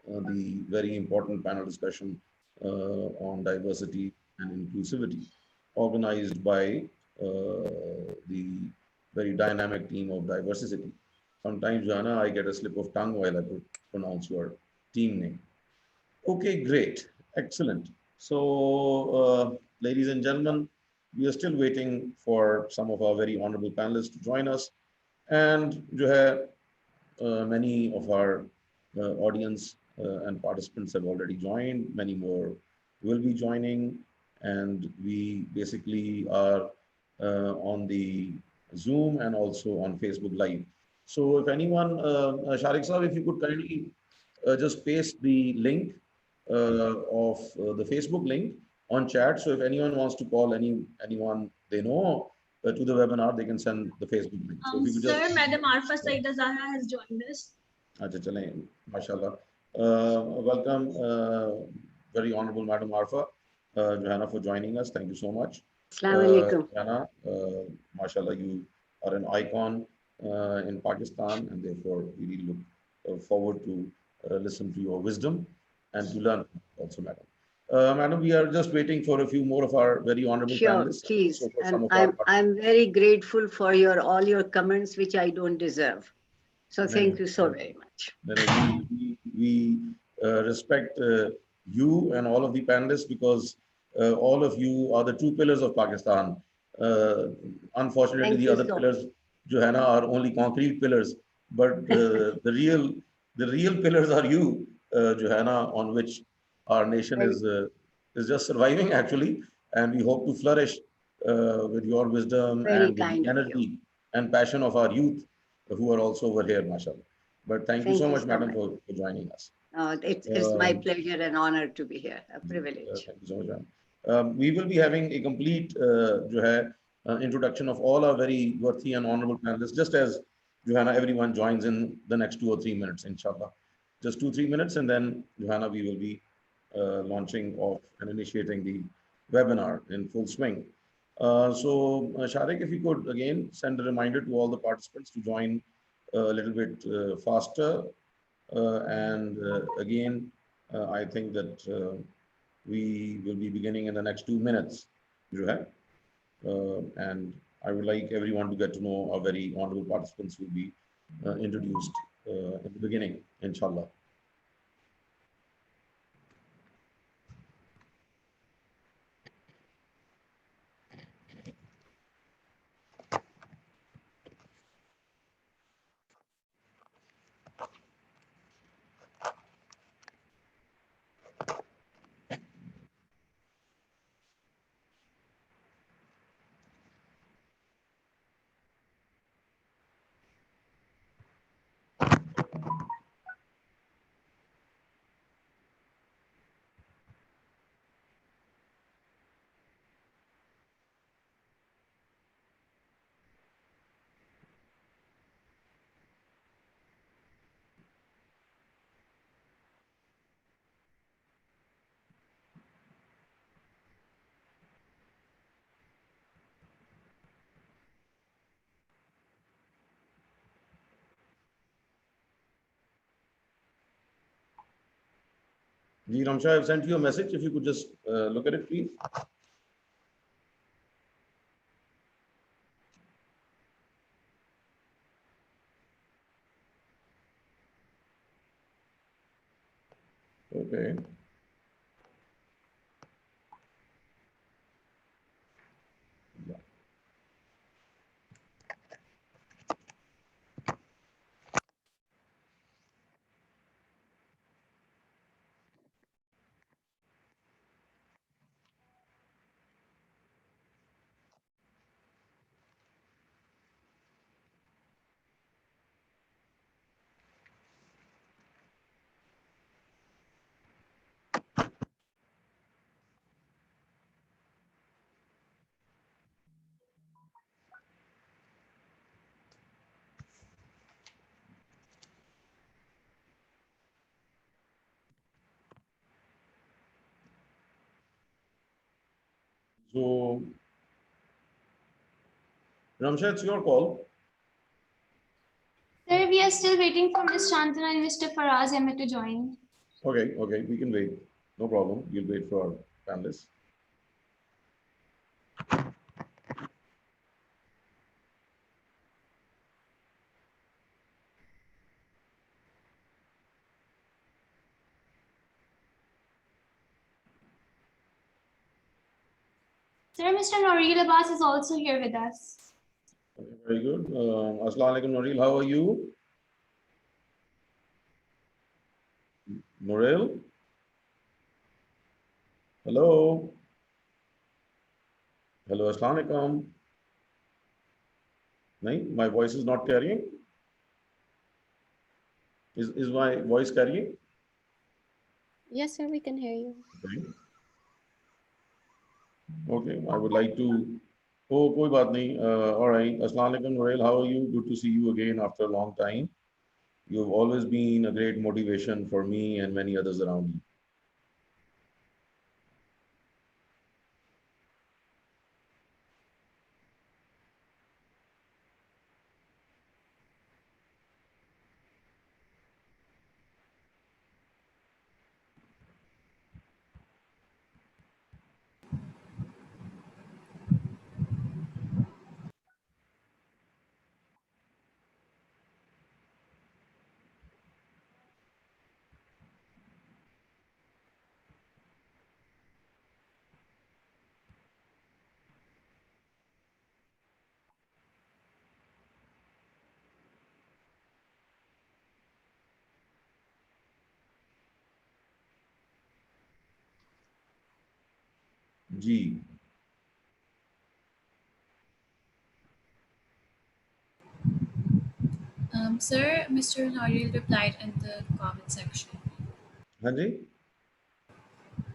the very important panel discussion on diversity and inclusivity, organized by the very dynamic team of Diversicity. Sometimes, Joanna, I get a slip of tongue while I pronounce your team name. Okay, great. Excellent. So, ladies and gentlemen, we are still waiting for some of our very honorable panelists to join us. And many of our audience and participants have already joined. Many more will be joining. And we basically are on the Zoom and also on Facebook Live. So if anyone, Sharik Saab, if you could kindly just paste the link of the Facebook link on chat. So if anyone wants to call anyone they know to the webinar, they can send the Facebook link. So if you could Sir, just, Madam Arfa Saida Zahra has joined us. Acha chalein, mashallah. Welcome, very honorable Madam Arfa, Johanna, for joining us. Thank you so much. Assalamu alaikum. Johanna, mashallah, you are an icon in Pakistan, and therefore we really look forward to listen to your wisdom and to learn also, madam. Madam, we are just waiting for a few more of our very honorable panelists. Please. So And I'm very grateful for all your comments, which I don't deserve. So thank you so very much. We respect you and all of the panelists, because all of you are the two pillars of Pakistan. Unfortunately, the other pillars, Johanna, are only concrete pillars, but the real pillars are you, Johanna, on which our nation is just surviving actually, and we hope to flourish with your wisdom and with the energy and passion of our youth who are also over here, mashallah. But thank you so much, madam, for joining us. It's my pleasure and honor to be here, a privilege. Thank you so much, ma'am. We will be having a complete introduction of all our very worthy and honorable panelists, just as Johanna, everyone joins in the next 2 or 3 minutes, inshallah. Just 2 or 3 minutes, and then Johanna, we will be launching off and initiating the webinar in full swing. Sharik, if you could again send a reminder to all the participants to join a little bit faster. Again, I think that we will be beginning in the next 2 minutes, and I would like everyone to get to know our very honorable participants who will be introduced in the beginning, inshallah. Ramsha, I've sent you a message. If you could just look at it, please. Okay. So, Ramsha, it's your call. Sir, we are still waiting for Ms. Shantana and Mr. Faraz Ahmed to join. Okay, okay, we can wait. No problem. We'll wait for our panelists. Sir, Mr. Noreel Abbas is also here with us. Okay, very good. Assalamu alaikum, Noreel. How are you? Noreel? Hello? Hello, assalamu alaikum. No, my voice is not carrying. Is my voice carrying? Yes, sir, we can hear you. Okay. Okay, I would like to. Oh, koi baat nahi. All right. Assalamu alaikum, Noreel. How are you? Good to see you again after a long time. You've always been a great motivation for me and many others around you. G. Sir, Mr. Noril replied in the comment section. Hanji?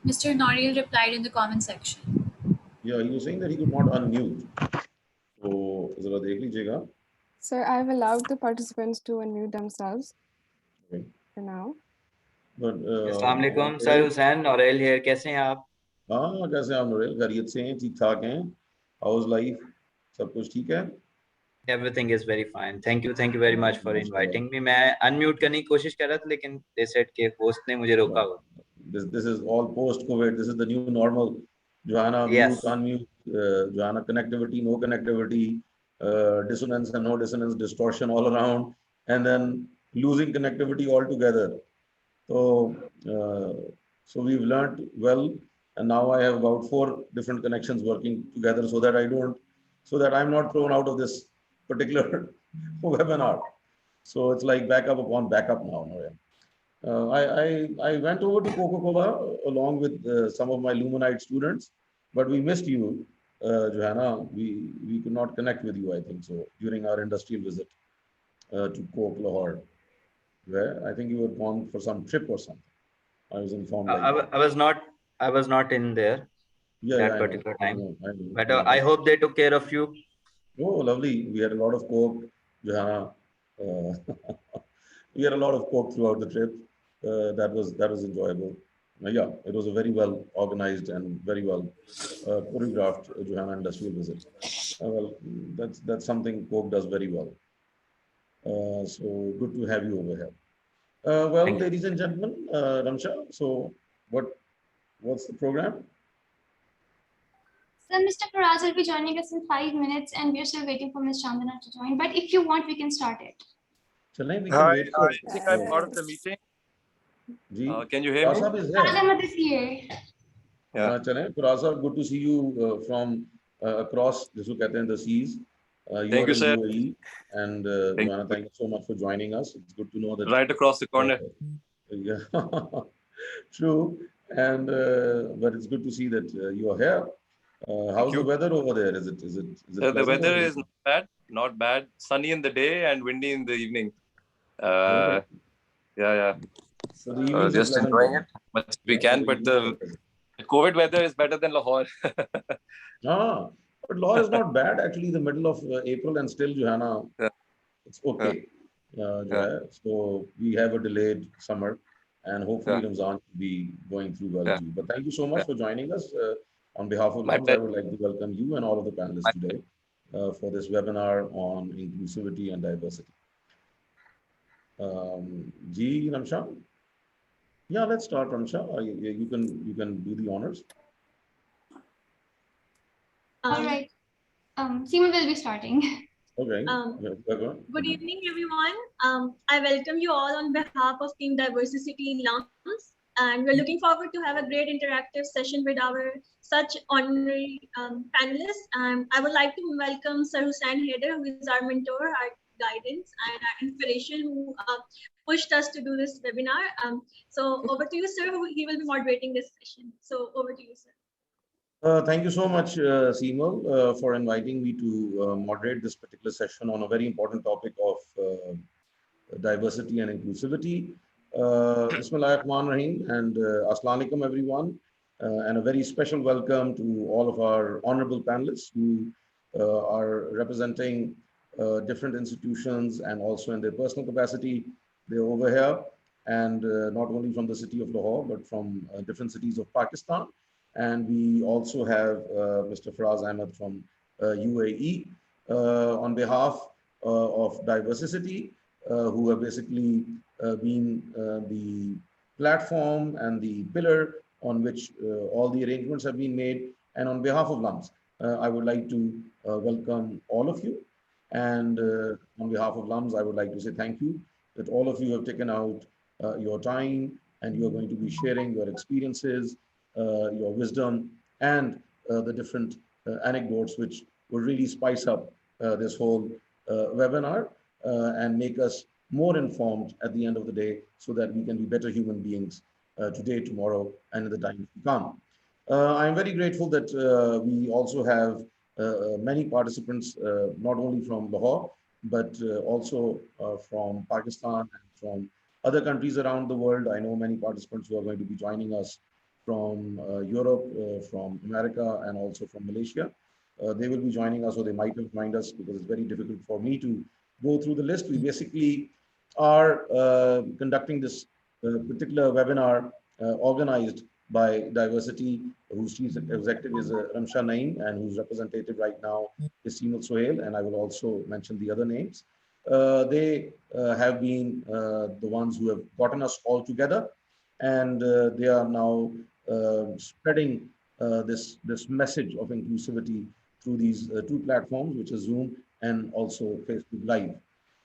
Mr. Noril replied in the comment section. Yeah, you were saying that he could not unmute. So, zara dekh lijiyega. Sir, I've allowed the participants to unmute themselves Okay. for now. But, अस्सलाम वालेकुम sir Hussain नौरेल here कैसे हैं आप हाँ कैसे हैं आप नोरेल खैरियत से हैं ठीक ठाक हैं हाउस लाइफ सब कुछ ठीक है everything is very fine thank you very much for inviting me मैं अनम्यूट करने की कोशिश कर रहा था लेकिन दे सेड के होस्ट ने मुझे रोका हुआ this is all post covid this is the new normal Joanna yes mute unmute Joanna connectivity no connectivity dissonance and no dissonance distortion all around and then losing connectivity altogether so we've learned well and now I have about 4 different connections working together so that I'm not thrown out of this particular webinar so it's like backup upon backup now. I went over to Coca-Cola along with some of my Lumenite students, but we missed you, Johanna. We could not connect with you, I think so, during our industrial visit to Coke Lahore, where I think you were gone for some trip or something. I was informed like that. I was not in there Yeah, that I know. particular time I know. but I hope they took care of you Oh, lovely. We had a lot of Coke, Johanna. We had a lot of Coke throughout the trip. That was enjoyable. Yeah, it was a very well organized and very well choreographed Johanna industrial visit. Well, that's something Coke does very well. So good to have you over here. Well, Thank you. ladies and gentlemen, Ramsha, so what's the program? Sir, Mr. Faraz will be joining us in 5 minutes and we are still waiting for Ms. Chandana to join. But if you want, we can start it. Chalein, we can Hi, wait for. I think I'm part of the meeting. Can you hear me? Prasad is here. Ahmed is here. Yeah. Chalein, Prasad, good to see you from across the seas. You Thank are you, in sir. UAE, and Joanna, thank you so much for joining us. It's good to know that. Right across the corner. Yeah, true. And but it's good to see that you are here. How's the you. weather over there? Is it The pleasant weather or is not bad. Sunny in the day and windy in the evening. okay. Yeah. So the evenings are Just pleasant enjoying then. it. But we Yeah, so can, the but evenings are the pleasant. COVID weather is better than Lahore. Ah, but Lahore is not bad actually. The middle of April and still, Johanna, Yeah. it's okay. Yeah. So we have a delayed summer, and hopefully Yeah. Ramzan will be going through well Yeah. too. But thank you so much Yeah. for joining us. On behalf of My LUMS, I pleasure. would like to welcome you and all of the panelists My today for this webinar on inclusivity and diversity. Ji Ramshan? Yeah, let's start, Ramsha. You can do the honors. All right. Seema will be starting. Okay. Good evening, everyone. I welcome you all on behalf of Team Diversity in LUMS, and we're looking forward to have a great interactive session with our such honorary panelists. I would like to welcome Sir Hussain Haider, who is our mentor, our guidance, and our inspiration, who pushed us to do this webinar. So over to you, sir. He will be moderating this session. So over to you, sir. Thank you so much, Seemal, for inviting me to moderate this particular session on a very important topic of diversity and inclusivity. Bismillah ar-Rahman Rahim, and Assalamu alaikum, everyone. And a very special welcome to all of our honorable panelists who are representing different institutions and also in their personal capacity. They're over here, and not only from the city of Lahore, but from different cities of Pakistan. And we also have Mr. Faraz Ahmed from UAE on behalf of Diversicity, who have basically been the platform and the pillar on which all the arrangements have been made. And on behalf of LUMS, I would like to welcome all of you. And on behalf of LUMS, I would like to say thank you that all of you have taken out your time and you are going to be sharing your experiences, your wisdom, and the different anecdotes which will really spice up this whole webinar and make us more informed at the end of the day so that we can be better human beings today, tomorrow, and in the times to come. I'm very grateful that we also have many participants, not only from Lahore, but also from Pakistan and from other countries around the world. I know many participants who are going to be joining us from Europe, from America, and also from Malaysia. They will be joining us, or they might have joined us, because it's very difficult for me to go through the list. We basically are conducting this particular webinar organized by Diversity, whose chief executive is Ramsha Naeem, and whose representative right now is Seemal Sohail, and I will also mention the other names. They have been the ones who have gotten us all together, and they are now spreading this message of inclusivity through these two platforms, which is Zoom and also Facebook Live.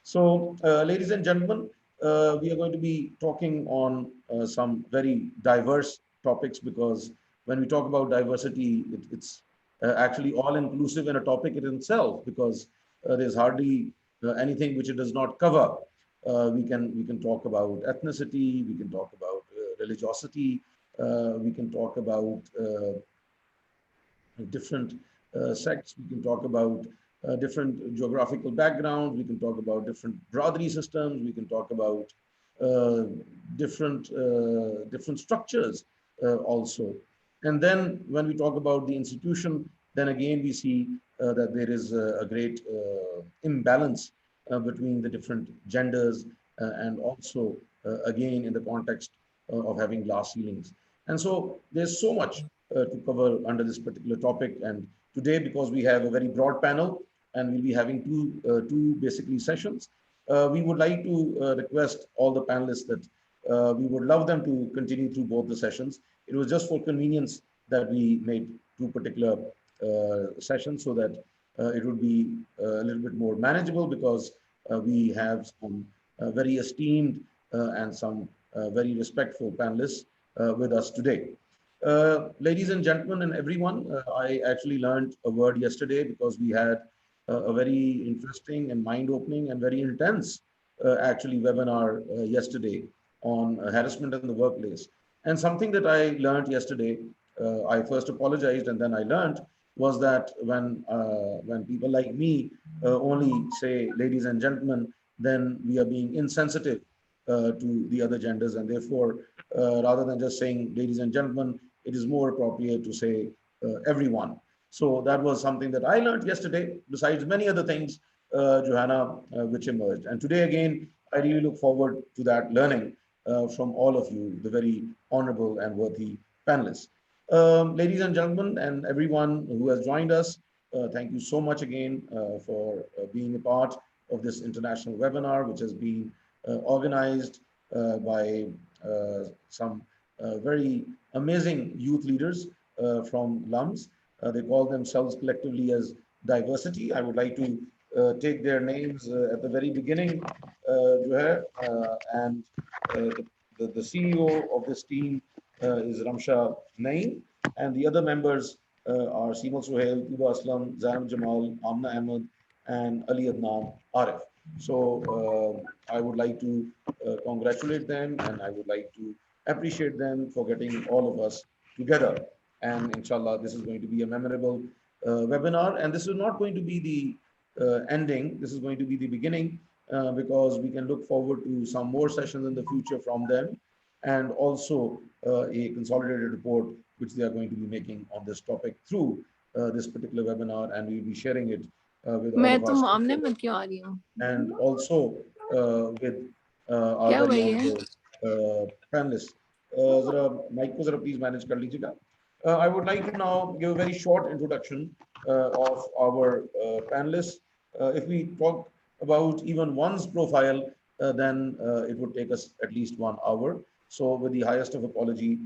So, ladies and gentlemen, we are going to be talking on some very diverse topics, because when we talk about diversity, it's actually all inclusive in a topic in itself, because there's hardly anything which it does not cover. We can talk about ethnicity, we can talk about religiosity, we can talk about different sects, we can talk about different geographical backgrounds, we can talk about different brotherly systems, we can talk about different structures also. And then when we talk about the institution, then again we see that there is a great imbalance between the different genders and also again in the context of having glass ceilings. And so there's so much to cover under this particular topic. And today, because we have a very broad panel and we'll be having two basically sessions, we would like to request all the panelists that we would love them to continue through both the sessions. It was just for convenience that we made two particular sessions, so that it would be a little bit more manageable, because we have some very esteemed and some very respectful panelists with us today. Ladies and gentlemen and everyone, I actually learned a word yesterday, because we had a very interesting and mind-opening and very intense actually webinar yesterday on harassment in the workplace. And something that I learned yesterday, I first apologized and then I learned, was that when people like me only say ladies and gentlemen, then we are being insensitive to the other genders, and therefore rather than just saying ladies and gentlemen, it is more appropriate to say everyone. So that was something that I learned yesterday, besides many other things, Johanna, which emerged. And today again, I really look forward to that learning from all of you, the very honorable and worthy panelists. Ladies and gentlemen, and everyone who has joined us, thank you so much again for being a part of this international webinar, which has been organized by some very amazing youth leaders from LUMS. They call themselves collectively as Diversity. I would like to take their names at the very beginning, and the CEO of this team is Ramsha Naeem, and the other members are Seemal Suhail, Tuba Aslam, Zainab Jamal, Amna Ahmed, and Ali Adnan Arif. So I would like to congratulate them, and I would like to appreciate them for getting all of us together. And inshallah, this is going to be a memorable webinar, and this is not going to be the ending. This is going to be the beginning, because we can look forward to some more sessions in the future from them, and also a consolidated report which they are going to be making on this topic through this particular webinar, and we'll be sharing it with all of us. And also with our very honorable panelists. जरा mic को जरा please manage कर लीजिएगा. I would like to now give a very short introduction of our panelists. If we talk about even one's profile, then it would take us at least 1 hour. So with the highest of apology,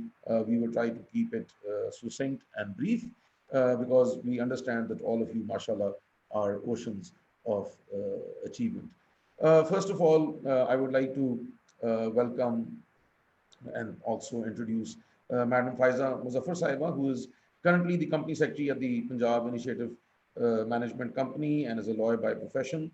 we will try to keep it succinct and brief, because we understand that all of you, mashallah, are oceans of achievement. First of all, I would like to welcome and also introduce Madam Faiza Muzaffar Sahiba, who is currently the company secretary at the Punjab Initiative Management Company and is a lawyer by profession.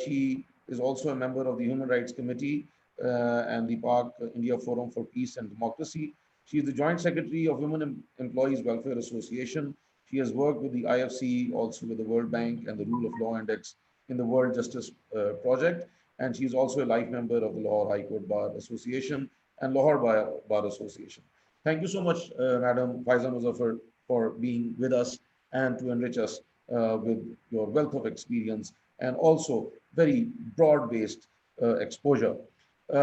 She is also a member of the Human Rights Committee and the PAK India Forum for Peace and Democracy. She is the Joint Secretary of Women Employees Welfare Association. She has worked with the IFC, also with the World Bank and the Rule of Law Index in the World Justice Project. And she is also a life member of the Lahore High Court Bar Association and Lahore Bar Association. Thank you so much, Madam Faiza Muzaffar, for being with us and to enrich us with your wealth of experience and also very broad-based exposure.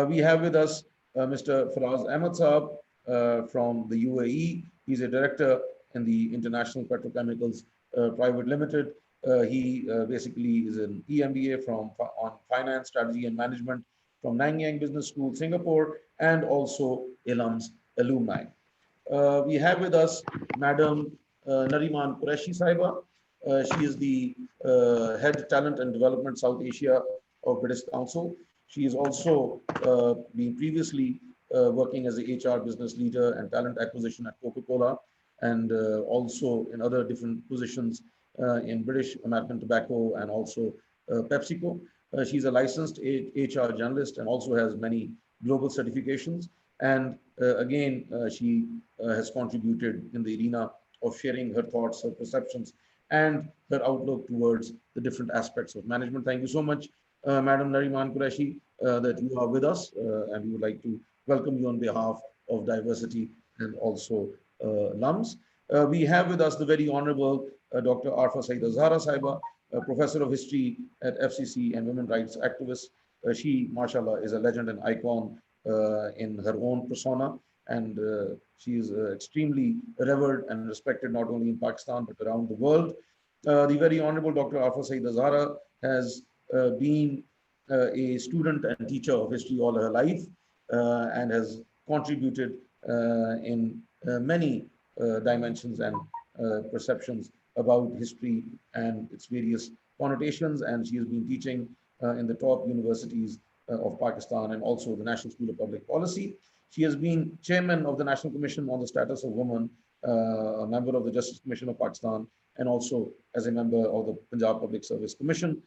We have with us Mr. Faraz Ahmed Saab from the UAE. He's a director in the International Petrochemicals Private Limited. He basically is an EMBA on Finance, Strategy and Management from Nanyang Business School, Singapore, and also Ilham's alumni. We have with us Madam Nariman Qureshi Saiba. She is the Head Talent and Development South Asia of British Council. She has also been previously working as a HR business leader and talent acquisition at Coca-Cola, and also in other different positions in British American Tobacco and also PepsiCo. She's a licensed HR journalist and also has many global certifications. And again, she has contributed in the arena of sharing her thoughts, her perceptions, and her outlook towards the different aspects of management. Thank you so much, Madam Nariman Qureshi, that you are with us, and we would like to welcome you on behalf of Diversity and also LUMS. We have with us the very honorable Dr. Arfa Saida Zahra Saiba, Professor of History at FCC and women rights activist. She, mashallah, is a legend and icon in her own persona, and she is extremely revered and respected not only in Pakistan but around the world. The very honorable Dr. Arfa Saida Zahra has been a student and teacher of history all her life and has contributed in many dimensions and perceptions about history and its various connotations, and she has been teaching in the top universities of Pakistan and also the National School of Public Policy. She has been chairman of the National Commission on the Status of Women, a member of the Justice Commission of Pakistan, and also as a member of the Punjab Public Service Commission.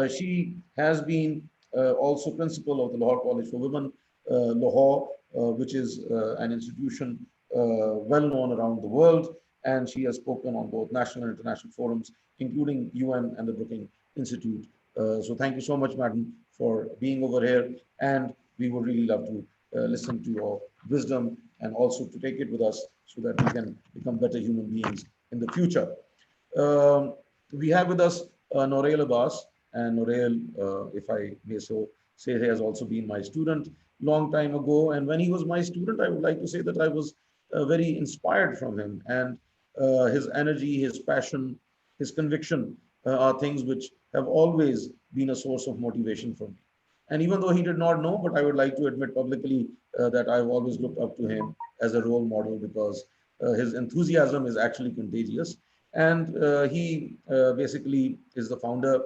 She has been also principal of the Lahore College for Women, Lahore, which is an institution well known around the world, and she has spoken on both national and international forums, including UN and the Brookings Institute. So thank you so much, madam, for being over here, and we would really love to listen to your wisdom and also to take it with us so that we can become better human beings in the future. We have with us Norail Abbas, and Norail, if I may so say, has also been my student long time ago. And when he was my student, I would like to say that I was very inspired from him, and his energy, his passion, his conviction are things which have always been a source of motivation for me. And even though he did not know, but I would like to admit publicly that I've always looked up to him as a role model because his enthusiasm is actually contagious. And he basically is the founder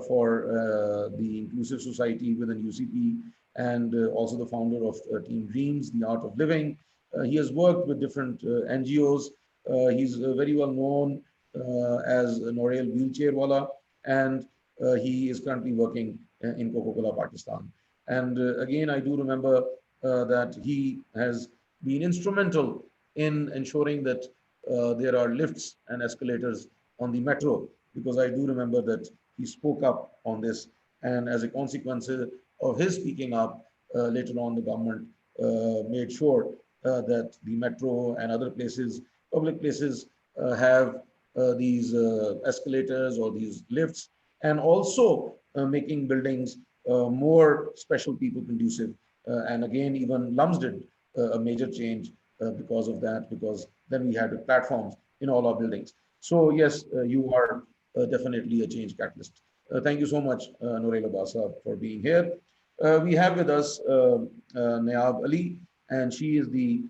for the Inclusive Society within UCP, and also the founder of Team Dreams, the Art of Living. He has worked with different NGOs. He's very well known as Norail Wheelchairwala, and he is currently working in Coca-Cola, Pakistan. And again, I do remember that he has been instrumental in ensuring that there are lifts and escalators on the metro, because I do remember that he spoke up on this. And as a consequence of his speaking up, later on the government made sure that the metro and other places, public places, have these escalators or these lifts, and also making buildings more special people conducive. And again, even LUMS did a major change because of that, because then we had platforms in all our buildings. So yes, you are definitely a change catalyst. Thank you so much, Norail Abasa, for being here. We have with us Nayab Ali, and she is the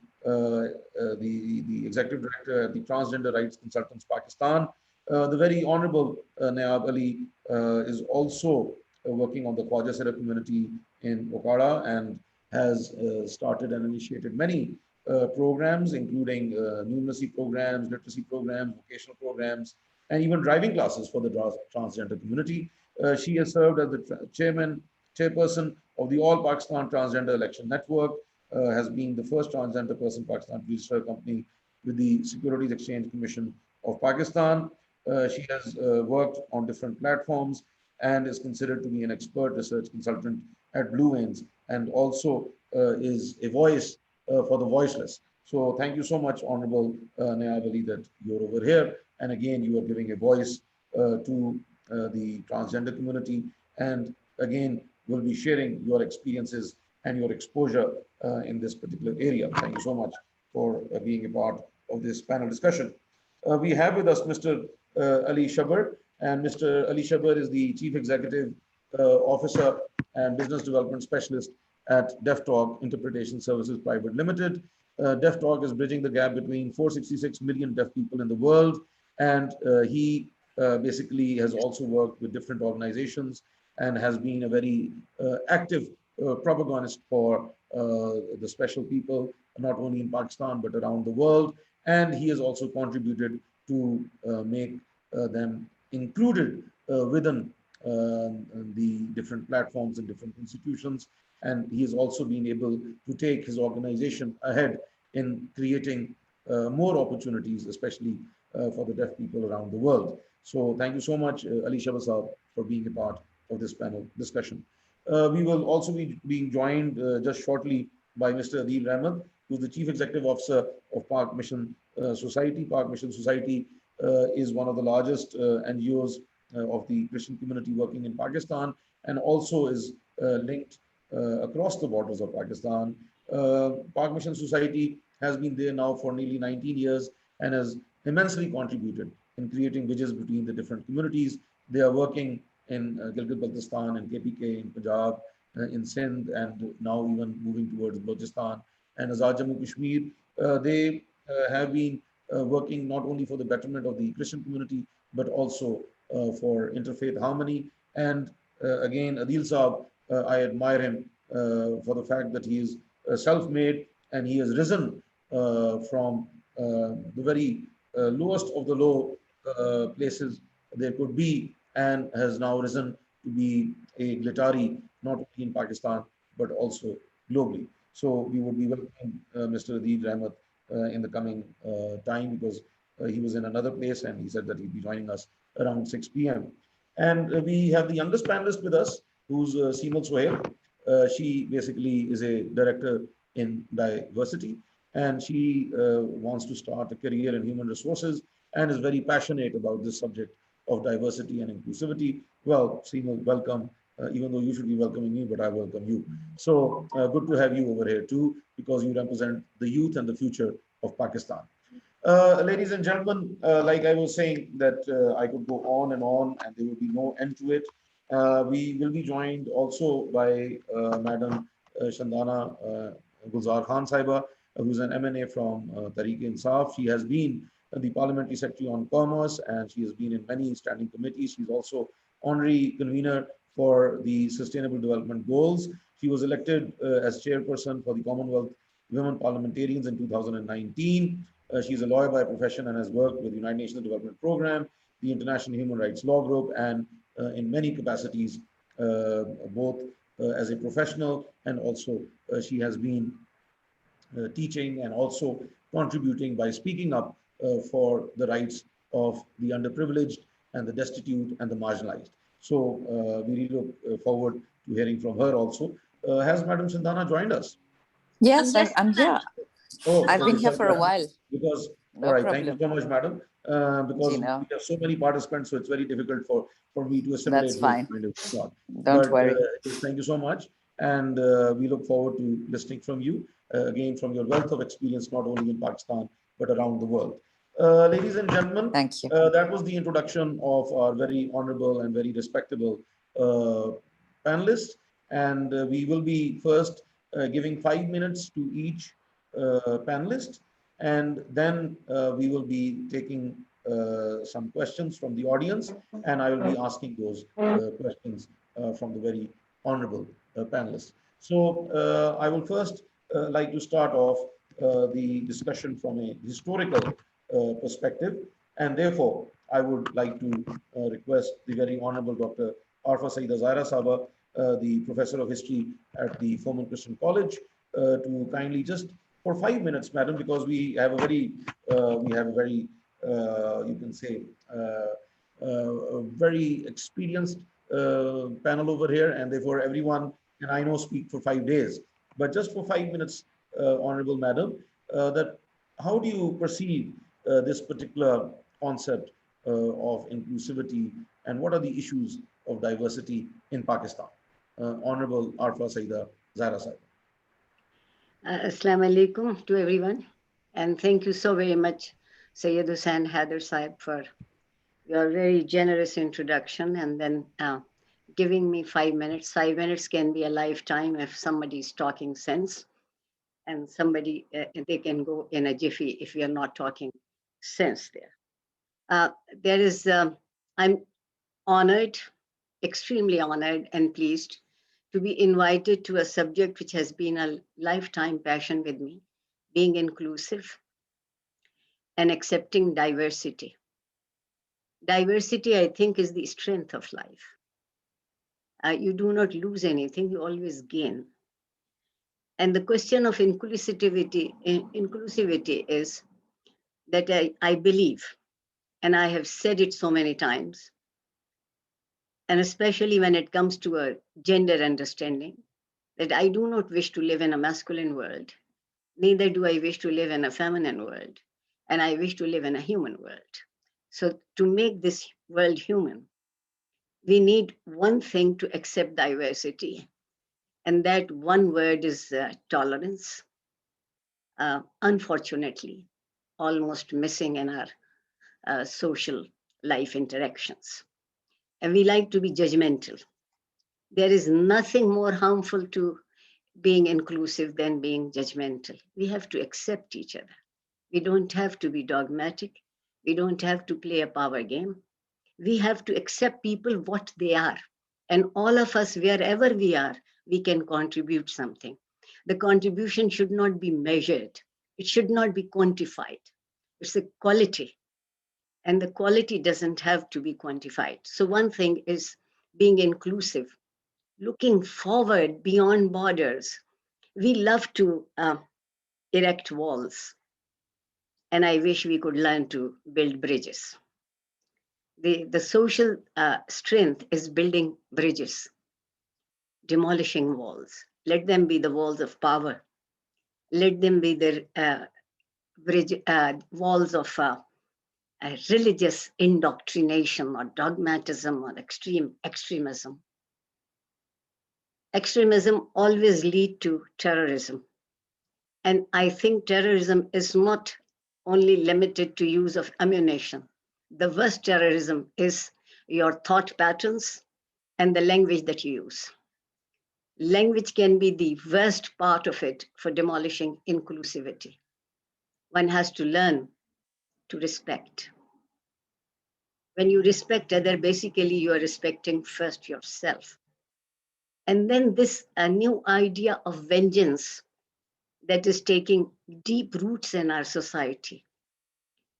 executive director at the Transgender Rights Consultants Pakistan. The very honorable Nayab Ali is also working on the Khwaja Sera community in Okada, and has started and initiated many programs, including numeracy programs, literacy programs, vocational programs, and even driving classes for the transgender community. She has served as the chairperson of the All Pakistan Transgender Election Network, has been the first transgender person in Pakistan to register a company with the Securities Exchange Commission of Pakistan. She has worked on different platforms and is considered to be an expert research consultant at Blue Veins, and also is a voice for the voiceless. So thank you so much, Honorable Nayab Ali, that you're over here. And again, you are giving a voice to the transgender community. And again, we'll be sharing your experiences and your exposure in this particular area. Thank you so much for being a part of this panel discussion. We have with us Mr. Ali Shabar, and Mr. Ali Shabar is the Chief Executive Officer and Business Development Specialist at DeafTalk Interpretation Services Private Limited. DeafTalk is bridging the gap between 466 million deaf people in the world, and he basically has also worked with different organizations and has been a very active propagandist for the special people, not only in Pakistan, but around the world. And he has also contributed to make them included within the different platforms and different institutions. And he has also been able to take his organization ahead in creating more opportunities, especially for the deaf people around the world. So thank you so much, Ali Shabasab, for being a part of this panel discussion. We will also be being joined just shortly by Mr. Adil Rahman, who's the Chief Executive Officer of Park Mission Society. Park Mission Society is one of the largest NGOs of the Christian community working in Pakistan, and also is linked across the borders of Pakistan. Park Mission Society has been there now for nearly 19 years and has immensely contributed in creating bridges between the different communities. They are working in Gilgit-Baltistan and KPK in Punjab, in Sindh, and now even moving towards Balochistan and Azad Jammu Kashmir. They have been working not only for the betterment of the Christian community, but also for interfaith harmony. And again, Adil Saab, I admire him for the fact that he is self-made, and he has risen from the very lowest of the low places there could be, and has now risen to be a Gletari, not only in Pakistan, but also globally. So we would be welcoming Mr. Adil Rahmat in the coming time, because he was in another place and he said that he'd be joining us around 6 p.m. And we have the youngest panelist with us, who's Seemal Sohail. She basically is a director in Diversity, and she wants to start a career in human resources and is very passionate about this subject of diversity and inclusivity. Well, Seemal, welcome. Even though you should be welcoming me, but I welcome you. So good to have you over here too, because you represent the youth and the future of Pakistan. Ladies and gentlemen, like I was saying, that I could go on, and there will be no end to it. We will be joined also by Madam Shandana Gulzar Khan Saiba, who's an MNA from Tehreek-e-Insaf. She has been the Parliamentary Secretary on Commerce, and she has been in many standing committees. She's also honorary convener for the Sustainable Development Goals. She was elected as chairperson for the Commonwealth Women Parliamentarians in 2019. She's a lawyer by profession and has worked with the United Nations Development Program, the International Human Rights Law Group, and in many capacities, both as a professional and also she has been teaching and also contributing by speaking up for the rights of the underprivileged and the destitute and the marginalized. So we really look forward to hearing from her also. Has Madam Sindhana joined us? Yes, Yes, I'm here. Oh, I've okay, been here sorry, for a while. because, all No right, thank you problem. so much, madam. Because we Gina, have so many participants, so it's very difficult for me to assimilate that's this fine. kind of slot. Don't But worry. yes, thank you so much. And we look forward to listening from you, again, from your wealth of experience, not only in Pakistan, but around the world. Ladies and gentlemen, Thank you. that was the introduction of our very honorable and very respectable panelists. And we will be first giving 5 minutes to each panelist, and then we will be taking some questions from the audience, and I will be asking those questions from the very honorable panelists. So I will first like to start off the discussion from a historical perspective, and therefore I would like to request the very honorable Dr. Arfa Saida Zaira Saba, the professor of history at the Foreman Christian College, to kindly just for 5 minutes, madam, because we have a very, you can say, a very experienced panel over here, and therefore everyone can, I know, speak for 5 days. But just for 5 minutes, honorable madam, that how do you perceive this particular concept of inclusivity, and what are the issues of diversity in Pakistan? Honorable Arfa Saida Zaira Saib. Assalamu alaikum to everyone. And thank you so very much, Sayyid Hussain Haider Saib, for your very generous introduction and then giving me 5 minutes. 5 minutes can be a lifetime if somebody is talking sense, and somebody, they can go in a jiffy if we are not talking sense there. I'm honored, extremely honored and pleased to be invited to a subject which has been a lifetime passion with me, being inclusive and accepting diversity. Diversity, I think, is the strength of life. You do not lose anything, you always gain. And the question of inclusivity is that I believe, and I have said it so many times, and especially when it comes to a gender understanding, that I do not wish to live in a masculine world, neither do I wish to live in a feminine world, and I wish to live in a human world. So to make this world human, we need one thing to accept diversity, and that one word is tolerance. Unfortunately, almost missing in our social life interactions. And we like to be judgmental. There is nothing more harmful to being inclusive than being judgmental. We have to accept each other. We don't have to be dogmatic. We don't have to play a power game. We have to accept people what they are. And all of us, wherever we are, we can contribute something. The contribution should not be measured. It should not be quantified. It's a quality. And the quality doesn't have to be quantified. So one thing is being inclusive, looking forward beyond borders. We love to erect walls. And I wish we could learn to build bridges. The social strength is building bridges, demolishing walls. Let them be the walls of power. Let them be the walls of religious indoctrination or dogmatism or extremism. Extremism always leads to terrorism. And I think terrorism is not only limited to use of ammunition. The worst terrorism is your thought patterns and the language that you use. Language can be the worst part of it for demolishing inclusivity. One has to learn to respect. When you respect other, basically you are respecting first yourself. And then this new idea of vengeance that is taking deep roots in our society.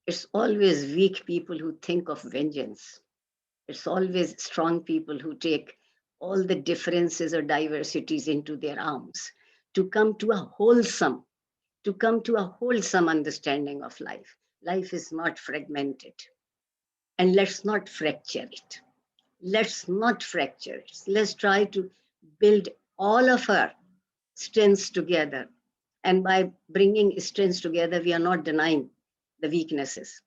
It's always weak people who think of vengeance. It's always strong people who take all the differences or diversities into their arms to come to a wholesome understanding of life. Life is not fragmented. And let's not fracture it. Let's not fracture it. Let's try to build all of our strengths together. And by bringing strengths together, we are not denying the weaknesses.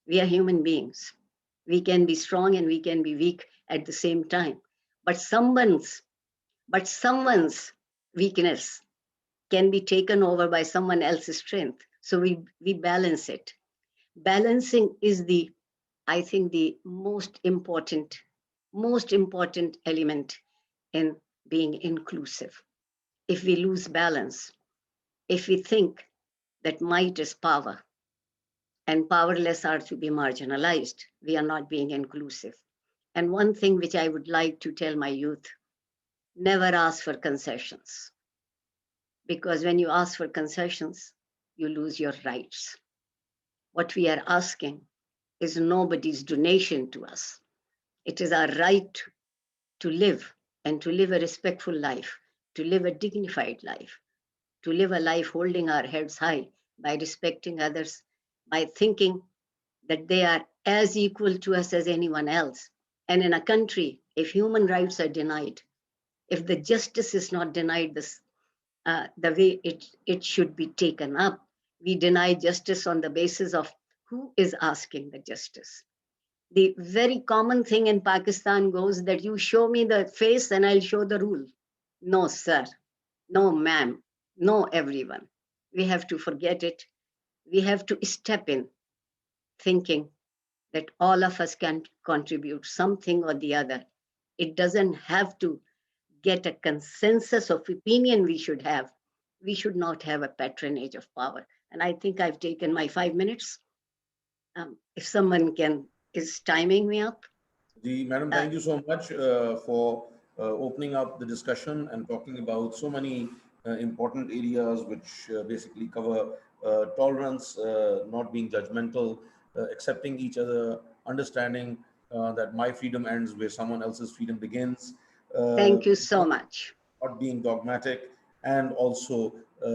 We are human beings. We can be strong and we can be weak at the same time. But someone's weakness can be taken over by someone else's strength. So we balance it. Balancing is I think the most important element in being inclusive. If we lose balance, if we think that might is power and powerless are to be marginalized, we are not being inclusive. And one thing which I would like to tell my youth, never ask for concessions. Because when you ask for concessions, you lose your rights. What we are asking is nobody's donation to us. It is our right to live and to live a respectful life, to live a dignified life, to live a life holding our heads high by respecting others, by thinking that they are as equal to us as anyone else. And in a country, if human rights are denied, if the justice is not denied the way it should be taken up, we deny justice on the basis of who is asking the justice. The very common thing in Pakistan goes that you show me the face and I'll show the rule. No, sir. No, ma'am. No, everyone. We have to forget it. We have to step in thinking that all of us can contribute something or the other. It doesn't have to get a consensus of opinion we should have. We should not have a patronage of power. And I think I've taken my 5 minutes. If someone is timing me up. Madam, thank you so much for opening up the discussion and talking about so many important areas which basically cover tolerance, not being judgmental, accepting each other, understanding that my freedom ends where someone else's freedom begins. Thank you so much. Not being dogmatic, and also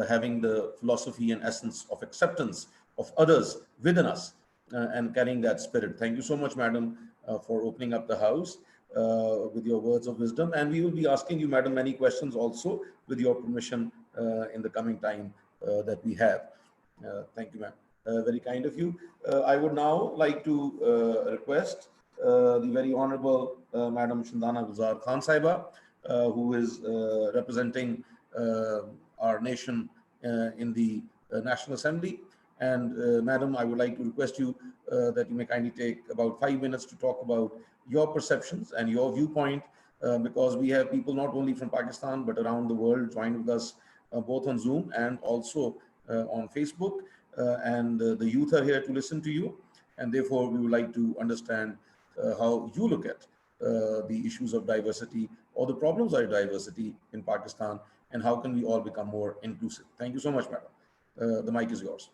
having the philosophy and essence of acceptance of others within us and carrying that spirit. Thank you so much, madam, for opening up the house with your words of wisdom. And we will be asking you, madam, many questions also with your permission in the coming time that we have. Thank you, ma'am. Very kind of you. I would now like to request the very honorable Madam Shandana Gulzar Khan Saiba, who is representing our nation in the National Assembly. And Madam, I would like to request you that you may kindly take about 5 minutes to talk about your perceptions and your viewpoint, because we have people not only from Pakistan, but around the world joined with us both on Zoom and also on Facebook. And the youth are here to listen to you. And therefore, we would like to understand how you look at the issues of diversity or the problems of diversity in Pakistan, and how can we all become more inclusive. Thank you so much, madam. The mic is yours.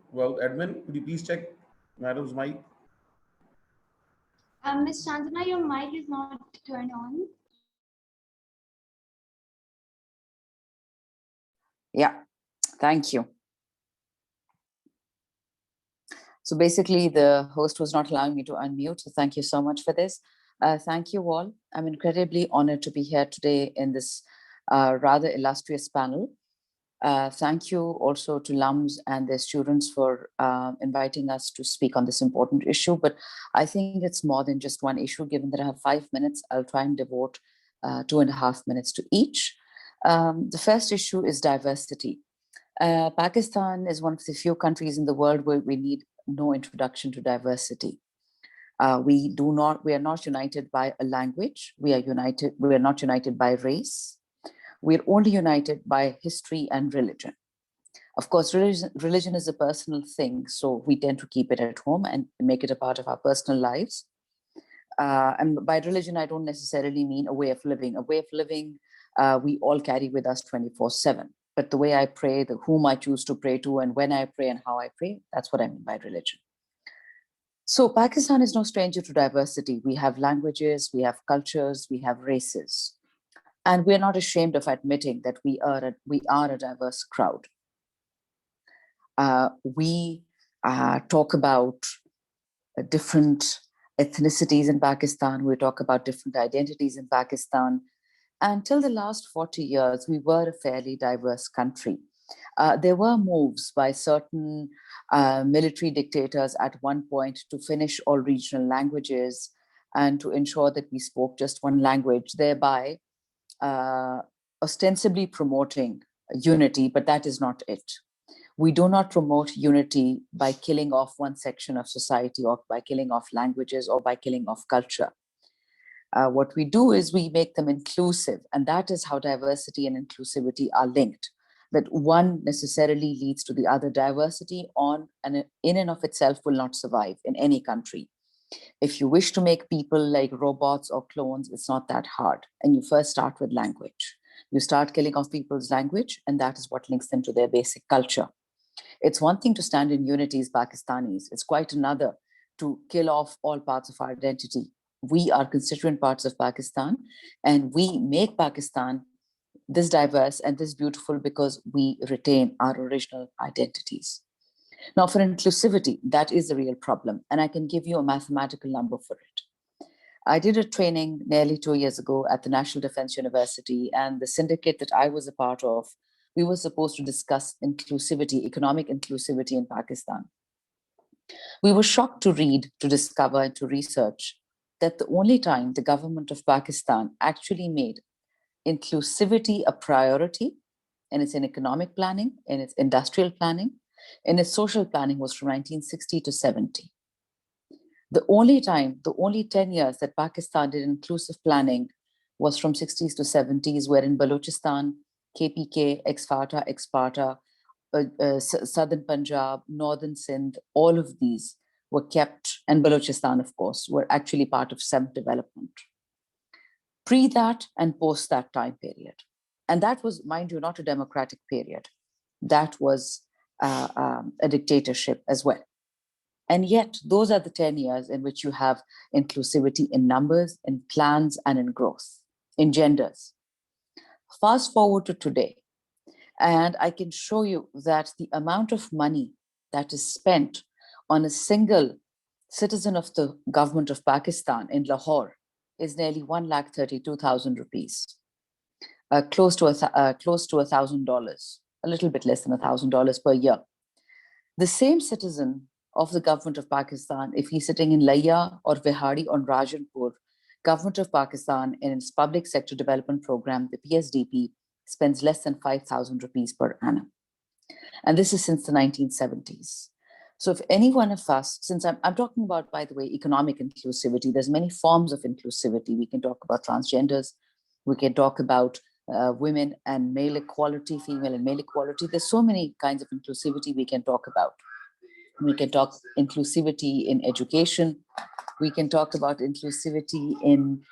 Well, admin, could you please check madam's mic? Ms. Chandana, your mic is not turned on. Yeah, thank you. So basically, the host was not allowing me to unmute. So thank you so much for this. Thank you all. I'm incredibly honored to be here today in this rather illustrious panel. Thank you also to LUMS and their students for inviting us to speak on this important issue. But I think it's more than just one issue. Given that I have 5 minutes, I'll try and devote 2.5 minutes to each. The first issue is diversity. Pakistan is one of the few countries in the world where we need no introduction to diversity. We are not united by a language. We are not united by race. We're only united by history and religion. Of course, religion is a personal thing, so we tend to keep it at home and make it a part of our personal lives. And by religion, I don't necessarily mean a way of living. A way of living we all carry with us 24/7. But the way I pray, whom I choose to pray to, and when I pray and how I pray, that's what I mean by religion. So Pakistan is no stranger to diversity. We have languages, we have cultures, we have races. And we're not ashamed of admitting that we are a diverse crowd. We talk about different ethnicities in Pakistan. We talk about different identities in Pakistan. Until the last 40 years, we were a fairly diverse country. There were moves by certain military dictators at one point to finish all regional languages and to ensure that we spoke just one language, thereby ostensibly promoting unity, but that is not it. We do not promote unity by killing off one section of society or by killing off languages or by killing off culture. What we do is we make them inclusive, and that is how diversity and inclusivity are linked, that one necessarily leads to the other. Diversity in and of itself will not survive in any country. If you wish to make people like robots or clones, it's not that hard. And you first start with language. You start killing off people's language, and that is what links them to their basic culture. It's one thing to stand in unity as Pakistanis. It's quite another to kill off all parts of our identity. We are constituent parts of Pakistan, and we make Pakistan this diverse and this beautiful because we retain our original identities. Now, for inclusivity, that is a real problem, and I can give you a mathematical number for it. I did a training nearly 2 years ago at the National Defense University, and the syndicate that I was a part of, we were supposed to discuss inclusivity, economic inclusivity in Pakistan. We were shocked to read, to discover, and to research that the only time the government of Pakistan actually made inclusivity a priority in its economic planning, in its industrial planning, in its social planning was from 1960 to 70. The only 10 years that Pakistan did inclusive planning was from 60s to 70s, where in Balochistan, KPK, ex-FATA, ex-PATA, Southern Punjab, Northern Sindh, all of these were kept, and Balochistan, of course, were actually part of SEM development. Pre that and post that time period. And that was, mind you, not a democratic period. That was a dictatorship as well. And yet, those are the 10 years in which you have inclusivity in numbers, in plans, and in growth, in genders. Fast forward to today, and I can show you that the amount of money that is spent on a single citizen of the government of Pakistan in Lahore is nearly 1,32,000 rupees, close to $1,000, a little bit less than $1,000 per year. The same citizen of the government of Pakistan, if he's sitting in Layya or Vihari or Rajanpur, government of Pakistan in its public sector development program, the PSDP, spends less than 5,000 rupees per annum. And this is since the 1970s. So if any one of us, since I'm talking about, by the way, economic inclusivity, there's many forms of inclusivity. We can talk about transgenders. We can talk about women and male equality, female and male equality. There's so many kinds of inclusivity we can talk about. We can talk inclusivity in education. We can talk about inclusivity in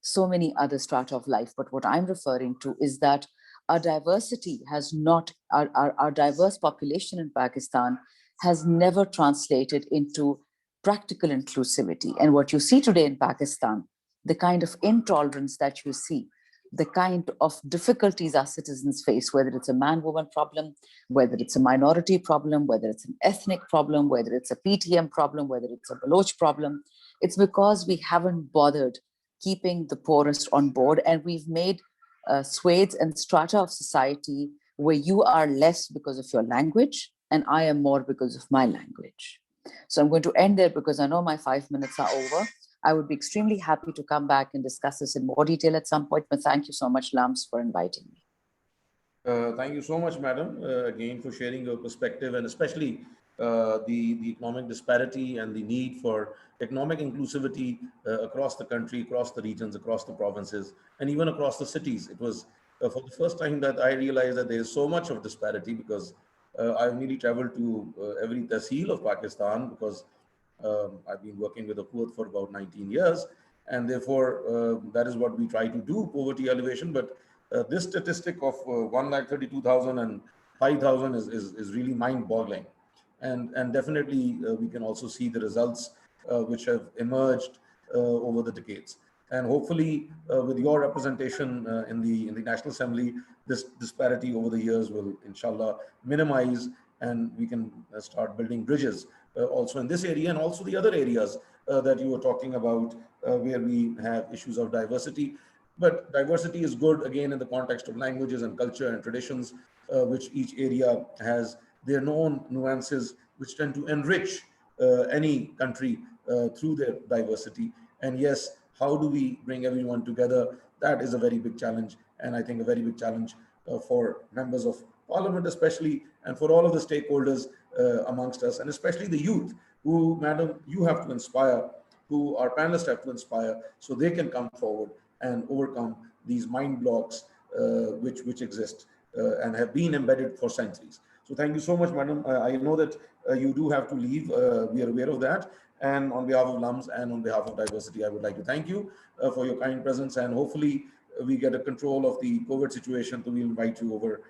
so many other strata of life. But what I'm referring to is that our diversity has not, our diverse population in Pakistan has never translated into practical inclusivity. And what you see today in Pakistan, the kind of intolerance that you see, the kind of difficulties our citizens face, whether it's a man-woman problem, whether it's a minority problem, whether it's an ethnic problem, whether it's a PTM problem, whether it's a Baloch problem, it's because we haven't bothered keeping the poorest on board, and we've made swathes and strata of society where you are less because of your language and I am more because of my language. So I'm going to end there because I know my 5 minutes are over. I would be extremely happy to come back and discuss this in more detail at some point, but thank you so much, Lams, for inviting me. Thank you so much, madam, again for sharing your perspective, and especially the economic disparity and the need for economic inclusivity across the country, across the regions, across the provinces, and even across the cities. It was for the first time that I realized that there is so much of disparity, because I've nearly traveled to every tehsil of Pakistan, because I've been working with the poor for about 19 years. And therefore, that is what we try to do, poverty elevation. But this statistic of 1,32,000 and 5,000 is really mind-boggling. And definitely, we can also see the results which have emerged over the decades. And hopefully, with your representation in the National Assembly, this disparity over the years will, inshallah, minimize, and we can start building bridges also in this area and also the other areas that you were talking about, where we have issues of diversity. But diversity is good, again, in the context of languages and culture and traditions, which each area has their own nuances, which tend to enrich any country through their diversity. And yes, how do we bring everyone together? That is a very big challenge, and I think a very big challenge for members of parliament especially, and for all of the stakeholders amongst us, and especially the youth, who, madam, you have to inspire, who our panelists have to inspire, so they can come forward and overcome these mind blocks which exist and have been embedded for centuries. So thank you so much, madam. I know that you do have to leave. We are aware of that. And on behalf of LUMS and on behalf of Diversity, I would like to thank you for your kind presence. And hopefully we get a control of the COVID situation, so we'll invite you over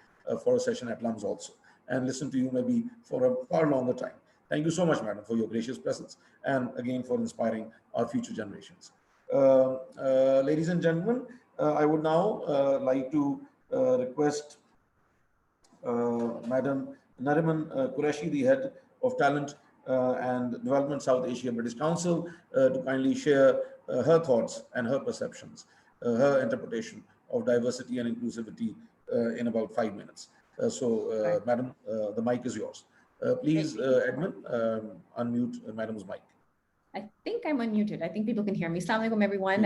for a session at LUMS also, and listen to you maybe for a far longer time. Thank you so much, madam, for your gracious presence, and again for inspiring our future generations. Ladies and gentlemen, I would now like to request Madam Nariman Qureshi, the head of talent and development South Asia British Council, to kindly share her thoughts and her perceptions, her interpretation of diversity and inclusivity in about 5 minutes. Madam, the mic is yours. Please, Edmund, unmute Madam's mic. I think I'm unmuted. I think people can hear me. Assalamu alaikum, everyone.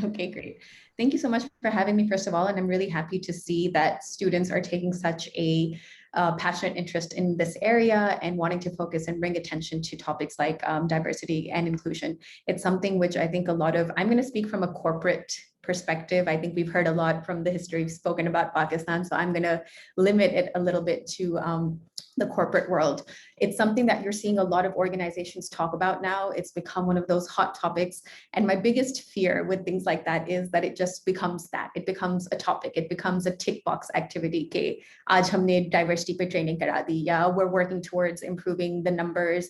Okay, great. Thank you so much for having me, first of all. And I'm really happy to see that students are taking such a passionate interest in this area and wanting to focus and bring attention to topics like diversity and inclusion. It's something which I think a lot of, I'm going to speak from a corporate perspective. I think we've heard a lot from the history spoken about Pakistan, so I'm going to limit it a little bit to the corporate world. It's something that you're seeing a lot of organizations talk about now. It's become one of those hot topics. And my biggest fear with things like that is that it just becomes that. It becomes a topic. It becomes a tick box activity. Ke, aaj humne diversity pe training kara di, ya, we're working towards improving the numbers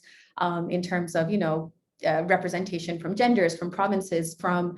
in terms of, you know, representation from genders, from provinces, from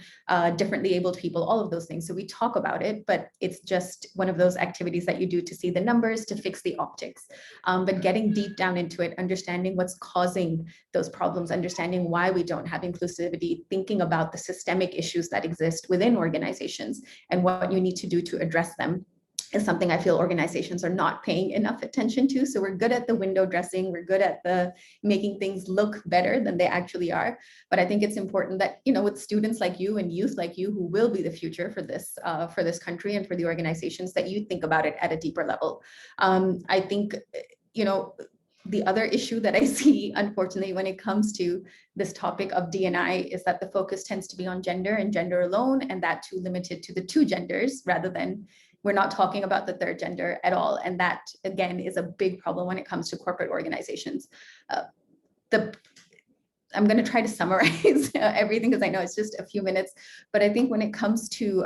differently abled people, all of those things. So we talk about it, but it's just one of those activities that you do to see the numbers, to fix the optics. But getting deep down into it, understanding what's causing those problems, understanding why we don't have inclusivity, thinking about the systemic issues that exist within organizations and what you need to do to address them, is something I feel organizations are not paying enough attention to. So we're good at the window dressing, we're good at the making things look better than they actually are. But I think it's important that, you know, with students like you and youth like you, who will be the future for this country and for the organizations, that you think about it at a deeper level. I think, you know, the other issue that I see, unfortunately, when it comes to this topic of D&I is that the focus tends to be on gender and gender alone, and that too limited to the two genders, rather than, we're not talking about the third gender at all. And that, again, is a big problem when it comes to corporate organizations. I'm going to try to summarize everything, because I know it's just a few minutes, but I think when it comes to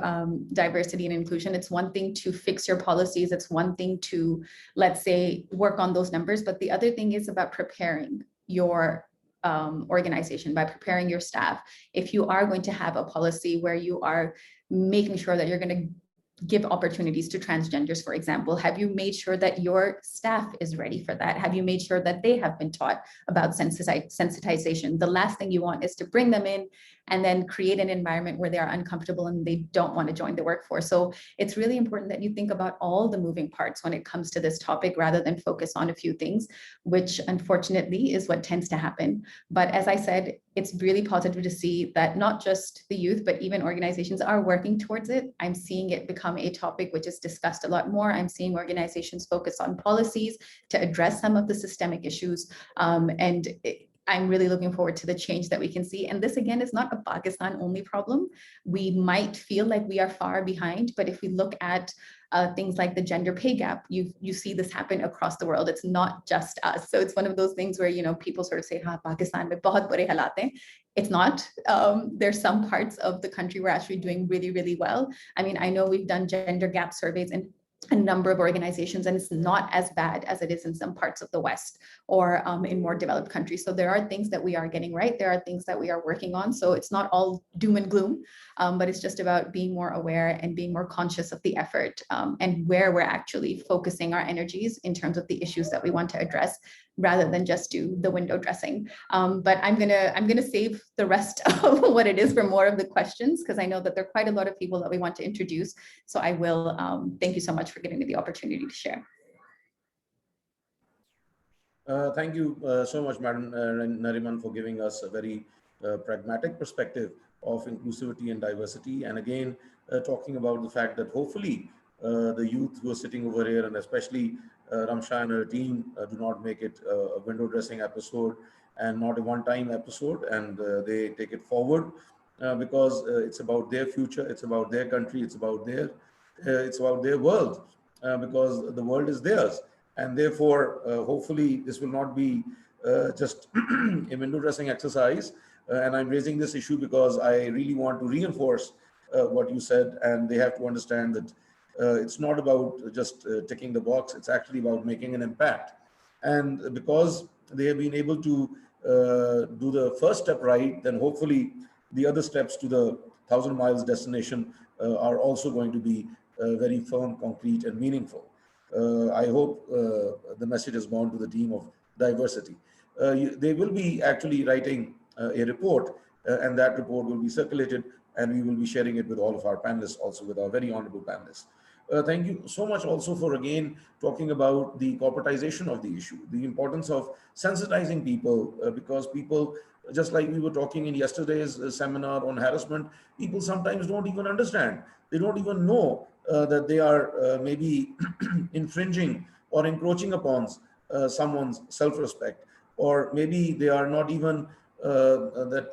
diversity and inclusion, it's one thing to fix your policies. It's one thing to, let's say, work on those numbers. But the other thing is about preparing your organization, by preparing your staff. If you are going to have a policy where you are making sure that you're going to give opportunities to transgenders, for example, have you made sure that your staff is ready for that? Have you made sure that they have been taught about sensitization? The last thing you want is to bring them in and then create an environment where they are uncomfortable and they don't want to join the workforce. So it's really important that you think about all the moving parts when it comes to this topic rather than focus on a few things, which unfortunately is what tends to happen. But as I said, it's really positive to see that not just the youth, but even organizations are working towards it. I'm seeing it become a topic which is discussed a lot more. I'm seeing organizations focus on policies to address some of the systemic issues. I'm really looking forward to the change that we can see. And this, again, is not a Pakistan only problem. We might feel like we are far behind, but if we look at things like the gender pay gap, you see this happen across the world. It's not just us. So it's one of those things where, you know, people sort of say, "Ha, Pakistan mein bahut bure halat hain." It's not. There's some parts of the country we're actually doing really, really well. I mean, I know we've done gender gap surveys in a number of organizations, and it's not as bad as it is in some parts of the West or in more developed countries. So there are things that we are getting right. There are things that we are working on. So it's not all doom and gloom, but it's just about being more aware and being more conscious of the effort and where we're actually focusing our energies in terms of the issues that we want to address, rather than just do the window dressing. But I'm gonna save the rest of what it is for more of the questions, because I know that there are quite a lot of people that we want to introduce. So I will thank you so much for giving me the opportunity to share. Thank you so much, Madam Nariman, for giving us a very pragmatic perspective of inclusivity and diversity. And again, talking about the fact that hopefully the youth who are sitting over here, and especially Ramsha and her team, do not make it a window dressing episode and not a one-time episode, and they take it forward because it's about their future, it's about their country, it's about their world, because the world is theirs. And therefore, hopefully, this will not be just a window dressing exercise. And I'm raising this issue because I really want to reinforce what you said, and they have to understand that it's not about just ticking the box, it's actually about making an impact. And because they have been able to do the first step right, then hopefully the other steps to the 1,000 miles destination are also going to be very firm, concrete, and meaningful. I hope the message has gone to the team of Diversity. They will be actually writing a report, and that report will be circulated, and we will be sharing it with all of our panelists, also with our very honorable panelists. Thank you so much also for again talking about the corporatization of the issue, the importance of sensitizing people, because people, just like we were talking in yesterday's seminar on harassment, people sometimes don't even understand. They don't even know that they are maybe infringing or encroaching upon someone's self-respect, or maybe they are not even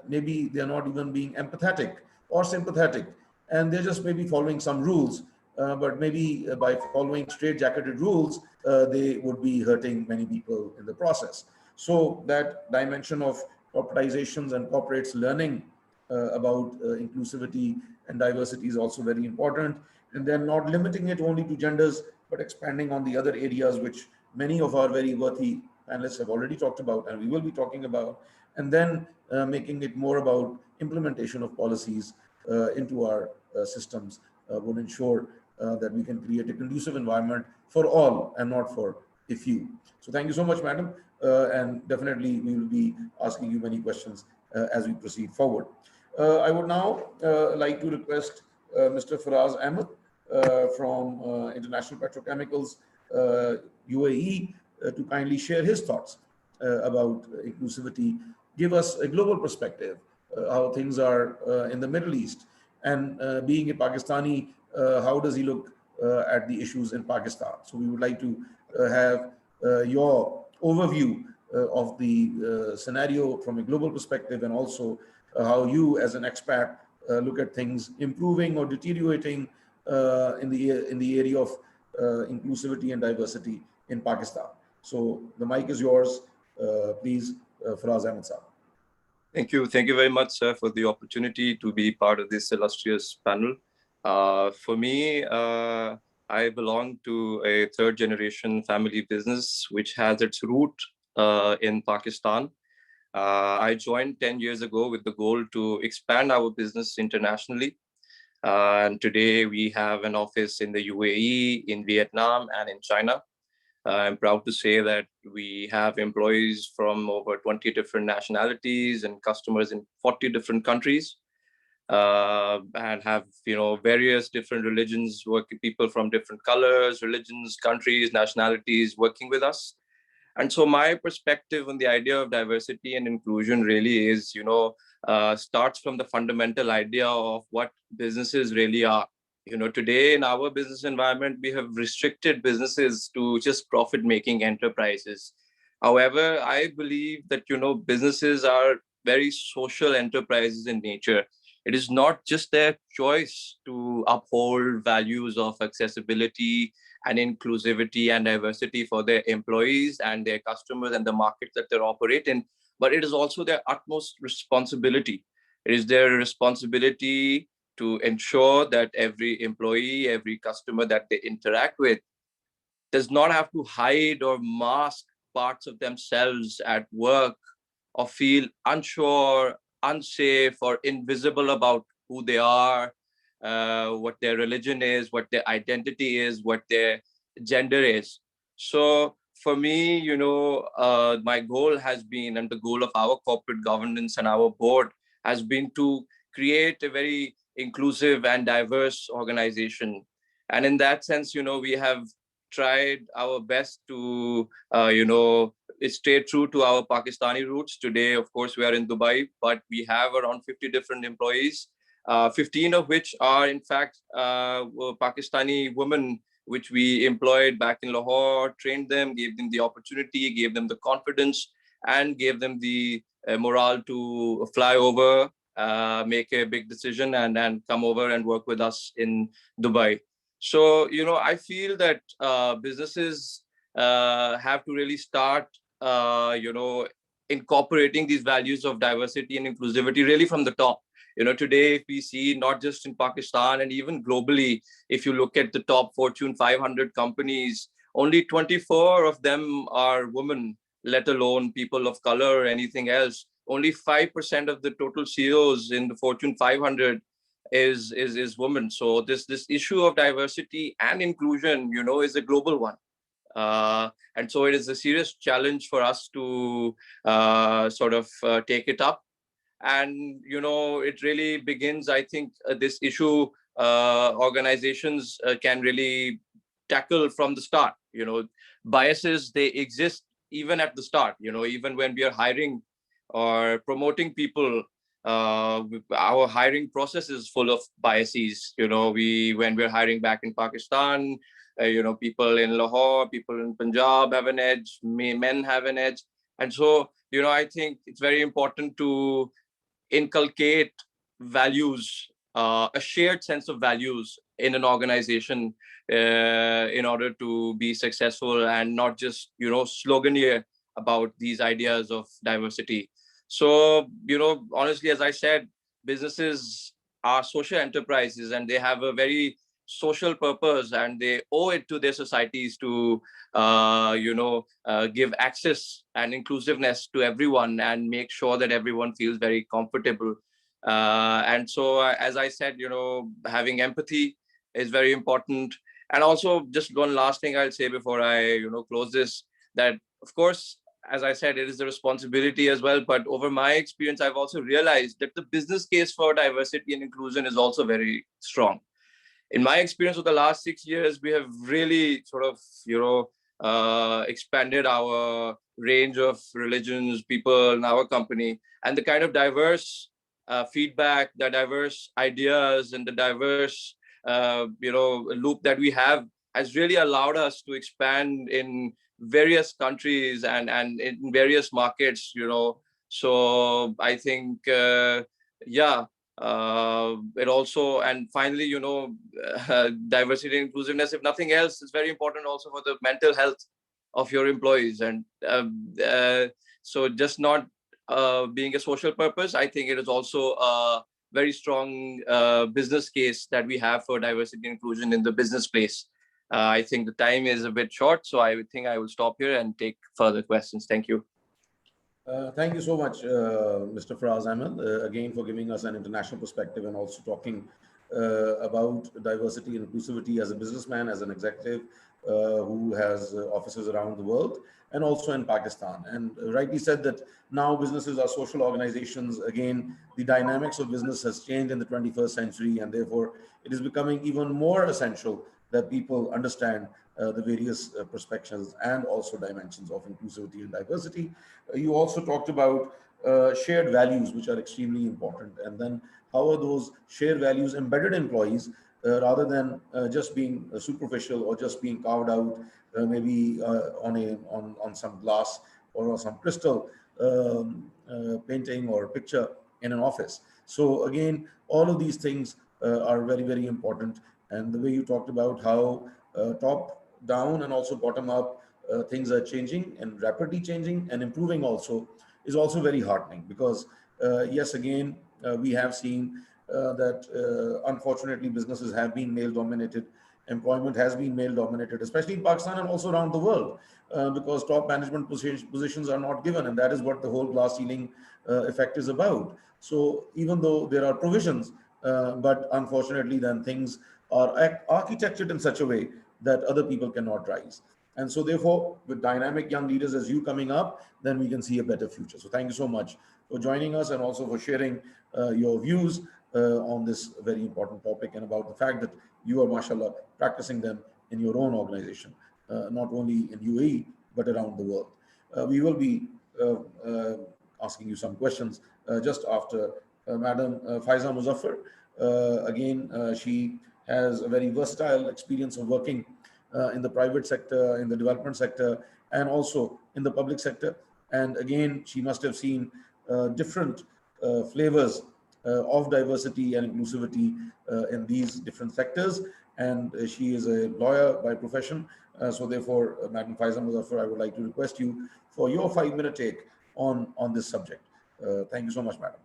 maybe they are not even being empathetic or sympathetic, and they're just maybe following some rules. But maybe by following straight-jacketed rules, they would be hurting many people in the process. So that dimension of corporatizations and corporates learning about inclusivity and diversity is also very important. And then not limiting it only to genders, but expanding on the other areas which many of our very worthy panelists have already talked about, and we will be talking about, and then making it more about implementation of policies into our systems would ensure that we can create a conducive environment for all and not for a few. So thank you so much, madam. And definitely we will be asking you many questions as we proceed forward. I would now like to request Mr. Faraz Ahmed from International Petrochemicals UAE to kindly share his thoughts about inclusivity, give us a global perspective, how things are in the Middle East, and being a Pakistani, how does he look at the issues in Pakistan? So we would like to have your overview of the scenario from a global perspective, and also how you as an expat look at things improving or deteriorating in the area of inclusivity and diversity in Pakistan. So the mic is yours. Please, Faraz Ahmed Saab. Thank you. Thank you very much, sir, for the opportunity to be part of this illustrious panel. For me, I belong to a third generation family business, which has its root in Pakistan. I joined 10 years ago with the goal to expand our business internationally. And today we have an office in the UAE, in Vietnam, and in China. I'm proud to say that we have employees from over 20 different nationalities and customers in 40 different countries. and have, various different religions, people from different colors, religions, countries, nationalities working with us. And so my perspective on the idea of diversity and inclusion really is, starts from the fundamental idea of what businesses really are. Today in our business environment, we have restricted businesses to just profit-making enterprises. However, I believe that, businesses are very social enterprises in nature. It is not just their choice to uphold values of accessibility and inclusivity and diversity for their employees and their customers and the markets that they operate in, but it is also their utmost responsibility. It is their responsibility to ensure that every employee, every customer that they interact with does not have to hide or mask parts of themselves at work or feel unsure, unsafe, or invisible about who they are, what their religion is, what their identity is, what their gender is. So for me, my goal has been, and the goal of our corporate governance and our board has been to create a very inclusive and diverse organization. And in that sense, we have tried our best to, stay true to our Pakistani roots. Today, of course, we are in Dubai, but we have around 50 different employees, 15 of which are, in fact, Pakistani women, which we employed back in Lahore, trained them, gave them the opportunity, gave them the confidence, and gave them the morale to fly over, make a big decision, and come over and work with us in Dubai. So, I feel that businesses have to really start, incorporating these values of diversity and inclusivity really from the top. Today, if we see not just in Pakistan and even globally, if you look at the top Fortune 500 companies, only 24 of them are women, let alone people of color or anything else. Only 5% of the total CEOs in the Fortune 500 is women. So this issue of diversity and inclusion, is a global one. And so it is a serious challenge for us to take it up. And, it really begins, I think, this issue organizations can really tackle from the start. Biases, they exist even at the start, even when we are hiring or promoting people. Our hiring process is full of biases. When we're hiring back in Pakistan, people in Lahore, people in Punjab have an edge, men have an edge. And so, I think it's very important to inculcate values, a shared sense of values in an organization in order to be successful and not just, sloganeer about these ideas of diversity. So, honestly, as I said, businesses are social enterprises and they have a very social purpose, and they owe it to their societies to give access and inclusiveness to everyone and make sure that everyone feels very comfortable. And so, as I said, having empathy is very important. And also, just one last thing I'll say before I close this, that of course, as I said, it is the responsibility as well, but over my experience, I've also realized that the business case for diversity and inclusion is also very strong. In my experience of the last 6 years, we have really sort of, expanded our range of religions, people in our company, and the kind of diverse feedback, the diverse ideas, and the diverse, loop that we have has really allowed us to expand in various countries and in various markets, So I think, it also, and finally, diversity and inclusiveness, if nothing else, is very important also for the mental health of your employees. And so just not being a social purpose, I think it is also a very strong business case that we have for diversity and inclusion in the business place. I think the time is a bit short, so I think I will stop here and take further questions. Thank you. Thank you so much, Mr. Faraz Ahmed, again for giving us an international perspective and also talking about diversity and inclusivity as a businessman, as an executive, who has offices around the world and also in Pakistan. And rightly said that now businesses are social organizations. Again, the dynamics of business has changed in the 21st century, and therefore it is becoming even more essential that people understand the various perspectives and also dimensions of inclusivity and diversity. You also talked about shared values, which are extremely important. And then how are those shared values embedded in employees rather than just being superficial or just being carved out maybe on some glass or some crystal painting or picture in an office. So again, all of these things are very, very important. And the way you talked about how top down and also bottom up things are changing and rapidly changing and improving also is also very heartening, because yes, again, we have seen that unfortunately businesses have been male dominated, employment has been male dominated, especially in Pakistan and also around the world, because top management positions are not given, and that is what the whole glass ceiling effect is about. So even though there are provisions, but unfortunately then things are architected in such a way that other people cannot rise. And so therefore, with dynamic young leaders as you coming up, then we can see a better future. So thank you so much for joining us and also for sharing your views on this very important topic, and about the fact that you are, mashallah, practicing them in your own organization, not only in UAE, but around the world. We will be asking you some questions just after Madam Faiza Muzaffar. Again, she has a very versatile experience of working in the private sector, in the development sector, and also in the public sector. And again, she must have seen different flavors of diversity and inclusivity in these different sectors. And she is a lawyer by profession. So therefore, Madam Faiza Muzaffar, I would like to request you for your 5-minute take on this subject. Thank you so much, Madam.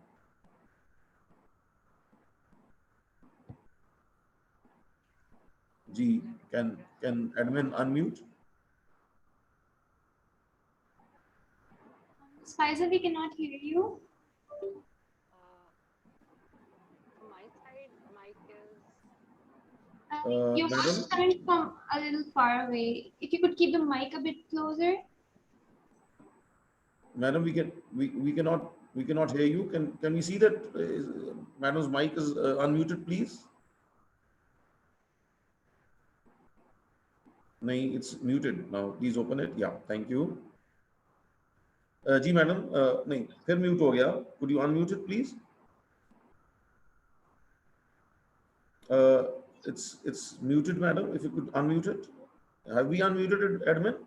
Ji, can admin unmute? Faiza, we cannot hear you. My side, mic is. Your voice is coming from a little far away. If you could keep the mic a bit closer. Madam, we cannot hear you. Can we see that Madam's mic is unmuted, please? No, it's muted now. Please open it. Yeah, thank you. जी madam, नहीं फिर mute हो गया. Could you unmute it, please? It's muted, madam. If you could unmute it. Have we unmuted it, admin?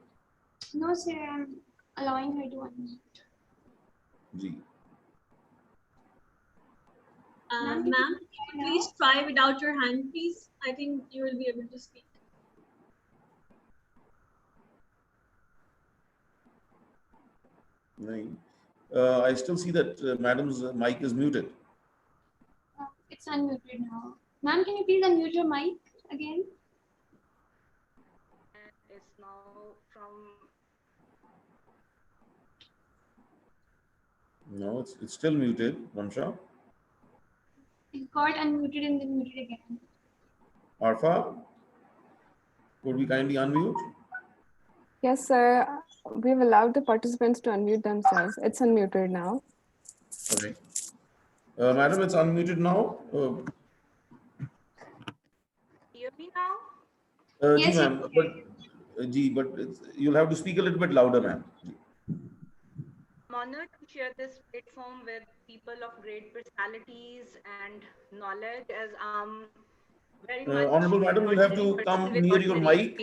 No, sir. I'm allowing her to unmute. Ji. Ma'am, please try without your hand, please. I think you will be able to speak. I still see that madam's mic is muted. It's unmuted now. Ma'am, can you please unmute your mic again? It's now from. No, it's still muted, Ramsha. It got unmuted and then muted again. Arfa, could we kindly unmute? Yes, sir. We've allowed the participants to unmute themselves. It's unmuted now. Okay. Madam, it's unmuted now. Hear me now? Yes, ma'am. But you'll have to speak a little bit louder, ma'am. I'm honored to share this platform with people of great personalities and knowledge, as very much. Honorable Madam, you'll have to come near your mic.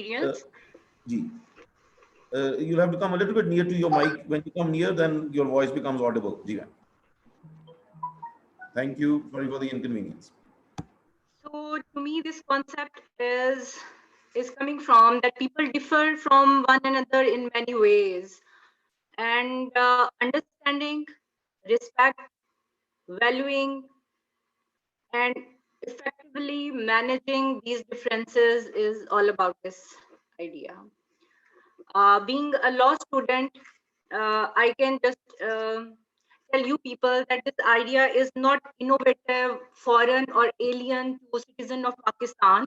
You'll have to come a little bit near to your mic. When you come near, then your voice becomes audible. Thank you. Sorry for the inconvenience. So to me, this concept is coming from that people differ from one another in many ways, and understanding, respect, valuing, and effectively managing these differences is all about this idea. Being a law student, I can just tell you people that this idea is not innovative, foreign, or alien to citizens of Pakistan,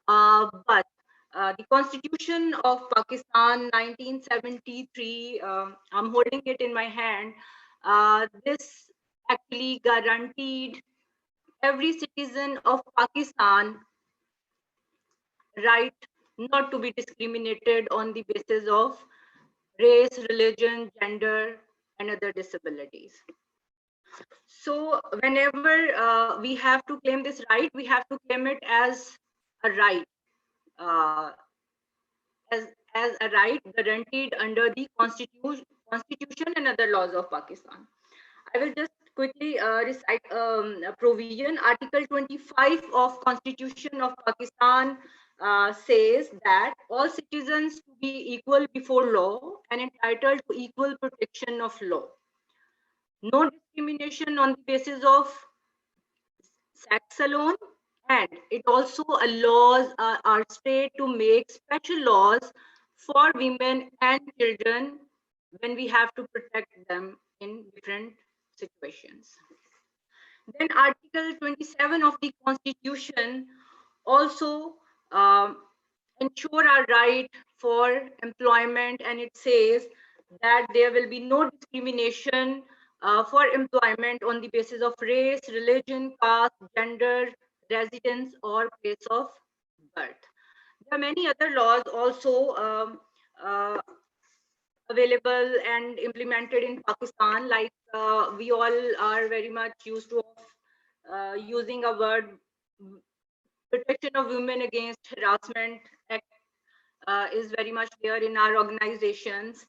but The Constitution of Pakistan 1973, I'm holding it in my hand. This actually guaranteed every citizen of Pakistan right not to be discriminated on the basis of race, religion, gender, and other disabilities. So whenever we have to claim this right, we have to claim it as a right, uh, as a right guaranteed under the constitution and other laws of Pakistan. I will just quickly recite a provision. Article 25 of Constitution of Pakistan says that all citizens to be equal before law and entitled to equal protection of law. No discrimination on the basis of sex alone, and it also allows our state to make special laws for women and children when we have to protect them in different situations. Then Article 27 of the Constitution also ensure our right for employment, and it says that there will be no discrimination for employment on the basis of race, religion, caste, gender, residence, or place of birth. There are many other laws also available and implemented in Pakistan, like we all are very much used to using a word, Protection of Women Against Harassment Act is very much there in our organizations.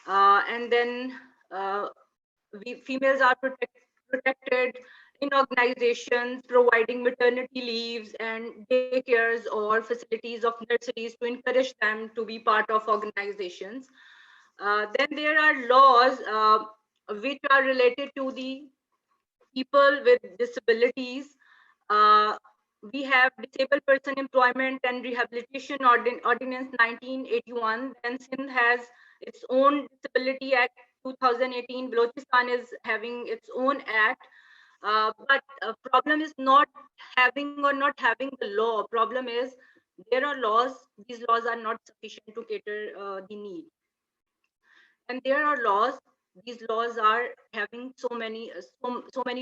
And then females are protected in organizations providing maternity leaves and daycares or facilities of nurseries to encourage them to be part of organizations. Then there are laws which are related to the people with disabilities. Uh, we have Disabled Person Employment and Rehabilitation Ordinance 1981. Then Sindh has its own Disability Act 2018. Balochistan is having its own act. But problem is not having or not having the law. Problem is there are laws. These laws are not sufficient to cater the need. And there are laws. These laws are having so many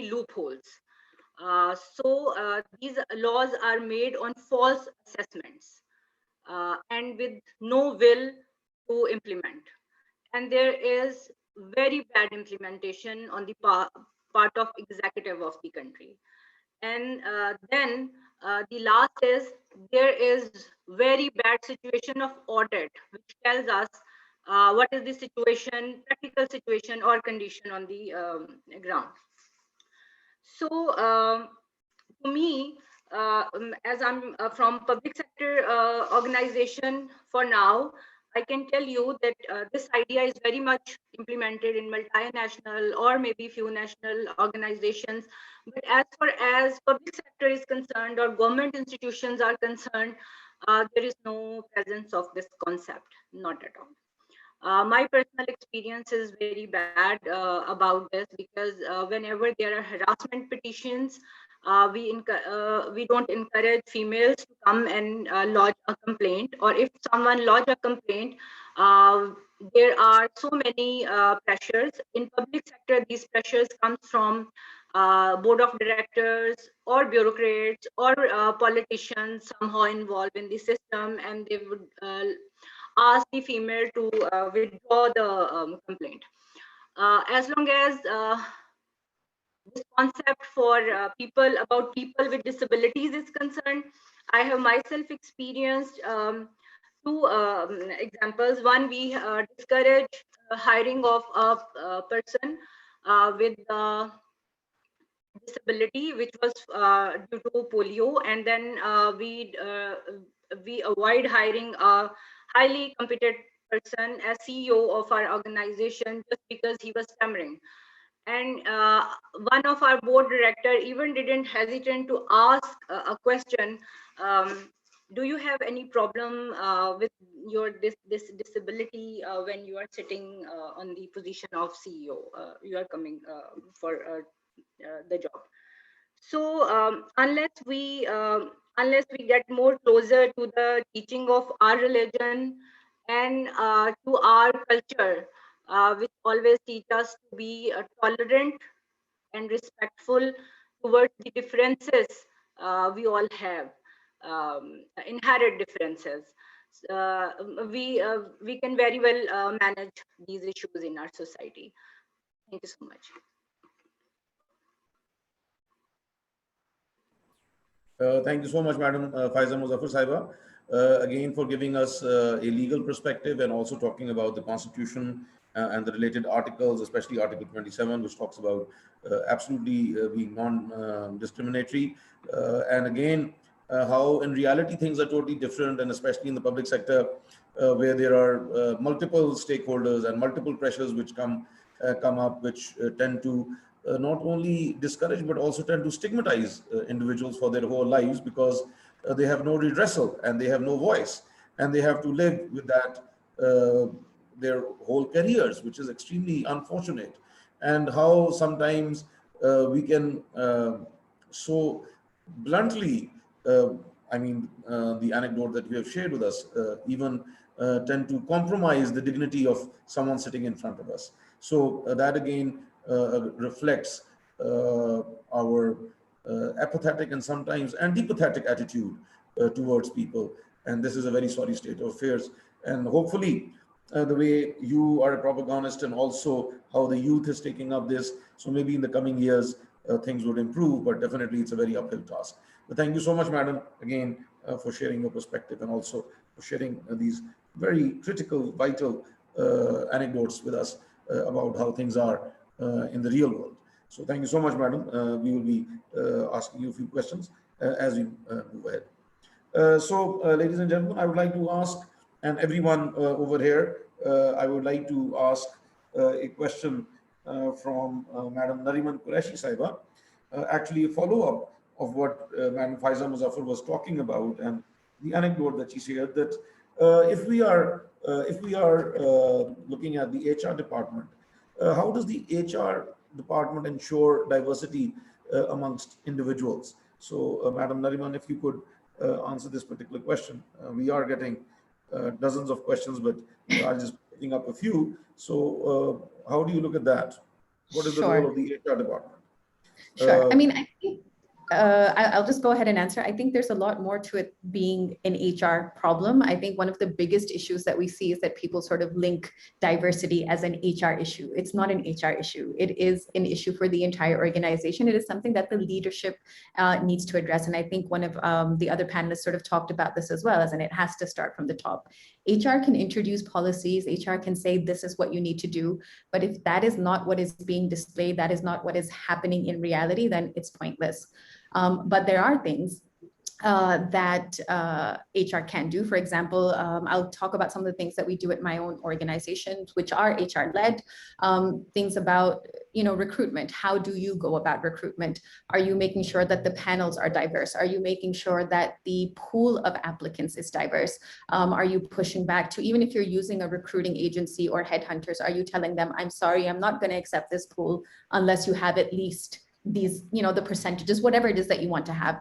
loopholes. These laws are made on false assessments and with no will to implement. And there is very bad implementation on the part of executive of the country. And then the last is there is very bad situation of audit, which tells us what is the situation, practical situation or condition on the ground. So to me, as I'm from public sector organization for now, I can tell you that this idea is very much implemented in multinational or maybe few national organizations. But as far as public sector is concerned or government institutions are concerned, there is no presence of this concept, not at all. My personal experience is very bad about this because whenever there are harassment petitions, we don't encourage females to come and lodge a complaint, or if someone lodge a complaint, there are so many pressures. In public sector, these pressures comes from board of directors or bureaucrats or politicians somehow involved in the system, and they would ask the female to withdraw the complaint. As long as this concept for people with disabilities is concerned, I have myself experienced two examples. One, we discourage hiring of a person with disability, which was due to polio, and then we avoid hiring a highly competent person as CEO of our organization just because he was stammering. And one of our board director even didn't hesitate to ask a question, do you have any problem with your this disability when you are sitting on the position of CEO? You are coming for the job. So unless we unless we get more closer to the teaching of our religion and to our culture, which always teach us to be tolerant and respectful towards the differences we all have, inherent differences. We can very well manage these issues in our society. Thank you so much. Thank you so much, Madam Faiza Muzaffar Saiba, again for giving us a legal perspective and also talking about the Constitution and the related articles, especially Article 27, which talks about absolutely being non-discriminatory. And again, how in reality things are totally different, and especially in the public sector, where there are multiple stakeholders and multiple pressures which come up, which tend to not only discourage but also tend to stigmatize individuals for their whole lives, because they have no redressal and they have no voice, and they have to live with that their whole careers, which is extremely unfortunate. And how sometimes we can so bluntly, the anecdote that you have shared with us, even tend to compromise the dignity of someone sitting in front of us. So that again reflects our apathetic and sometimes antipathetic attitude towards people. And this is a very sorry state of affairs. And hopefully, the way you are a propaganist and also how the youth is taking up this, so maybe in the coming years, things would improve, but definitely it's a very uphill task. But thank you so much, madam, again, for sharing your perspective and also for sharing these very critical, vital anecdotes with us about how things are in the real world. So thank you so much, madam. We will be asking you a few questions as we move ahead. Ladies and gentlemen, I would like to ask, and everyone over here, I would like to ask a question from Madam Nariman Qureshi Saiba, actually a follow-up of what Madam Faiza Muzaffar was talking about, and the anecdote that she shared, that if we are looking at the HR department, how does the HR department ensure diversity amongst individuals? So, Madam Nariman, if you could answer this particular question. We are getting dozens of questions, but we are just picking up a few. So, how do you look at that? What is the role of the HR department? Sure. I mean, I think I'll just go ahead and answer. I think there's a lot more to it being an HR problem. I think one of the biggest issues that we see is that people sort of link diversity as an HR issue. It's not an HR issue. It is an issue for the entire organization. It is something that the leadership needs to address. And I think one of the other panelists sort of talked about this as well, as in it has to start from the top. HR can introduce policies, HR can say this is what you need to do, but if that is not what is being displayed, that is not what is happening in reality, then it's pointless. But there are things that HR can do. For example, I'll talk about some of the things that we do at my own organization, which are HR-led. Things about, recruitment. How do you go about recruitment? Are you making sure that the panels are diverse? Are you making sure that the pool of applicants is diverse? Are you pushing back to, even if you're using a recruiting agency or headhunters, are you telling them, I'm sorry, I'm not going to accept this pool unless you have at least these, the percentages, whatever it is that you want to have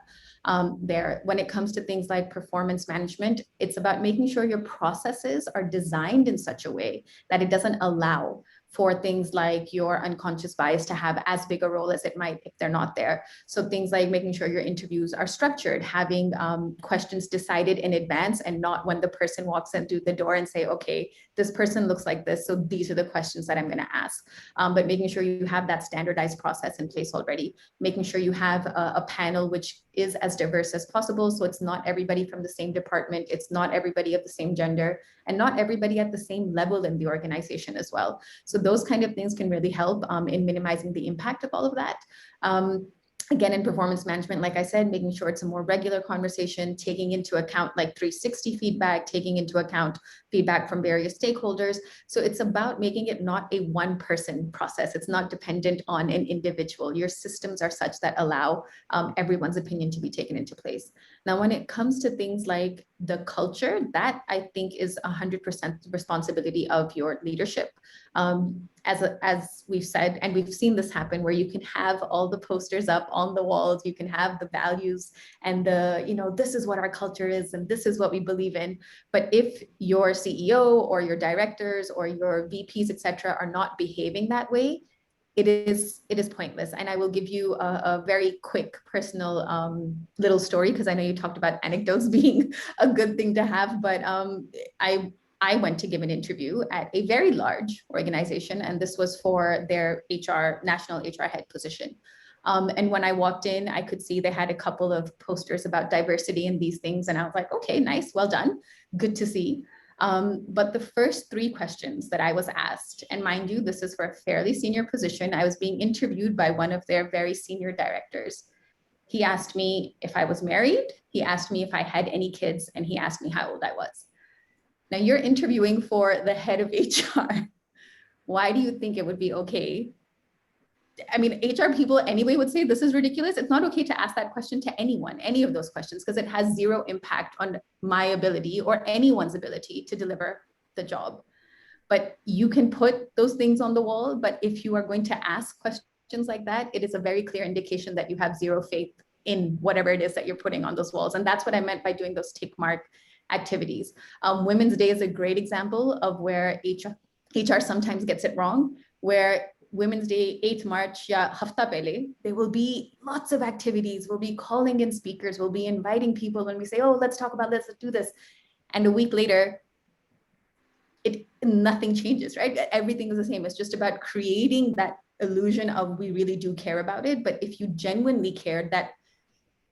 there. When it comes to things like performance management, it's about making sure your processes are designed in such a way that it doesn't allow for things like your unconscious bias to have as big a role as it might if they're not there. So things like making sure your interviews are structured, having questions decided in advance and not when the person walks in through the door and say, okay, this person looks like this, so these are the questions that I'm going to ask. But making sure you have that standardized process in place already, making sure you have a panel which is as diverse as possible. So it's not everybody from the same department, it's not everybody of the same gender, and not everybody at the same level in the organization as well. So those kind of things can really help in minimizing the impact of all of that. Again, in performance management, like I said, making sure it's a more regular conversation, taking into account like 360 feedback, taking into account feedback from various stakeholders. So it's about making it not a one-person process. It's not dependent on an individual. Your systems are such that allow everyone's opinion to be taken into place. Now, when it comes to things like the culture, that I think is 100% responsibility of your leadership. As we've said, and we've seen this happen, where you can have all the posters up on the walls, you can have the values and the, this is what our culture is and this is what we believe in. But if your CEO or your directors or your VPs, etc., are not behaving that way, it is pointless. And I will give you a very quick personal little story, because I know you talked about anecdotes being a good thing to have, but I went to give an interview at a very large organization, and this was for their national HR head position. And when I walked in, I could see they had a couple of posters about diversity and these things. And I was like, okay, nice, well done, good to see. But the first 3 questions that I was asked, and mind you, this is for a fairly senior position, I was being interviewed by one of their very senior directors. He asked me if I was married, he asked me if I had any kids, and he asked me how old I was. Now you're interviewing for the head of HR. Why do you think it would be okay? I mean, HR people anyway would say this is ridiculous. It's not okay to ask that question to anyone, any of those questions, because it has 0 impact on my ability or anyone's ability to deliver the job. But you can put those things on the wall, but if you are going to ask questions like that, it is a very clear indication that you have 0 faith in whatever it is that you're putting on those walls. And that's what I meant by doing those tick mark activities. Women's Day is a great example of where HR sometimes gets it wrong, where Women's Day, 8th March, ya hafta pehle, there will be lots of activities. We'll be calling in speakers. We'll be inviting people when we say, oh, let's talk about this, let's do this. And a week later, nothing changes, right? Everything is the same. It's just about creating that illusion of we really do care about it. But if you genuinely care, that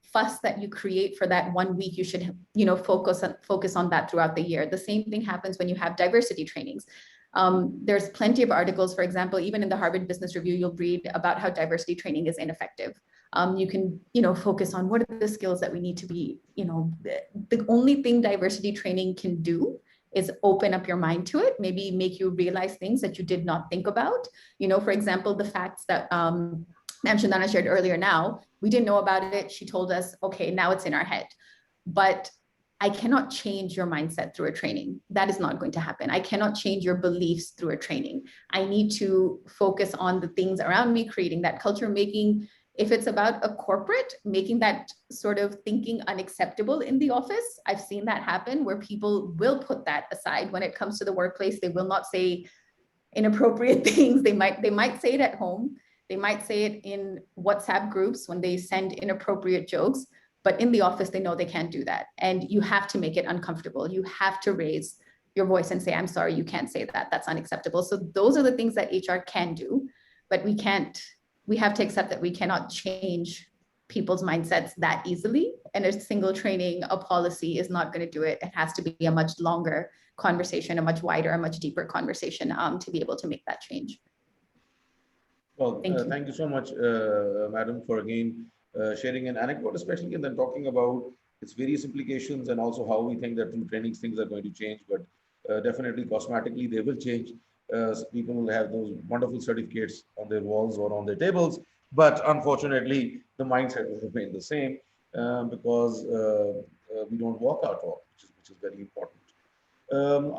fuss that you create for that 1 week, you should, focus on that throughout the year. The same thing happens when you have diversity trainings. There's plenty of articles, for example, even in the Harvard Business Review, you'll read about how diversity training is ineffective. You can, focus on what are the skills that we need to be, the only thing diversity training can do is open up your mind to it, maybe make you realize things that you did not think about. For example, the facts that Ma'am Chandana shared earlier now, we didn't know about it. She told us, okay, now it's in our head. But I cannot change your mindset through a training. That is not going to happen. I cannot change your beliefs through a training. I need to focus on the things around me, creating that culture, if it's about a corporate, making that sort of thinking unacceptable in the office. I've seen that happen where people will put that aside when it comes to the workplace. They will not say inappropriate things. They might say it at home. They might say it in WhatsApp groups when they send inappropriate jokes. But in the office, they know they can't do that. And you have to make it uncomfortable. You have to raise your voice and say, I'm sorry, you can't say that. That's unacceptable. So those are the things that HR can do, but we have to accept that we cannot change people's mindsets that easily. And a single training, a policy is not going to do it. It has to be a much longer conversation, a much wider, a much deeper conversation to be able to make that change. Well, thank you so much, Madam, for again sharing an anecdote, especially, and then talking about its various implications and also how we think that through trainings things are going to change. But definitely cosmetically they will change. People will have those wonderful certificates on their walls or on their tables, but unfortunately the mindset will remain the same because we don't walk our talk, which is very important.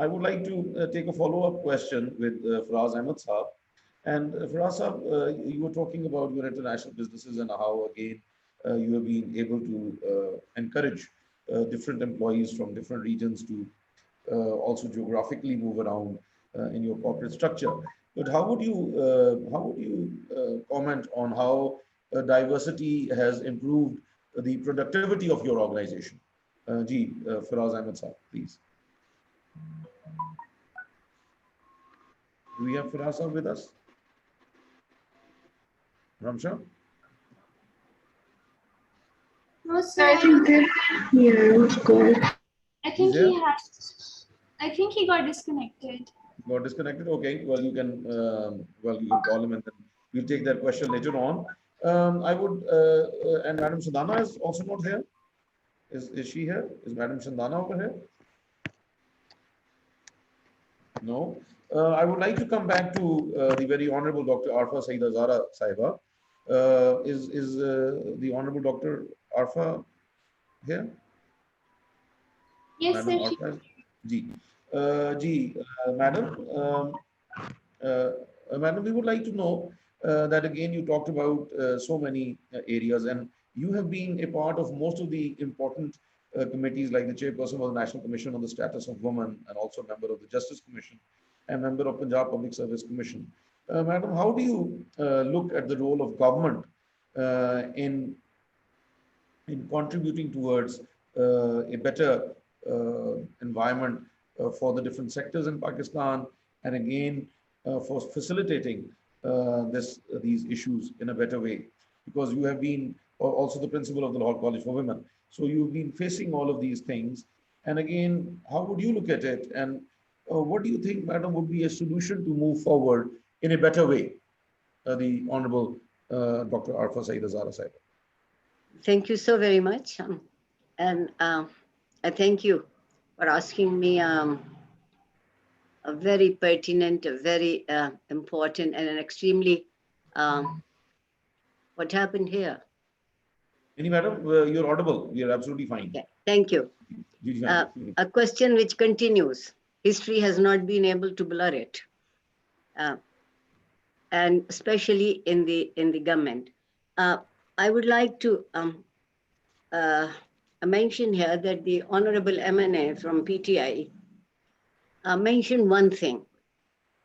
I would like to take a follow-up question with Faraz Ahmed Saab. And Faraz Saab, you were talking about your international businesses and how again you have been able to encourage different employees from different regions to also geographically move around in your corporate structure. But how would you comment on how diversity has improved the productivity of your organization? Faraz Ahmed Saab, please. Do we have Faraz Saab with us? Ramsha? No, sir. I think I think he got disconnected. Got disconnected? Okay. Well, you can call him and then we'll take that question later on. I would and Madam Chandana is also not here. Is she here? Is Madam Chandana over here? No. I would like to come back to the very honorable Dr. Arfa Saida Zara Sahiba. Is the honorable Dr. Arfa here? Yes, Madam sir. Orca? Madam, uh, Madam, we would like to know that again, you talked about so many areas, and you have been a part of most of the important committees, like the chairperson of the National Commission on the Status of Women, and also a member of the Justice Commission, and member of Punjab Public Service Commission. Madam, how do you look at the role of government in contributing towards a better environment for the different sectors in Pakistan, and again for facilitating these issues in a better way? Because you have been also the principal of the Law College for Women, so you've been facing all of these things. And again, how would you look at it? And what do you think, madam, would be a solution to move forward in a better way? The Honorable Dr. Arfa Saeed Azara Saib. Thank you so very much. And I thank you for asking me a very pertinent, a very important, and an extremely, what happened here? Madam, you're audible. You're absolutely fine. Yeah, thank you. A question which continues. History has not been able to blur it, and especially in the government. I would like to mention here that the Honorable MNA from PTI mentioned one thing,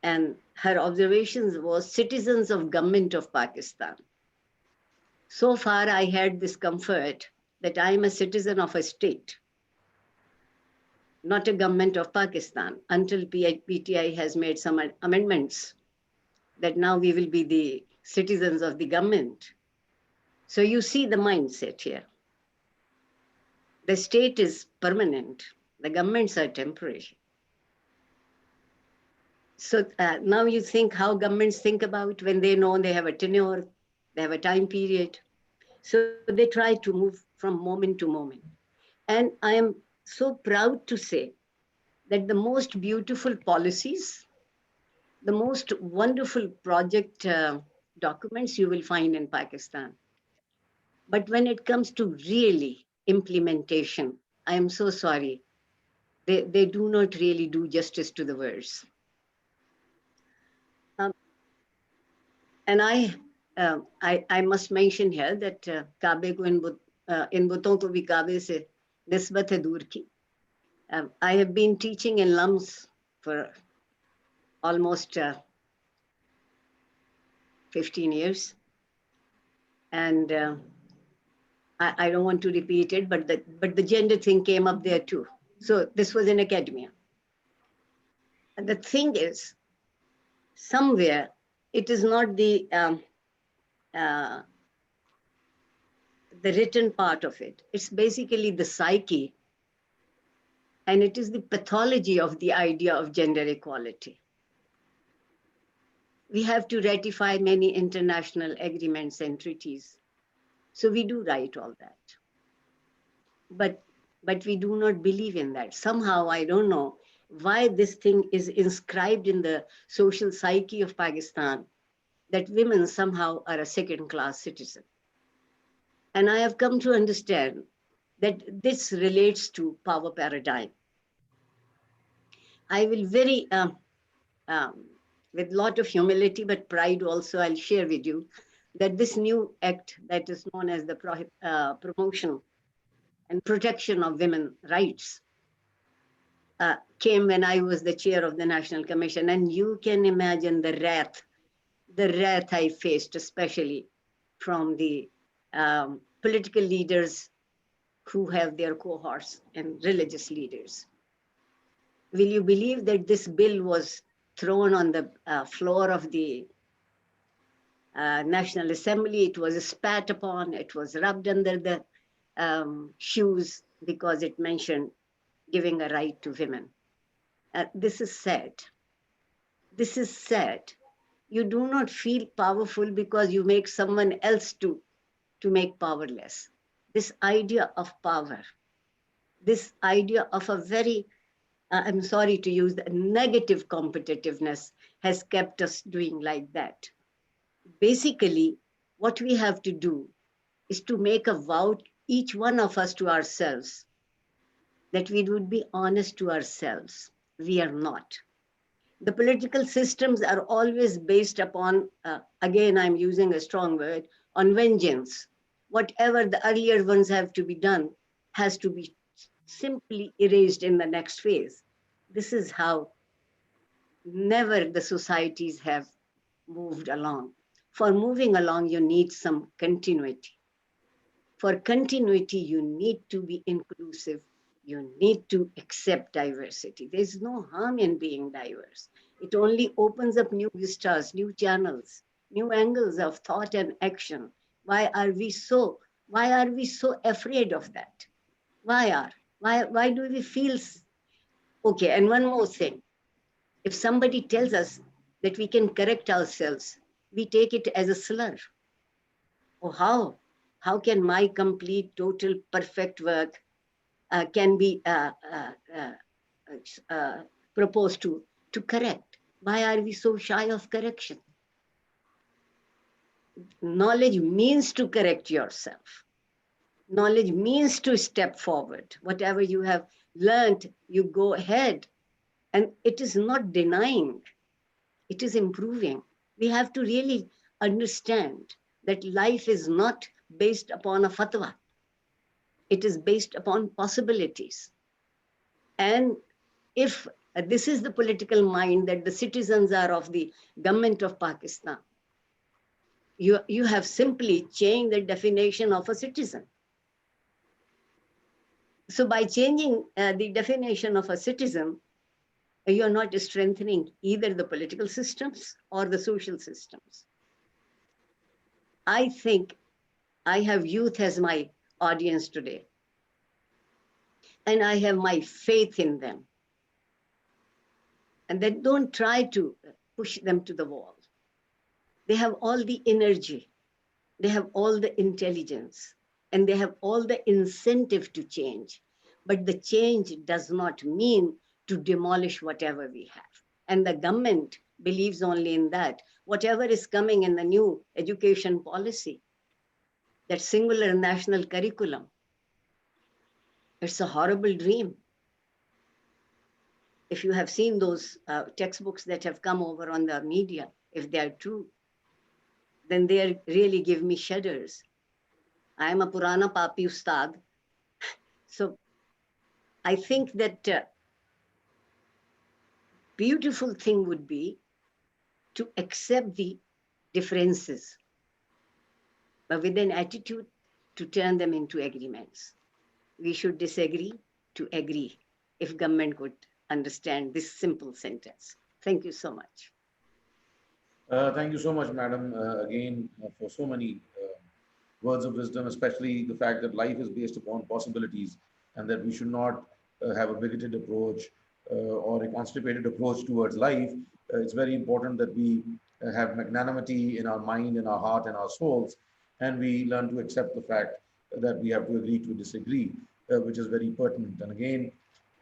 and her observations was citizens of government of Pakistan. So far, I had this comfort that I am a citizen of a state, not a government of Pakistan, until PTI has made some amendments that now we will be the citizens of the government. So you see the mindset here. The state is permanent. The governments are temporary. So now you think how governments think about when they know they have a tenure, they have a time period. So they try to move from moment to moment. And I am so proud to say that the most beautiful policies, the most wonderful project documents you will find in Pakistan. But when it comes to really implementation, I am so sorry. They do not really do justice to the words. And I must mention here that Kabe ko in buton ko bhi Kabe se nisbat hai dur ki. I have been teaching in LUMS for almost 15 years. And I don't want to repeat it, but the gender thing came up there too. So this was in academia. And the thing is, somewhere it is not the written part of it. It's basically the psyche, and it is the pathology of the idea of gender equality. We have to ratify many international agreements and treaties. So we do write all that. But we do not believe in that. Somehow, I don't know why this thing is inscribed in the social psyche of Pakistan, that women somehow are a second-class citizen. And I have come to understand that this relates to power paradigm. I will very, with a lot of humility, but pride also, I'll share with you that this new act that is known as the Promotion and Protection of Women's Rights came when I was the chair of the National Commission. And you can imagine the wrath I faced, especially from the political leaders who have their cohorts and religious leaders. Will you believe that this bill was thrown on the floor of the National Assembly? It was spat upon, it was rubbed under the shoes because it mentioned giving a right to women. This is sad. This is sad. You do not feel powerful because you make someone else to make powerless. This idea of power, this idea of a very, I'm sorry to use the negative competitiveness, has kept us doing like that. Basically, what we have to do is to make a vow each one of us to ourselves, that we would be honest to ourselves. We are not. The political systems are always based upon, again, I'm using a strong word, on vengeance. Whatever the earlier ones have to be done has to be simply erased in the next phase. This is how never the societies have moved along. For moving along, you need some continuity. For continuity, you need to be inclusive. You need to accept diversity. There's no harm in being diverse. It only opens up new vistas, new channels, new angles of thought and action. Why are we so afraid of that? Why do we feel? Okay, and one more thing. If somebody tells us that we can correct ourselves, we take it as a slur. Oh, how? How can my complete, total, perfect work can be proposed to correct? Why are we so shy of correction? Knowledge means to correct yourself. Knowledge means to step forward. Whatever you have learned, you go ahead. And it is not denying, it is improving. We have to really understand that life is not based upon a fatwa. It is based upon possibilities. And if this is the political mind that the citizens are of the government of Pakistan, you have simply changed the definition of a citizen. So by changing the definition of a citizen, you're not strengthening either the political systems or the social systems. I think I have youth as my audience today, and I have my faith in them. And then don't try to push them to the wall. They have all the energy, they have all the intelligence, and they have all the incentive to change. But the change does not mean to demolish whatever we have. And the government believes only in that. Whatever is coming in the new education policy, that singular national curriculum, it's a horrible dream. If you have seen those textbooks that have come over on the media, if they are true, then they really give me shudders. I am a Purana Papi Ustad. So I think that beautiful thing would be to accept the differences, but with an attitude to turn them into agreements. We should disagree to agree, if government could understand this simple sentence. Thank you so much. Thank you so much, madam, again, for so many words of wisdom, especially the fact that life is based upon possibilities and that we should not have a bigoted approach or a constipated approach towards life. It's very important that we have magnanimity in our mind, in our heart, in our souls, and we learn to accept the fact that we have to agree to disagree, which is very pertinent. And again,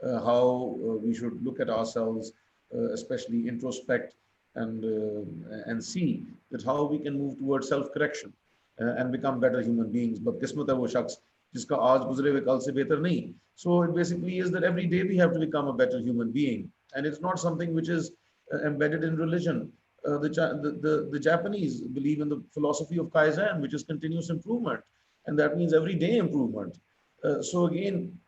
how we should look at ourselves, especially introspect and see that how we can move towards self-correction and become better human beings. But qismat hai wo shakhs jiska aaj guzre hue kal se behtar nahi. So it basically is that every day we have to become a better human being, and it's not something which is embedded in religion. The Japanese believe in the philosophy of Kaizen, which is continuous improvement, and that means every day improvement. So again,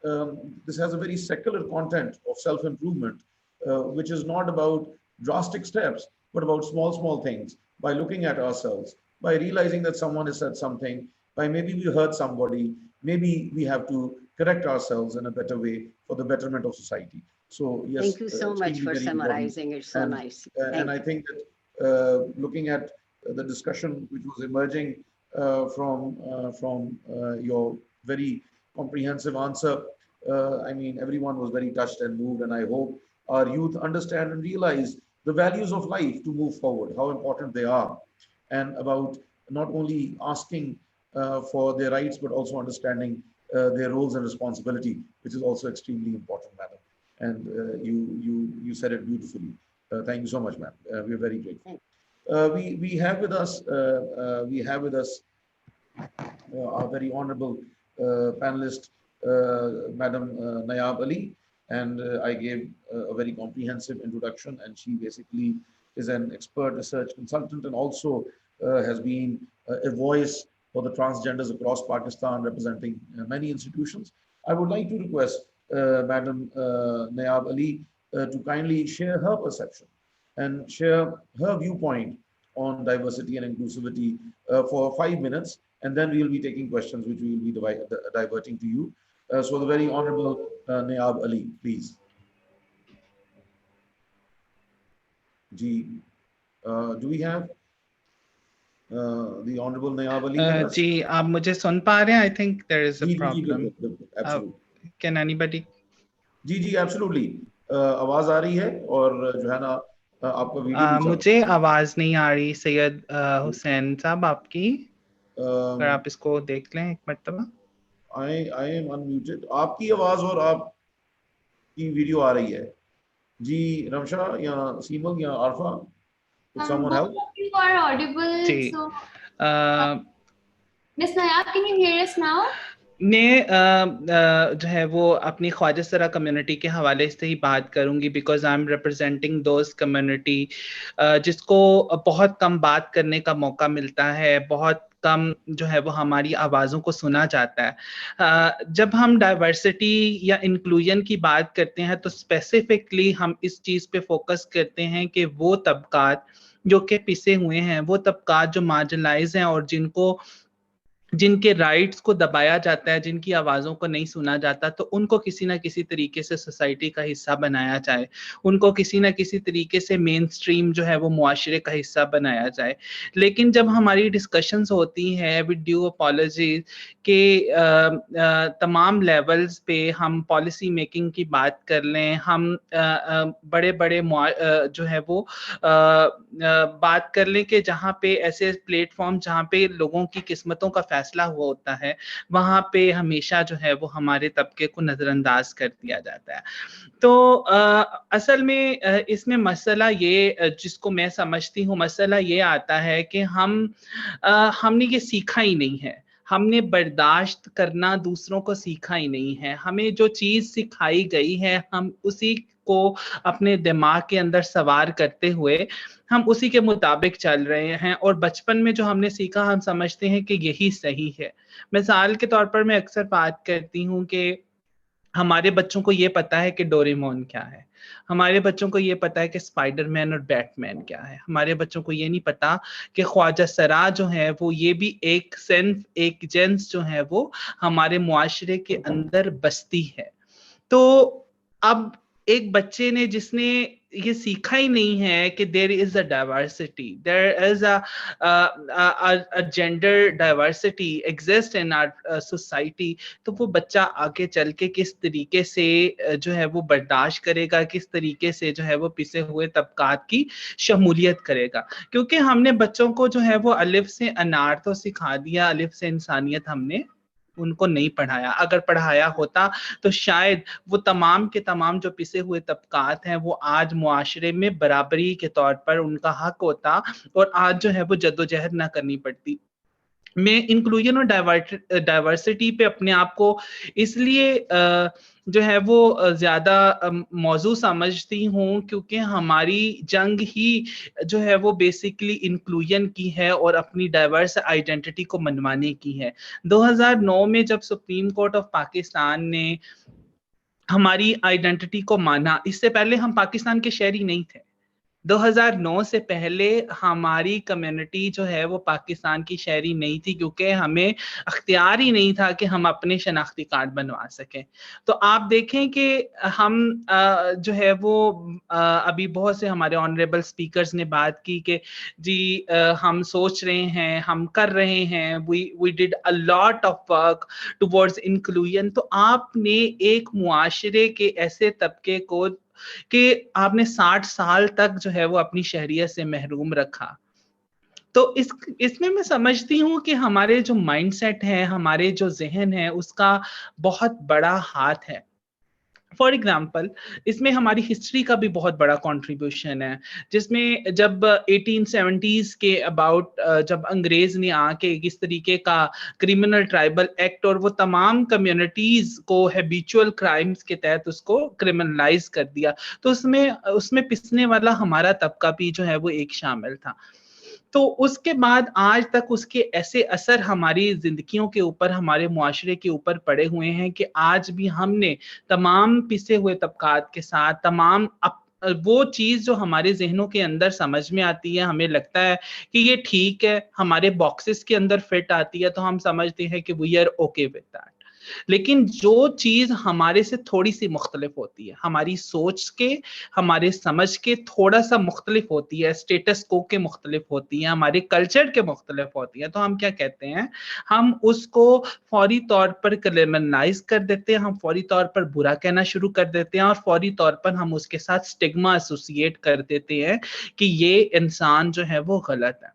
this has a very secular content of self-improvement, which is not about drastic steps, but about small things. By looking at ourselves, by realizing that someone has said something, by maybe we hurt somebody, maybe we have to correct ourselves in a better way for the betterment of society. So yes, thank you so much for summarizing it so nice. And I think that looking at the discussion which was emerging from your very comprehensive answer, I mean, everyone was very touched and moved, and I hope our youth understand and realize the values of life to move forward, how important they are, and about not only asking for their rights, but also understanding their roles and responsibility, which is also extremely important, madam. And you said it beautifully. Thank you so much, ma'am. We're very grateful. We have with us our very honorable panelist, Madam Nayab Ali, and I gave a very comprehensive introduction, and she basically is an expert research consultant and also has been a voice for the transgenders across Pakistan, representing many institutions. I would like to request Madam Nayab Ali to kindly share her perception and share her viewpoint on diversity and inclusivity for 5 minutes, and then we will be taking questions which we will be diverting to you. So the very Honorable Nayab Ali, please. Do we have the Honorable Nayab Ali with us? जी, आप मुझे सुन पा रहे हैं? I think there is a problem. Absolutely. Can anybody? Ji, absolutely. आवाज आ रही है और जो है ना आपका वीडियो भी मुझे आवाज नहीं आ रही सैयद हुसैन साहब आपकी, अगर आप इसको देख लें एक मर्तबा. I am unmuted. आपकी आवाज और आपकी वीडियो आ रही है जी. रमशा या सीमल या Arfa, could someone help? You are audible. Ji. So, Miss Nayab, can you hear us now? मैं जो है वो अपनी ख्वाजा सरा कम्युनिटी के हवाले से ही बात करूंगी, because I am representing those community जिसको बहुत कम बात करने का मौका मिलता है, बहुत कम जो है वो हमारी आवाज़ों को सुना जाता है. जब हम डाइवर्सिटी या इंक्लूजन की बात करते हैं तो स्पेसिफिकली हम इस चीज़ पे फोकस करते हैं कि वो तबकात जो कि पिसे हुए हैं, वो तबकात जो मार्जिनलाइज हैं और जिनके राइट्स को दबाया जाता है, जिनकी आवाज़ों को नहीं सुना जाता, तो उनको किसी ना किसी तरीके से सोसाइटी का हिस्सा बनाया जाए, उनको किसी ना किसी तरीके से मेन स्ट्रीम जो है वो मुआशरे का हिस्सा बनाया जाए. लेकिन जब हमारी डिस्कशंस होती हैं विद ड्यू अपॉलॉजीज के तमाम लेवल्स पे हम पॉलिसी मेकिंग की बात कर लें, हम बड़े बड़े जो है वो बात कर लें कि जहाँ पे ऐसे प्लेटफॉर्म जहाँ पे लोगों की किस्मतों का फैसला हुआ होता है, वहाँ पे हमेशा जो है वो हमारे तबके को नज़रअंदाज कर दिया जाता है. तो असल में इसमें मसला ये जिसको मैं समझती हूँ, मसला ये आता है कि हमने ये सीखा ही नहीं है, हमने बर्दाश्त करना दूसरों को सीखा ही नहीं है. हमें जो चीज़ सिखाई गई है हम उसी को अपने दिमाग के अंदर सवार करते हुए हम उसी के मुताबिक चल रहे हैं, और बचपन में जो हमने सीखा हम समझते हैं कि यही सही है. मिसाल के तौर पर मैं अक्सर बात करती हूँ कि हमारे बच्चों को ये पता है कि डोरेमोन क्या है, हमारे बच्चों को ये पता है कि स्पाइडरमैन और बैटमैन क्या है, हमारे बच्चों को ये नहीं पता कि ख्वाजा सरा जो है वो ये भी एक सेंस, एक जेंस जो है वो हमारे मुआशरे के अंदर बसती है. तो अब एक बच्चे ने जिसने ये सीखा ही नहीं है कि there is a diversity, there is a gender diversity exist in our society, तो वो बच्चा आगे चल के किस तरीके से जो है वो बर्दाश्त करेगा, किस तरीके से जो है वो पिसे हुए तबकात की शमूलियत करेगा. क्योंकि हमने बच्चों को जो है वो अलिफ से अनार तो सिखा दिया, अलिफ से इंसानियत हमने उनको नहीं पढ़ाया. अगर पढ़ाया होता तो शायद वो तमाम के तमाम जो पिसे हुए तबकात हैं वो आज मुआशरे में बराबरी के तौर पर उनका हक होता और आज जो है वो जद्दोजहद ना करनी पड़ती. मैं इंक्लूजन और डाइवर्सिटी पे अपने आप को इसलिए जो है वो ज़्यादा मौजू समझती हूँ क्योंकि हमारी जंग ही जो है वो बेसिकली इंक्लूजन की है और अपनी डाइवर्स आइडेंटिटी को मनवाने की है. 2009 में जब सुप्रीम कोर्ट ऑफ पाकिस्तान ने हमारी आइडेंटिटी को माना, इससे पहले हम पाकिस्तान के शहरी नहीं थे. 2009 से पहले हमारी कम्युनिटी जो है वो पाकिस्तान की शहरी नहीं थी क्योंकि हमें अख्तियार ही नहीं था कि हम अपने शनाख्ती कार्ड बनवा सकें. तो आप देखें कि हम जो है वो अभी बहुत से हमारे ऑनरेबल स्पीकर्स ने बात की कि जी हम सोच रहे हैं, हम कर रहे हैं, we did a lot of work towards inclusion. तो आपने एक मुआशरे के ऐसे तबके को कि आपने 60 साल तक जो है वो अपनी शहरियत से महरूम रखा. तो इसमें मैं समझती हूँ कि हमारे जो माइंडसेट है, हमारे जो जहन है, उसका बहुत बड़ा हाथ है. फॉर एग्जाम्पल इसमें हमारी हिस्ट्री का भी बहुत बड़ा कंट्रीब्यूशन है, जिसमें जब 1870s के अबाउट जब अंग्रेज ने आके इस तरीके का क्रिमिनल ट्राइबल एक्ट और वो तमाम कम्युनिटीज को हैबिचुअल क्राइम्स के तहत उसको क्रिमिनलाइज कर दिया, तो उसमें पिसने वाला हमारा तबका भी जो है वो एक शामिल था। तो उसके बाद आज तक उसके ऐसे असर हमारी जिंदगियों के ऊपर, हमारे मुआशरे के ऊपर पड़े हुए हैं कि आज भी हमने तमाम पिसे हुए तबकात के साथ तमाम वो चीज जो हमारे जहनों के अंदर समझ में आती है, हमें लगता है कि ये ठीक है, हमारे बॉक्सेस के अंदर फिट आती है, तो हम समझते हैं कि we are okay with that. लेकिन जो चीज हमारे से थोड़ी सी मुख्तलिफ होती है, हमारी सोच के, हमारे समझ के थोड़ा सा मुख्तलिफ होती है, स्टेटस को के मुख्तलिफ होती है, हमारे कल्चर के मुख्तलिफ होती है, तो हम क्या कहते हैं, हम उसको फौरी तौर पर क्रिमिनलाइज कर देते हैं, हम फौरी तौर पर बुरा कहना शुरू कर देते हैं और फौरी तौर पर हम उसके साथ स्टिग्मा एसोसिएट कर देते हैं कि ये इंसान जो है वो गलत है।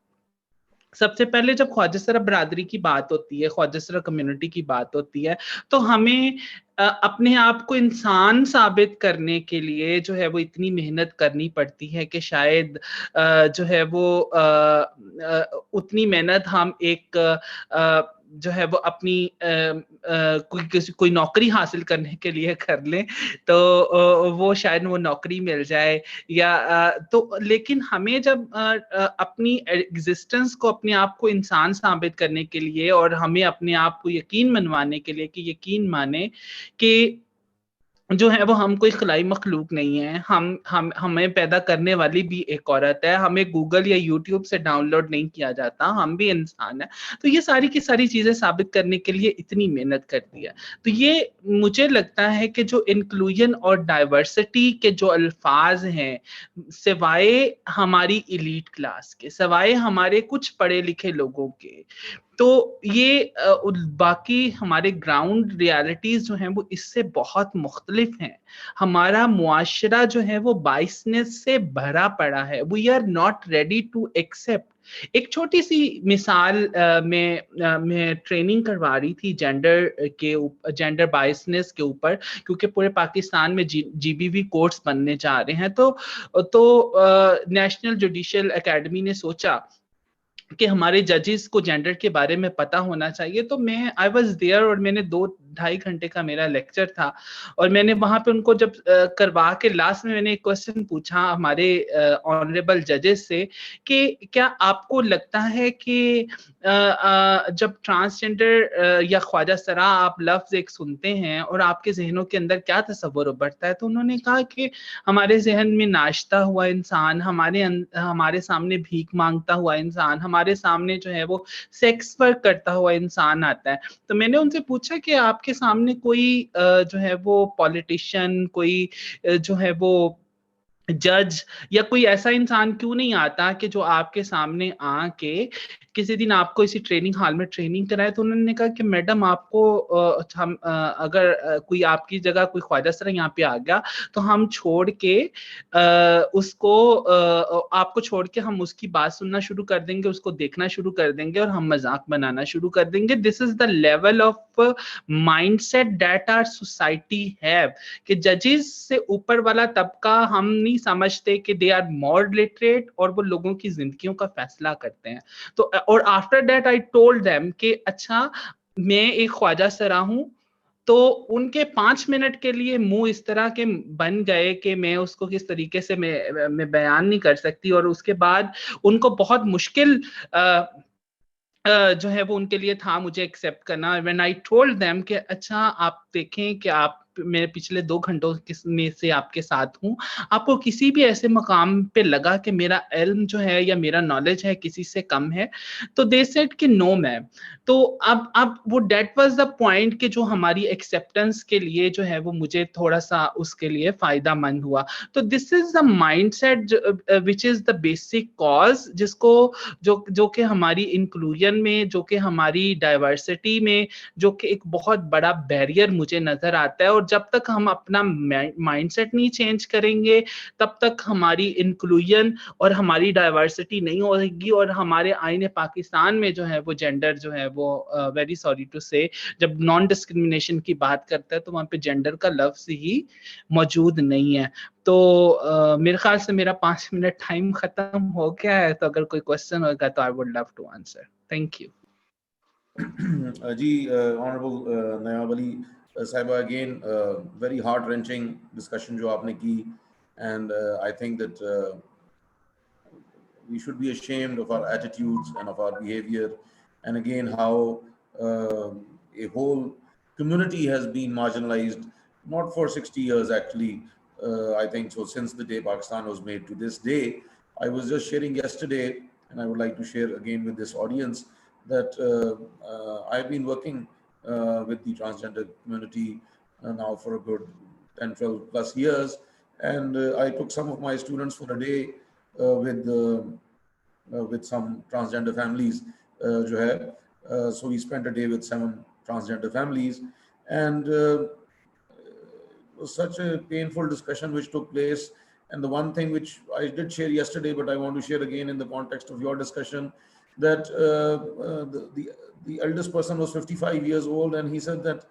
सबसे पहले जब ख्वाजा बरादरी की बात होती है, ख्वाजा कम्युनिटी की बात होती है, तो हमें अपने आप को इंसान साबित करने के लिए जो है वो इतनी मेहनत करनी पड़ती है कि शायद जो है वो उतनी मेहनत हम एक जो है वो अपनी कोई नौकरी हासिल करने के लिए कर लें तो वो शायद वो नौकरी मिल जाए या तो, लेकिन हमें जब अपनी एग्जिस्टेंस को, अपने आप को इंसान साबित करने के लिए और हमें अपने आप को यकीन मनवाने के लिए कि यकीन माने कि जो है वो हम कोई खलाई मखलूक नहीं है, हमें पैदा करने वाली भी एक औरत है, हमें गूगल या यूट्यूब से डाउनलोड नहीं किया जाता, हम भी इंसान है, तो ये सारी की सारी चीजें साबित करने के लिए इतनी मेहनत करती है। तो ये मुझे लगता है कि जो इंक्लूजन और डाइवर्सिटी के जो अल्फाज हैं, सिवाय हमारी इलीट क्लास के, सिवाय हमारे कुछ पढ़े लिखे लोगों के, तो ये बाकी हमारे ग्राउंड रियलिटीज जो हैं वो इससे बहुत मुख्तलिफ हैं। हमारा मुआशरा जो है वो बाइसनेस से भरा पड़ा है। We are not ready to accept. एक छोटी सी मिसाल मैं ट्रेनिंग करवा रही थी जेंडर बाइसनेस के ऊपर, क्योंकि पूरे पाकिस्तान में जीबीवी कोर्स बनने जा रहे हैं, तो नेशनल जुडिशियल एकेडमी ने सोचा कि हमारे जजेस को जेंडर के बारे में पता होना चाहिए। तो मैं आई वाज देयर और मैंने 2-2.5 घंटे का मेरा लेक्चर था और मैंने वहां पे उनको जब करवा के लास्ट में मैंने एक क्वेश्चन पूछा हमारे ऑनरेबल जजेस से कि क्या आपको लगता है कि जब ट्रांसजेंडर या ख्वाजा सरा आप लफ्ज एक सुनते हैं और आपके जहनों के अंदर क्या तस्वर उभरता है? तो उन्होंने कहा कि हमारे जहन में नाचता हुआ इंसान, हमारे सामने भीख मांगता हुआ इंसान, हमारे सामने जो है वो सेक्स वर्क करता हुआ इंसान आता है। तो मैंने उनसे पूछा कि आपके सामने कोई जो है वो पॉलिटिशियन, कोई जो है वो जज या कोई ऐसा इंसान क्यों नहीं आता कि जो आपके सामने आके किसी दिन आपको इसी ट्रेनिंग हॉल में ट्रेनिंग कराए? तो उन्होंने कहा कि मैडम आपको हम अगर कोई आपकी जगह कोई ख्वाजा सरा यहाँ पे आ गया तो हम छोड़ के उसको आपको छोड़ के हम उसकी बात सुनना शुरू कर देंगे, उसको देखना शुरू कर देंगे और हम मजाक बनाना शुरू कर देंगे। This is the level of mindset that our society have कि जजेस से ऊपर वाला तबका हम नहीं समझते कि दे आर मोर लिटरेट और वो लोगों की जिंदगियों का फैसला करते हैं। तो और after that I told them कि अच्छा मैं एक ख्वाजा सरा हूं, तो उनके 5 मिनट के लिए मुंह इस तरह के बन गए कि मैं उसको किस तरीके से मैं बयान नहीं कर सकती। और उसके बाद उनको बहुत मुश्किल जो है वो उनके लिए था मुझे एक्सेप्ट करना। व्हेन आई टोल्ड देम कि अच्छा आप देखें कि आप मैं पिछले 2 घंटों में से आपके साथ हूँ, आपको किसी भी ऐसे मकाम पे लगा कि मेरा इल्म जो है या मेरा नॉलेज है किसी से कम है? तो दे सेड कि नो मैम। तो अब वो डेट वाज द पॉइंट कि जो हमारी एक्सेप्टेंस के लिए जो है वो मुझे थोड़ा सा उसके लिए फायदा मंद हुआ। तो this is the mindset which is the basic cause जिसको जो कि हमारी इंक्लूजन में, जो कि हमारी डाइवर्सिटी में, जो कि एक बहुत बड़ा बैरियर मुझे नजर आता है। और और जब तक हम अपना माइंडसेट नहीं चेंज करेंगे तब तक हमारी इंक्लूजन और हमारी डाइवर्सिटी नहीं होगी। और हमारे आईने पाकिस्तान में जो है वो जेंडर जो है वो वेरी सॉरी टू से जब नॉन डिस्क्रिमिनेशन की बात करता है तो वहां पे जेंडर का लफ्ज ही मौजूद नहीं है। तो मेरे ख्याल से मेरा 5 मिनट टाइम खत्म हो गया है, तो अगर कोई क्वेश्चन होगा तो I would love to answer. Thank you. जी, Honorable Nayab Ali Sahiba, again very heart wrenching discussion जो आपने की, and I think that we should be ashamed of our attitudes and of our behavior, and again how a whole community has been marginalized, not for 60 years actually. I think so since the day Pakistan was made to this day. I was just sharing yesterday, and I would like to share again with this audience, that I've been working with the transgender community now for a good 10, 12 plus years, and I took some of my students for a day with some transgender families जो है, so we spent a day with 7 transgender families, and it was such a painful discussion which took place. And the one thing which I did share yesterday, but I want to share again in the context of your discussion, that the eldest person was 55 years old, and he said that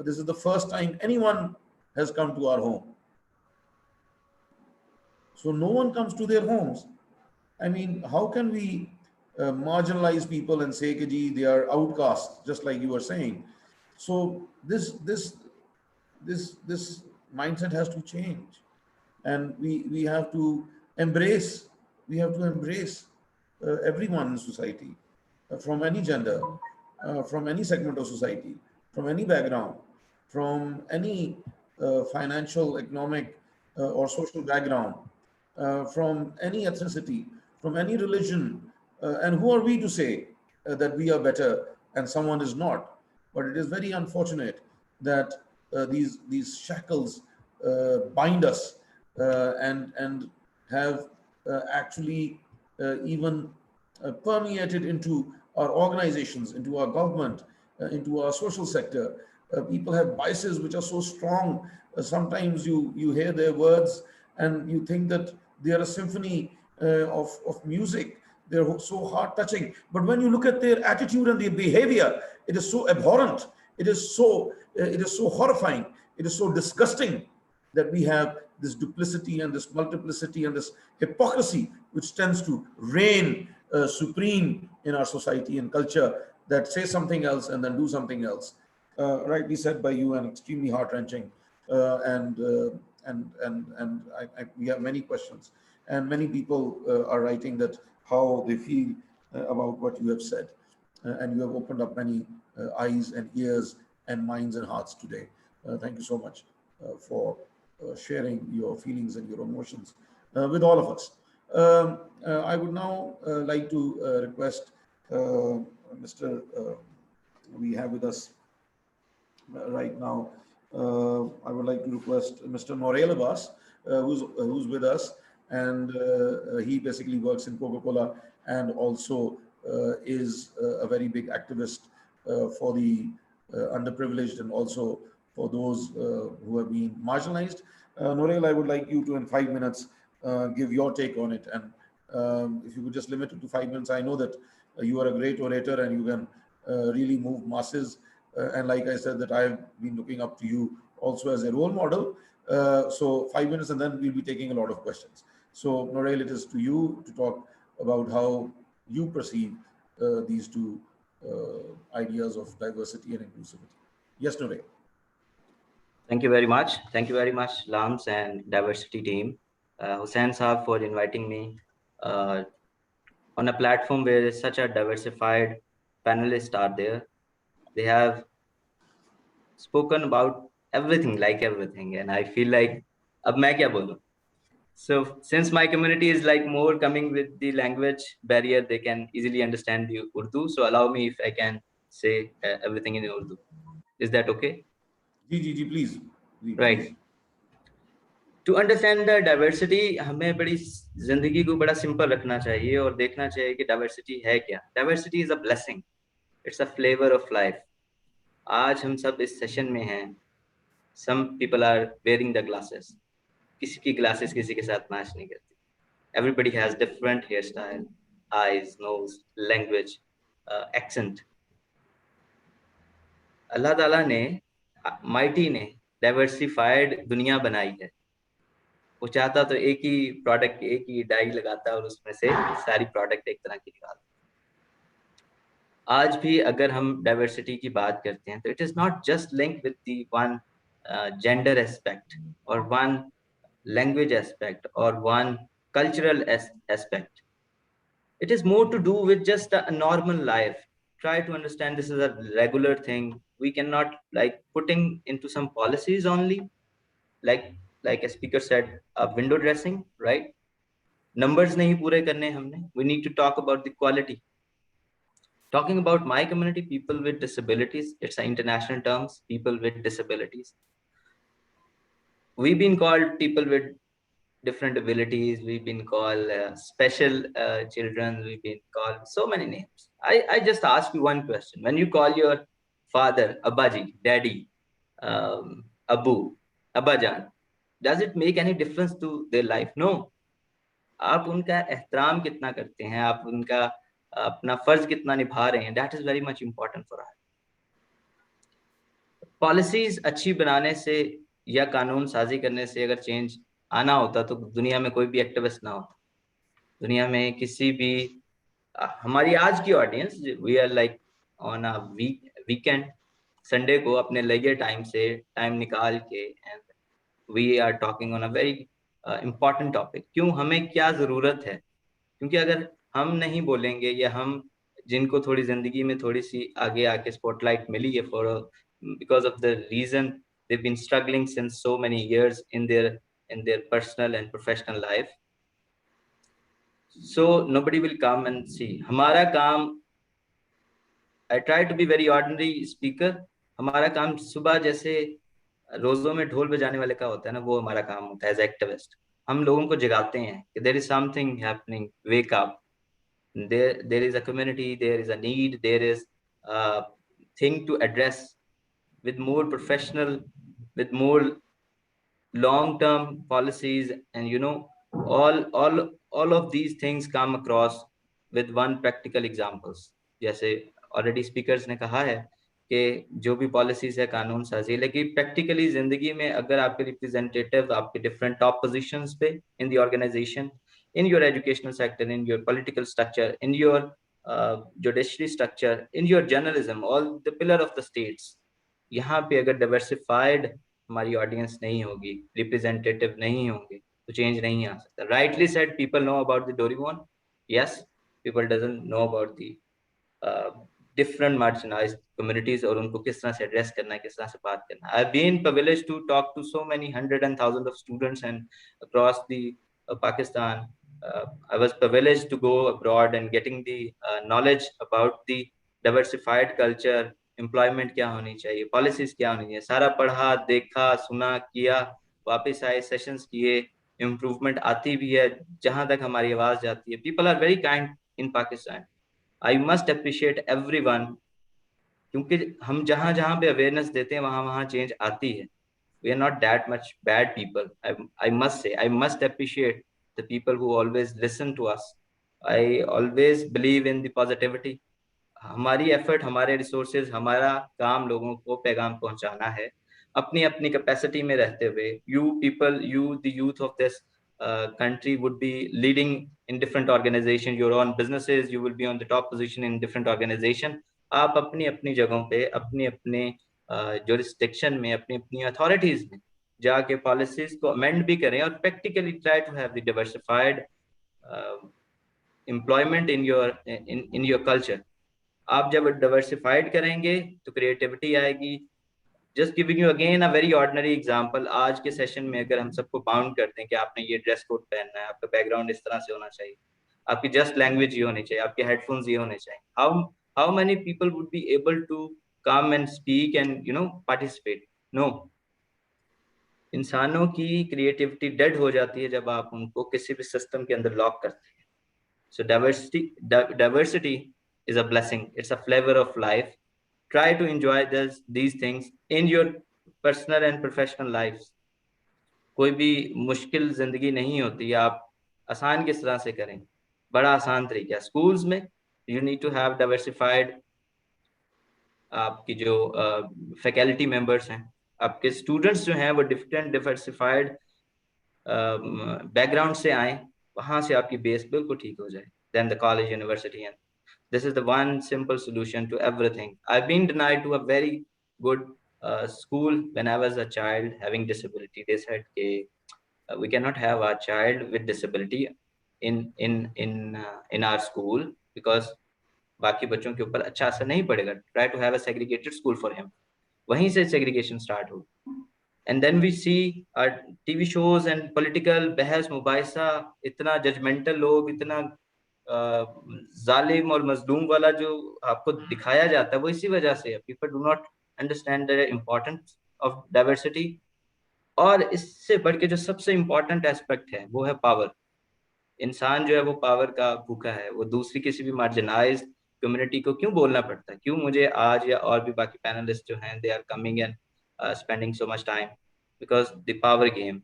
this is the first time anyone has come to our home. So no one comes to their homes. I mean, how can we marginalize people and say that they are outcasts, just like you were saying? So this mindset has to change, and we have to embrace everyone in society, from any gender, from any segment of society, from any background, from any financial, economic, or social background, from any ethnicity, from any religion. And who are we to say that we are better and someone is not? But it is very unfortunate that these shackles bind us and have actually even permeated into our organizations, into our government, into our social sector. People have biases which are so strong. Sometimes you hear their words and you think that they are a symphony of music. They're so heart-touching. But when you look at their attitude and their behavior, it is so abhorrent. It is so horrifying. It is so disgusting that we have this duplicity and this multiplicity and this hypocrisy which tends to reign supreme in our society and culture, that say something else and then do something else. Rightly said by you, and extremely heart-wrenching. We have many questions, and many people are writing that how they feel about what you have said, and you have opened up many eyes and ears and minds and hearts today. Thank you so much for sharing your feelings and your emotions with all of us. I would now like to request Mr. We have with us right now. I would like to request Mr. Norail Abbas, who's with us, and he basically works in Coca-Cola and also is a very big activist for the underprivileged and also for those who have been marginalized. Norail, I would like you to, in 5 minutes, give your take on it. And if you could just limit it to 5 minutes, I know that you are a great orator and you can really move masses. And like I said, that I've been looking up to you also as a role model. So 5 minutes, and then we'll be taking a lot of questions. So Norail, it is to you to talk about how you perceive these two ideas of diversity and inclusivity. Yes, Norail. Thank you very much. Thank you very much, LAMS and Diversity team. Hussain Saab, for inviting me on a platform where such a diversified panelists are there. They have spoken about everything, like everything, and I feel like, ab main kya bolu? So since my community is like more coming with the language barrier, they can easily understand the Urdu. So allow me if I can say everything in Urdu. Is that okay? Ji, please. Right. To understand the diversity, हमें बड़ी जिंदगी को बड़ा simple रखना चाहिए और देखना चाहिए कि diversity है क्या. Diversity is a blessing. It's a flavor of life. आज हम सब इस सेशन में हैं Some people are wearing the glasses. किसी की glasses किसी के साथ match नहीं करती. Everybody has different hairstyle, eyes, nose, language, accent. अल्लाह ताला ने माइटी ने डाइवर्सिफाइड दुनिया बनाई है. वो चाहता तो एक ही प्रोडक्ट, एक ही डाई लगाता और उसमें से सारी प्रोडक्ट एक तरह की निकालता. आज भी अगर हम डाइवर्सिटी की बात करते हैं तो it is not just link with the one gender aspect और वन लैंग्वेज एस्पेक्ट और one cultural aspect. It is more to do with just a normal life. Try to understand this is a regular thing. We cannot like putting into some policies only, like a speaker said, window dressing, right? Numbers nahi pure karne humne. We need to talk about the quality. Talking about my community, people with disabilities, it's an international terms, people with disabilities. We've been called people with different abilities. We've been called special children. We've been called so many names. I just ask you one question. When you call your father Abaji, Daddy, Abu, Abajan, does it make any difference to their life? No. आप उनका एहतराम कितना करते हैं, आप उनका अपना फर्ज कितना निभा रहे हैं, that is very much important for us. Policies अच्छी बनाने से या कानून साजी करने से अगर चेंज आना होता तो दुनिया में कोई भी एक्टिविस्ट ना होता. दुनिया में किसी भी हमारी आज की audience, we are like on a weekend, Sunday को अपने लेजर टाइम से टाइम निकाल के and we are talking on a very important topic. क्यों, हमें क्या जरूरत है? क्योंकि अगर हम नहीं बोलेंगे या हम जिनको थोड़ी जिंदगी में थोड़ी सी आगे आके स्पॉटलाइट मिली है for because of the reason they've been struggling since so many years in their personal and professional life, so nobody will come and see. हमारा काम, I try to be very ordinary speaker. हमारा काम सुबह जैसे रोजों में ढोल बजाने वाले का होता है ना, वो हमारा काम होता है एज एक्टिविस्ट. हम लोगों को जगाते हैं कि there is something happening, wake up, there is a community, there is a need, there is a thing to address with more professional, with more long-term policies, and you know, all of these things come across with one practical examples. जैसे already speakers ने कहा है कि जो भी policies है कानून साजी, लेकिन practically जिंदगी में अगर आपके representative आपके different top positions पे in the organization, in your educational sector, in your political structure, in your judiciary structure, in your journalism, all the pillar of the states, यहाँ पे अगर diversified हमारी ऑडियंस नहीं होगी, रिप्रेजेंटेटिव नहीं होंगे, तो चेंज नहीं आ सकता. Rightly said, people know about the Doraemon. Yes, people doesn't know about the different marginalized communities और उनको किस तरह से एड्रेस करना है, किस तरह से बात करना है. I've been privileged to talk to so many hundred and thousands of students and across the Pakistan. I was privileged to go abroad and getting the knowledge about the diversified culture. Employment क्या होनी चाहिए, policies क्या होनी चाहिए, सारा पढ़ा, देखा, सुना, किया, वापस आए, सेशंस किए, इम्प्रूवमेंट आती भी है जहां तक हमारी आवाज जाती है. People are very kind in Pakistan. I must appreciate everyone, क्योंकि हम जहां जहां पे अवेयरनेस देते हैं वहां वहां चेंज आती है. We are not that much bad people. I must say, I must appreciate the people who always listen to us. I always believe in the positivity. हमारी एफर्ट, हमारे रिसोर्सेज, हमारा काम लोगों को पैगाम पहुंचाना है अपनी अपनी कैपेसिटी में रहते हुए. You people, you the youth of this country would be leading in different organizations, your own businesses, you will be on the top position in different organization. आप अपनी अपनी जगहों पे अपने अपने jurisdiction में अपनी अपनी authorities में जाके policies को amend भी करें और practically try to have the diversified employment in your culture. आप जब डाइवर्सिफाइड करेंगे तो क्रिएटिविटी आएगी. Just giving you again a very ordinary example. आज के सेशन में अगर हम सबको बाउंड कर दें कि आपने ये ड्रेस कोड पहनना है, आपका बैकग्राउंड इस तरह से होना चाहिए, आपकी जस्ट लैंग्वेज ये होनी चाहिए, आपके हेडफोन्स ये होने चाहिए, how many people would be able to come and speak and you know participate? No. इंसानों की क्रिएटिविटी डेड हो जाती है जब आप उनको किसी भी सिस्टम के अंदर लॉक करते हैं. सो diversity is a blessing. It's a flavor of life. Try to enjoy these things in your personal and professional lives. कोई भी मुश्किल जिंदगी नहीं होती, आप आसान किस तरह से करें, बड़ा आसान तरीका है। स्कूल्स में you need to have diversified, आपकी जो फैकल्टी मेंबर्स हैं, आपके स्टूडेंट्स जो हैं वो डिफरेंट डाइवर्सिफाइड बैकग्राउंड से आए, वहां से आपकी बेस बिल्कुल ठीक हो जाए। Then the college university, and this is the one simple solution to everything. I've been denied to a very good school when I was a child having disability. They said we cannot have our child with disability in our school because बाकी बच्चों के ऊपर अच्छा असर नहीं पड़ेगा. Try to have a segregated school for him. वहीं से segregation start हो. And then we see our TV shows and political बहस मुबाहिसा, इतना judgmental लोग, इतना जालिम और मजलूम वाला जो आपको दिखाया जाता है, वो इसी वजह से है. People do not understand the importance of diversity. और इससे बढ़ के जो सबसे इम्पोर्टेंट एस्पेक्ट है वो है पावर. इंसान जो है वो पावर का भूखा है. वो दूसरी किसी भी मार्जिनाइज्ड कम्युनिटी को क्यों बोलना पड़ता है? क्यों मुझे आज या और भी बाकी पैनलिस्ट जो हैं, they are coming and spending so much time because the power game.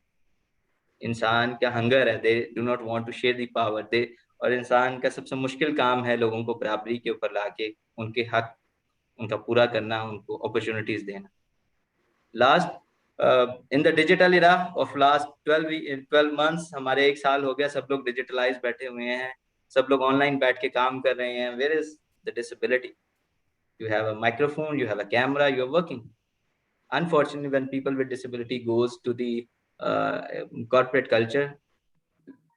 इंसान का हंगर है, they do not want to share the power. दे और इंसान का सबसे मुश्किल काम है लोगों को बराबरी के ऊपर लाके उनके हक उनका पूरा करना, उनको अपॉर्चुनिटीज देना. Last in the digital era of last 12 months, हमारे 1 साल हो गया, सब लोग डिजिटलाइज बैठे हुए हैं, सब लोग ऑनलाइन बैठ के काम कर रहे हैं. Where is the disability? You have a microphone, you have a camera, you are working. Unfortunately, when people with disability goes to the corporate culture,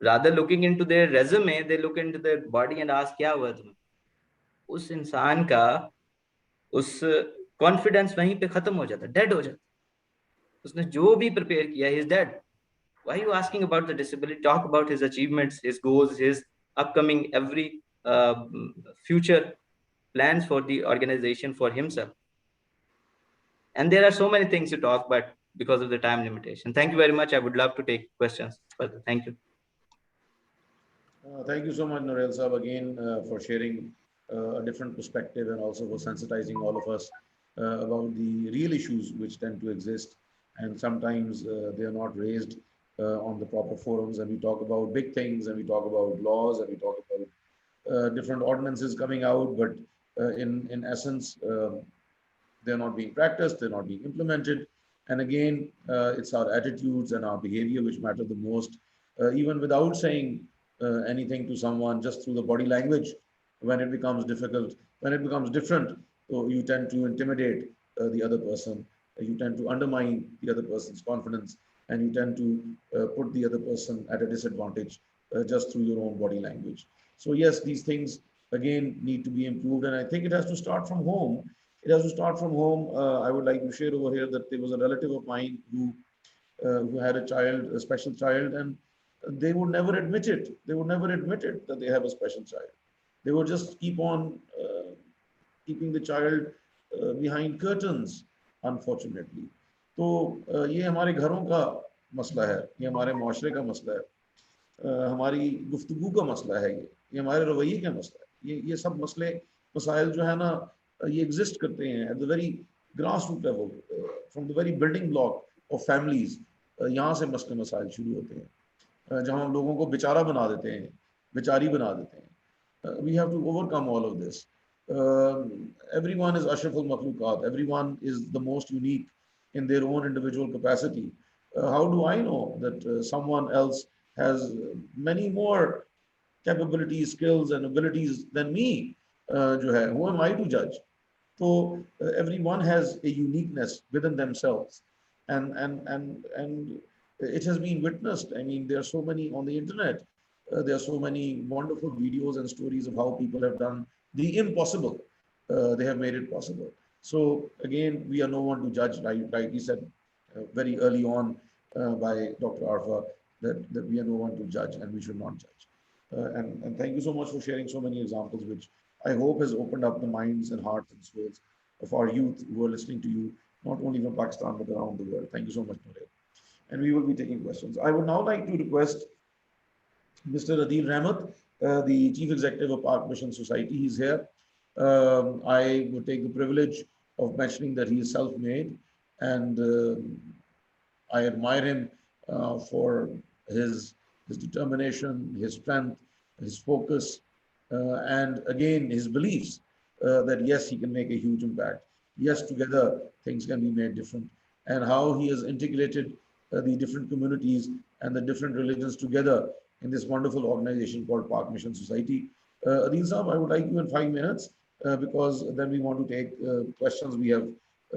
rather looking into their resume, they look into their body and ask क्या हुआ तुम्हें? उस इंसान का उस confidence वहीं पे खत्म हो जाता है, डेड हो जाता है. उसने जो भी प्रिपेयर किया, he is dead. Why are you asking about the disability? Talk about his achievements, his goals, his upcoming every future plans for the organization, for himself. And there are so many things to talk, but because of the time limitation. Thank you very much. I would love to take questions further. Thank you. Thank you so much, Norel Saab, again for sharing a different perspective and also for sensitizing all of us about the real issues which tend to exist. And sometimes they are not raised on the proper forums, and we talk about big things, and we talk about laws, and we talk about different ordinances coming out, but in essence, they're not being practiced, they're not being implemented. And again, it's our attitudes and our behavior which matter the most, even without saying anything to someone, just through the body language. When it becomes difficult, when it becomes different, so you tend to intimidate the other person, you tend to undermine the other person's confidence, and you tend to put the other person at a disadvantage just through your own body language. So yes, these things again need to be improved, and I think it has to start from home. It has to start from home. I would like to share over here that there was a relative of mine who had a child, a special child, and they would never admit it. They would never admit it that they have a special child. They would just keep on keeping the child behind curtains, unfortunately. तो ये हमारे घरों का मसला है, ये हमारे माशरे का मसला है, हमारी गुफ्तगू का मसला है, ये हमारे रवैये का मसला है. ये सब मसले मसाइल जो है ना, ये एग्जिस्ट करते हैं at the very grassroots level, from the very building block of families. यहाँ से मसले मसाइल शुरू होते हैं, जहाँ हम लोगों को बेचारा बना देते हैं, बेचारी बना देते हैं. We have to overcome all of this. Everyone is ashraful makhluqat. Everyone is the most unique in their own individual capacity. How do I know that someone else has many more capabilities, skills, and abilities than me? Who am I to judge? So everyone has a uniqueness within themselves, and it has been witnessed. I mean, there are so many on the internet. There are so many wonderful videos and stories of how people have done the impossible. They have made it possible. So again, we are no one to judge. Like he said very early on by Dr. Arfa, that we are no one to judge and we should not judge. And thank you so much for sharing so many examples, which I hope has opened up the minds and hearts and souls of our youth who are listening to you, not only from Pakistan, but around the world. Thank you so much, Noor. And we will be taking questions. I would now like to request Mr. Adil Rahmat, the Chief Executive of Park Mission Society. He's here. I would take the privilege of mentioning that he is self-made And I admire him for his determination, his strength, his focus, and again, his beliefs that yes, he can make a huge impact. Yes, together things can be made different. And how he has integrated the different communities and the different religions together in this wonderful organization called Park Mission Society. Adil Saab, I would like you in 5 minutes because then we want to take questions. We have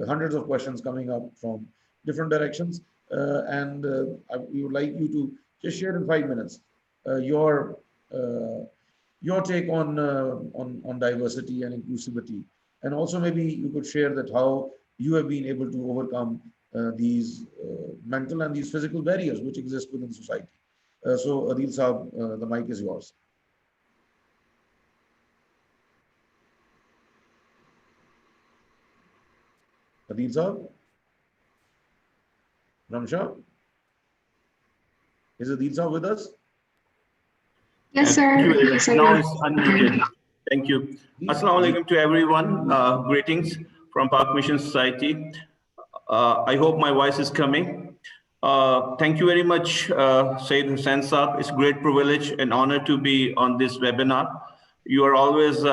hundreds of questions coming up from different directions. And we would like you to just share in 5 minutes your take on diversity and inclusivity, and also maybe you could share that how you have been able to overcome these mental and these physical barriers which exist within society. So Adil Saab, the mic is yours. Adil Saab? Ramsha? Is Adil Saab with us? Yes, sir. Thank you very Yes, much. Now it's unmuted. Thank you. Assalamu alaikum to everyone. Greetings from Park Mission Society. I hope my voice is coming. Thank you very much, Sayyid Hussain Saab. It's a great privilege and honor to be on this webinar. You are always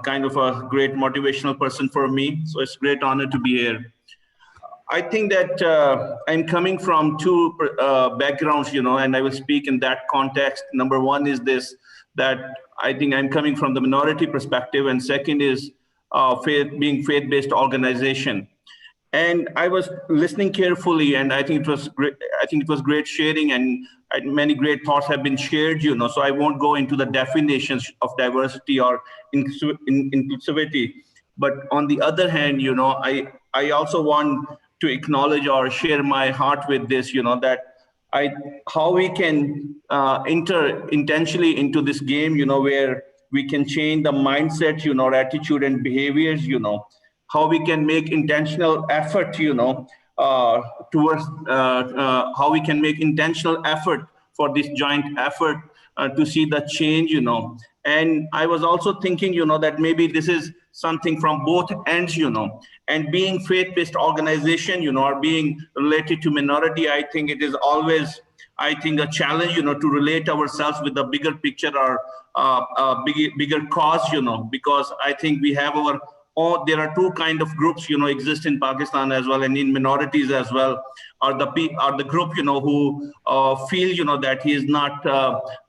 kind of a great motivational person for me. So it's a great honor to be here. I think that I'm coming from two backgrounds, and I will speak in that context. Number one is this, that I think I'm coming from the minority perspective, and second is being faith-based organization. And I was listening carefully, and I think it was great. I think it was great sharing, and many great thoughts have been shared. So I won't go into the definitions of diversity or inclusivity. But on the other hand, I also want to acknowledge or share my heart with this. That how we can enter intentionally into this game. Where we can change the mindset, attitude and behaviors. How we can make intentional effort, towards how we can make intentional effort for this joint effort to see the change, And I was also thinking, that maybe this is something from both ends, and being faith-based organization, or being related to minority, I think it is always, a challenge, to relate ourselves with the bigger picture or bigger cause, because I think we have our there are two kind of groups, exist in Pakistan as well, and in minorities as well, are the group, who feel, that he is not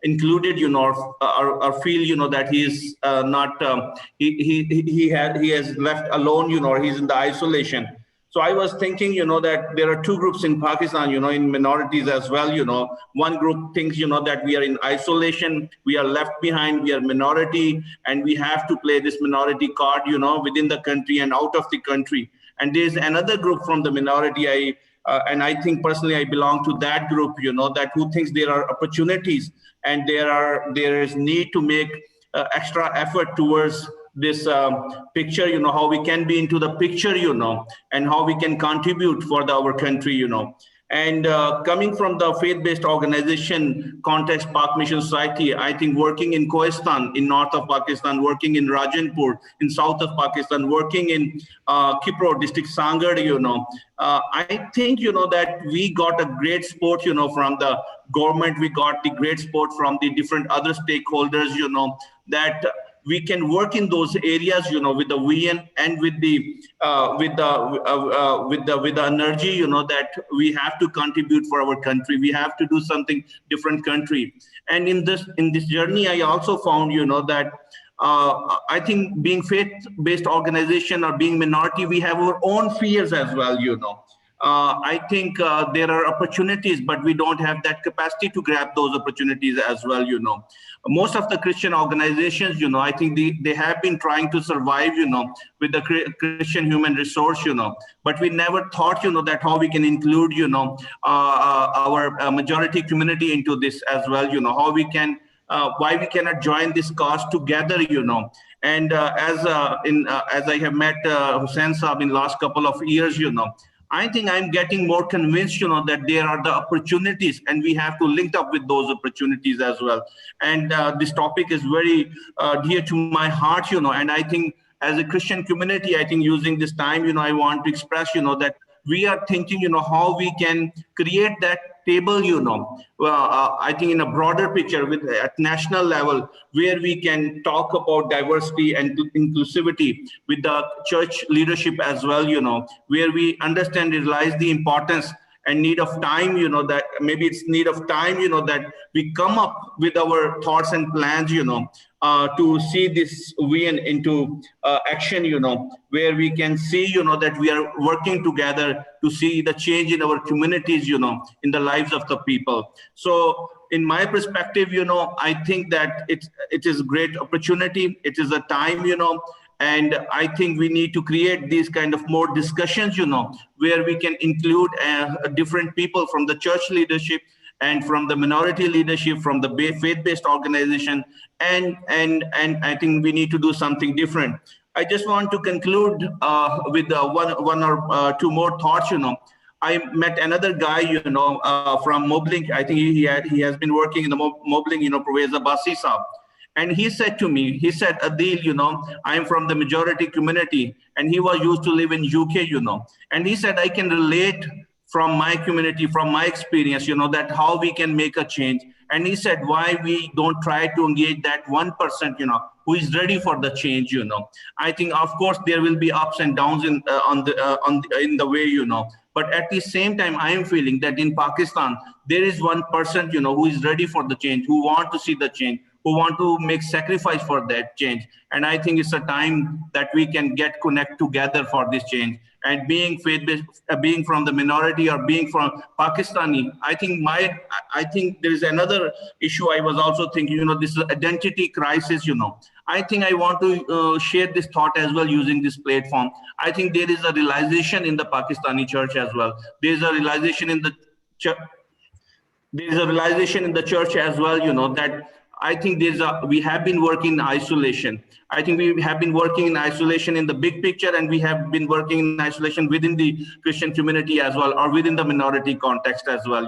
included, or feel, that he is not, he has left alone, or he's in the isolation. So I was thinking, that there are two groups in Pakistan, in minorities as well, One group thinks, that we are in isolation, we are left behind, we are minority, and we have to play this minority card, within the country and out of the country. And there's another group from the minority, and I think personally I belong to that group, that who thinks there are opportunities and there is need to make extra effort towards this picture, how we can be into the picture, and how we can contribute for our country, And coming from the faith-based organization context, Park Mission Society, I think working in Kohistan, in north of Pakistan, working in Rajanpur, in south of Pakistan, working in Kipro district, Sangar, I think, that we got a great support, from the government, we got the great support from the different other stakeholders, that we can work in those areas, with the vision and with the energy, that we have to contribute for our country. We have to do something different country. And in this journey, I also found, that I think being faith-based organization or being minority, we have our own fears as well, I think there are opportunities, but we don't have that capacity to grab those opportunities as well, Most of the Christian organizations, I think they have been trying to survive, with the Christian human resource, but we never thought, that how we can include, our majority community into this as well, how we can, why we cannot join this cause together, And as I have met Hussain Saab in last couple of years, I think I'm getting more convinced, that there are the opportunities and we have to link up with those opportunities as well. And this topic is very dear to my heart, and I think as a Christian community, I think using this time, I want to express, that we are thinking, how we can create that table, I think in a broader picture at national level, where we can talk about diversity and inclusivity with the church leadership as well, where we understand, realize the importance and need of time, that maybe it's need of time, that we come up with our thoughts and plans, to see this vision into action, where we can see, that we are working together to see the change in our communities, in the lives of the people. So in my perspective, I think that it is a great opportunity. It is a time, and I think we need to create these kind of more discussions, where we can include different people from the church leadership and from the minority leadership, from the faith-based organization, and I think we need to do something different. I just want to conclude with one or two more thoughts. I met another guy, from Moblink. I think he has been working in the Moblink, Professor Basi Saab. And he said to me, he said, Adil, I'm from the majority community, and he was used to live in UK, and he said, I can relate from my community, from my experience, that how we can make a change. And he said, why we don't try to engage that 1%, who is ready for the change, I think, of course, there will be ups and downs in in the way, but at the same time, I am feeling that in Pakistan, there is 1%, who is ready for the change, who want to see the change, who want to make sacrifice for that change. And I think it's a time that we can connect together for this change. And being faith-based, being from the minority or being from Pakistani, I think there is another issue I was also thinking, this is identity crisis, I think I want to share this thought as well using this platform. I think there is a realization in the Pakistani church as well. There is a realization in the church. There is a realization in the church as well, that I think we have been working in isolation. I think we have been working in isolation in the big picture, and we have been working in isolation within the Christian community as well, or within the minority context as well,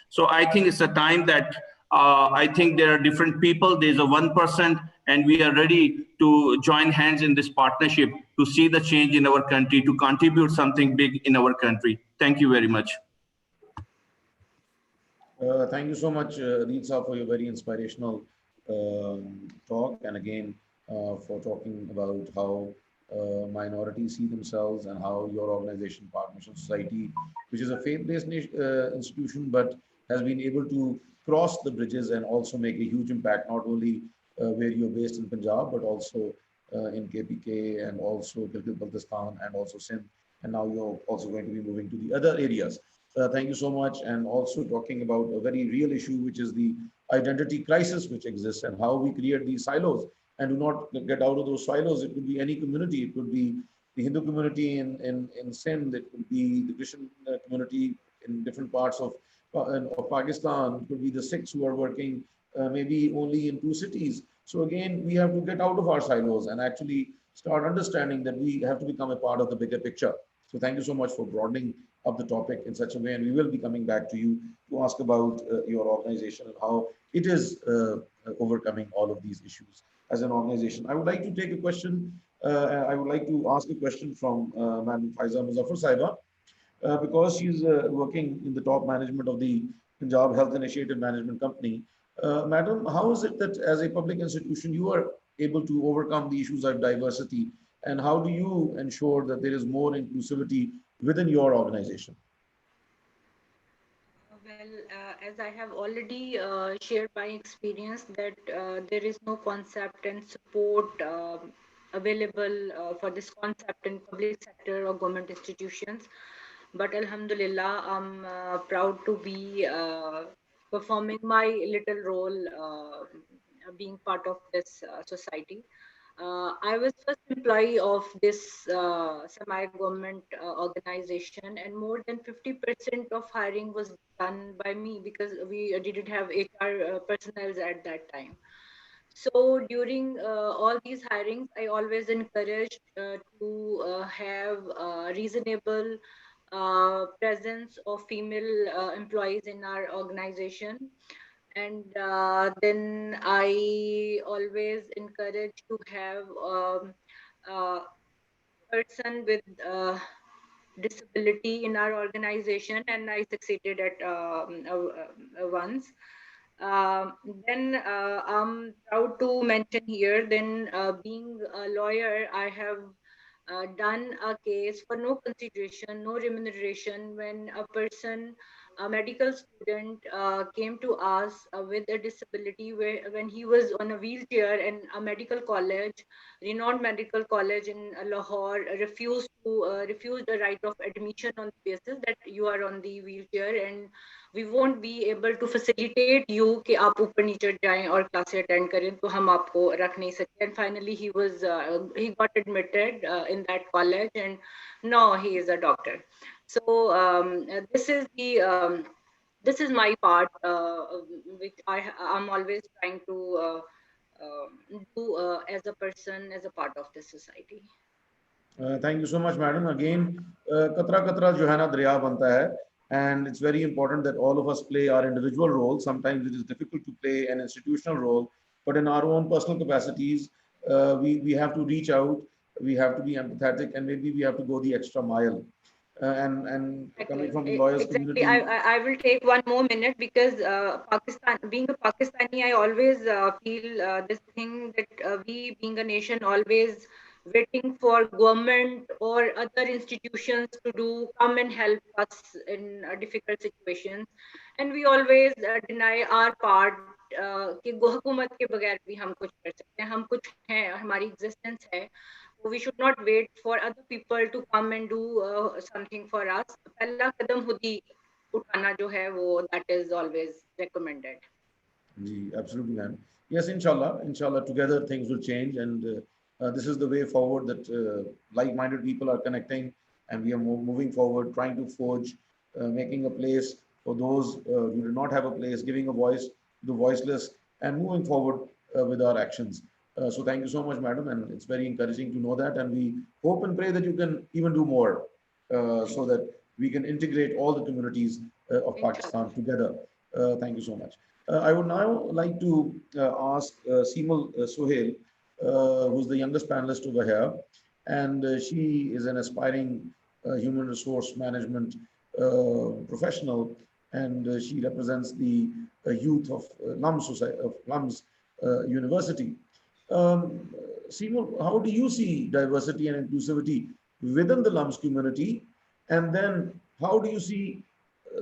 So I think it's a time that I think there are different people. There's a 1%, and we are ready to join hands in this partnership to see the change in our country, to contribute something big in our country. Thank you very much. Thank you so much, Deetsa, for your very inspirational talk, and again for talking about how minorities see themselves and how your organization, Partnership Society, which is a faith-based institution, but has been able to cross the bridges and also make a huge impact, not only where you're based in Punjab, but also in KPK and also Gilgit-Baltistan and also Sindh. And now you're also going to be moving to the other areas. Thank you so much. And also talking about a very real issue, which is the identity crisis which exists and how we create these silos and do not get out of those silos. It could be any community. It could be the Hindu community in Sindh. It could be the Christian community in different parts of Pakistan. It could be the Sikhs who are working maybe only in 2 cities. So again, we have to get out of our silos and actually start understanding that we have to become a part of the bigger picture. So thank you so much for broadening up the topic in such a way, and we will be coming back to you to ask about your organization and how it is overcoming all of these issues as an organization. I would like to take a question. I would like to ask a question from Madam Faiza Muzaffar Saiba, because she's working in the top management of the Punjab Health Initiative Management Company. Madam, how is it that as a public institution, you are able to overcome the issues of diversity, and how do you ensure that there is more inclusivity within your organization? Well, as I have already shared my experience that there is no concept and support available for this concept in public sector or government institutions. But Alhamdulillah, I'm proud to be performing my little role, being part of this society. I was first employee of this semi-government organization, and more than 50% of hiring was done by me because we didn't have HR personnel at that time. So during all these hirings, I always encouraged to have reasonable presence of female employees in our organization. And then I always encourage to have a person with disability in our organization, and I succeeded at once. Then I'm proud to mention here, then being a lawyer, I have done a case for no consideration, no remuneration when a person, a medical student, came to us with a disability when he was on a wheelchair, and a medical college, renowned medical college in Lahore, refused the right of admission on the basis that you are on the wheelchair and we won't be able to facilitate you कि आप ऊपर नीचे जाएं और classes attend करें तो हम आपको रख नहीं सकते. And finally he got admitted in that college, and now he is a doctor. So this is my part, which I'm always trying to do as a person, as a part of this society. Thank you so much, madam. Again, katra katra jo hai na darya banta hai, and it's very important that all of us play our individual role. Sometimes it is difficult to play an institutional role, but in our own personal capacities, we have to reach out, we have to be empathetic, and maybe we have to go the extra mile. And coming from the lawyers Exactly. community. I will take one more minute because Pakistan, being a Pakistani, I always feel this thing that we, being a nation, always waiting for government or other institutions to come and help us in difficult situations, and we always deny our part. कि हुकूमत के बगैर भी हम कुछ कर सकते हैं, हम कुछ हैं, हमारी existence है. We should not wait for other people to come and do something for us. पहला कदम खुद ही उठाना जो है वो, that is always recommended. Absolutely, ma'am. Yes, inshallah, together things will change, and this is the way forward that like-minded people are connecting, and we are moving forward, trying to forge, making a place for those who do not have a place, giving a voice to the voiceless, and moving forward with our actions. So thank you so much, madam, and it's very encouraging to know that, and we hope and pray that you can even do more so that we can integrate all the communities of Pakistan together. Thank you so much. I would now like to ask Seemal Sohail, who's the youngest panelist over here, and she is an aspiring human resource management professional, and she represents the youth of LUMS University. Seemal, how do you see diversity and inclusivity within the LUMS community, and then how do you see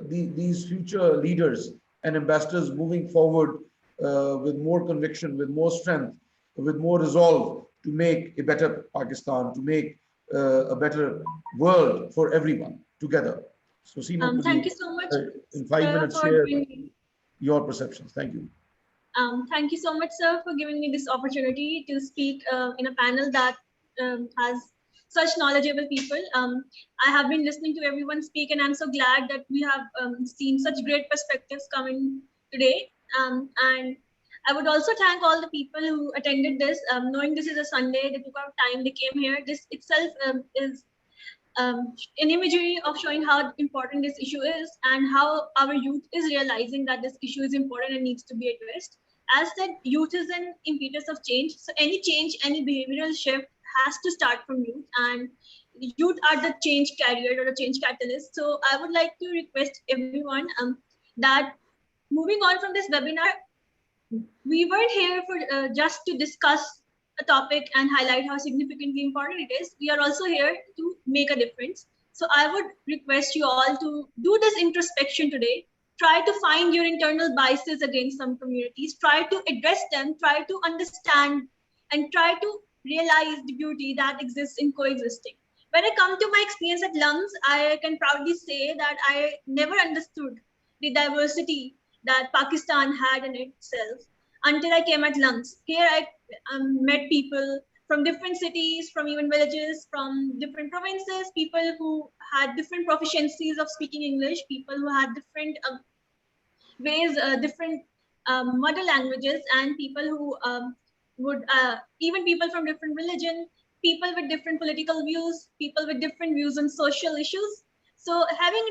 these future leaders and ambassadors moving forward with more conviction, with more strength, with more resolve to make a better Pakistan, to make a better world for everyone together? So, Seema, thank you so much in 5 minutes, share your perceptions. Thank you. Thank you so much, sir, for giving me this opportunity to speak in a panel that has such knowledgeable people. I have been listening to everyone speak, and I'm so glad that we have seen such great perspectives coming today. And I would also thank all the people who attended this, knowing this is a Sunday, they took out time, they came here. This itself is an imagery of showing how important this issue is and how our youth is realizing that this issue is important and needs to be addressed. As said, youth is an impetus of change. So any change, any behavioral shift has to start from youth, and youth are the change carrier or the change catalyst. So I would like to request everyone that moving on from this webinar, we weren't here for just to discuss a topic and highlight how significantly important it is. We are also here to make a difference. So I would request you all to do this introspection today. Try to find your internal biases against some communities, try to address them, try to understand, and try to realize the beauty that exists in coexisting. When I come to my experience at LUMS, I can proudly say that I never understood the diversity that Pakistan had in itself until I came at LUMS. Here I met people from different cities, from even villages, from different provinces, people who had different proficiencies of speaking English, people who had different ways, different mother languages, and people who would, even people from different religion, people with different political views, people with different views on social issues. So having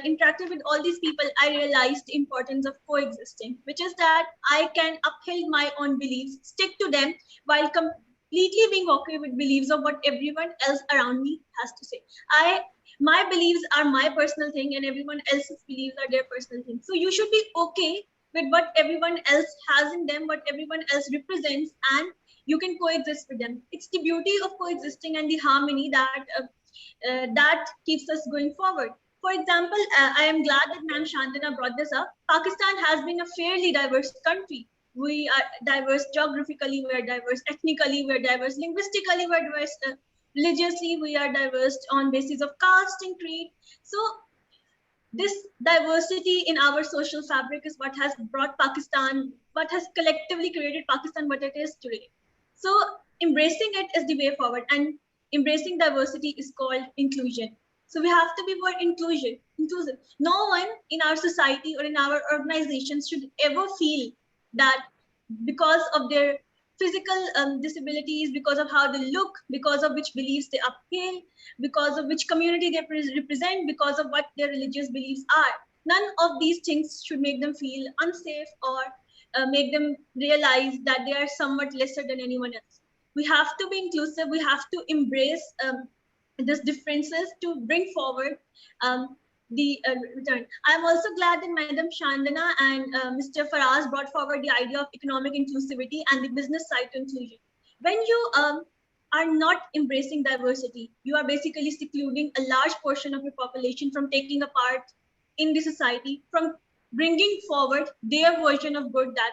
interacted with all these people, I realized the importance of coexisting, which is that I can uphold my own beliefs, stick to them, while completely being okay with beliefs of what everyone else around me has to say. I My beliefs are my personal thing and everyone else's beliefs are their personal thing. So you should be okay with what everyone else has in them, what everyone else represents, and you can coexist with them. It's the beauty of coexisting and the harmony that keeps us going forward. For example, I am glad that Ma'am Shandana brought this up. Pakistan has been a fairly diverse country. We are diverse geographically, we are diverse ethnically, we are diverse linguistically, we are diverse religiously, we are diverse on basis of caste and creed. So this diversity in our social fabric is what has brought Pakistan, what has collectively created Pakistan what it is today. So embracing it is the way forward, and embracing diversity is called inclusion. So we have to be more inclusive. No one in our society or in our organizations should ever feel that because of their physical disabilities, because of how they look, because of which beliefs they uphold, because of which community they represent, because of what their religious beliefs are. None of these things should make them feel unsafe or make them realize that they are somewhat lesser than anyone else. We have to be inclusive. We have to embrace these differences to bring forward the return. I'm also glad that Madam Shandana and Mr. Faraz brought forward the idea of economic inclusivity and the business side to inclusion. When you are not embracing diversity, you are basically secluding a large portion of your population from taking a part in the society, from bringing forward their version of good that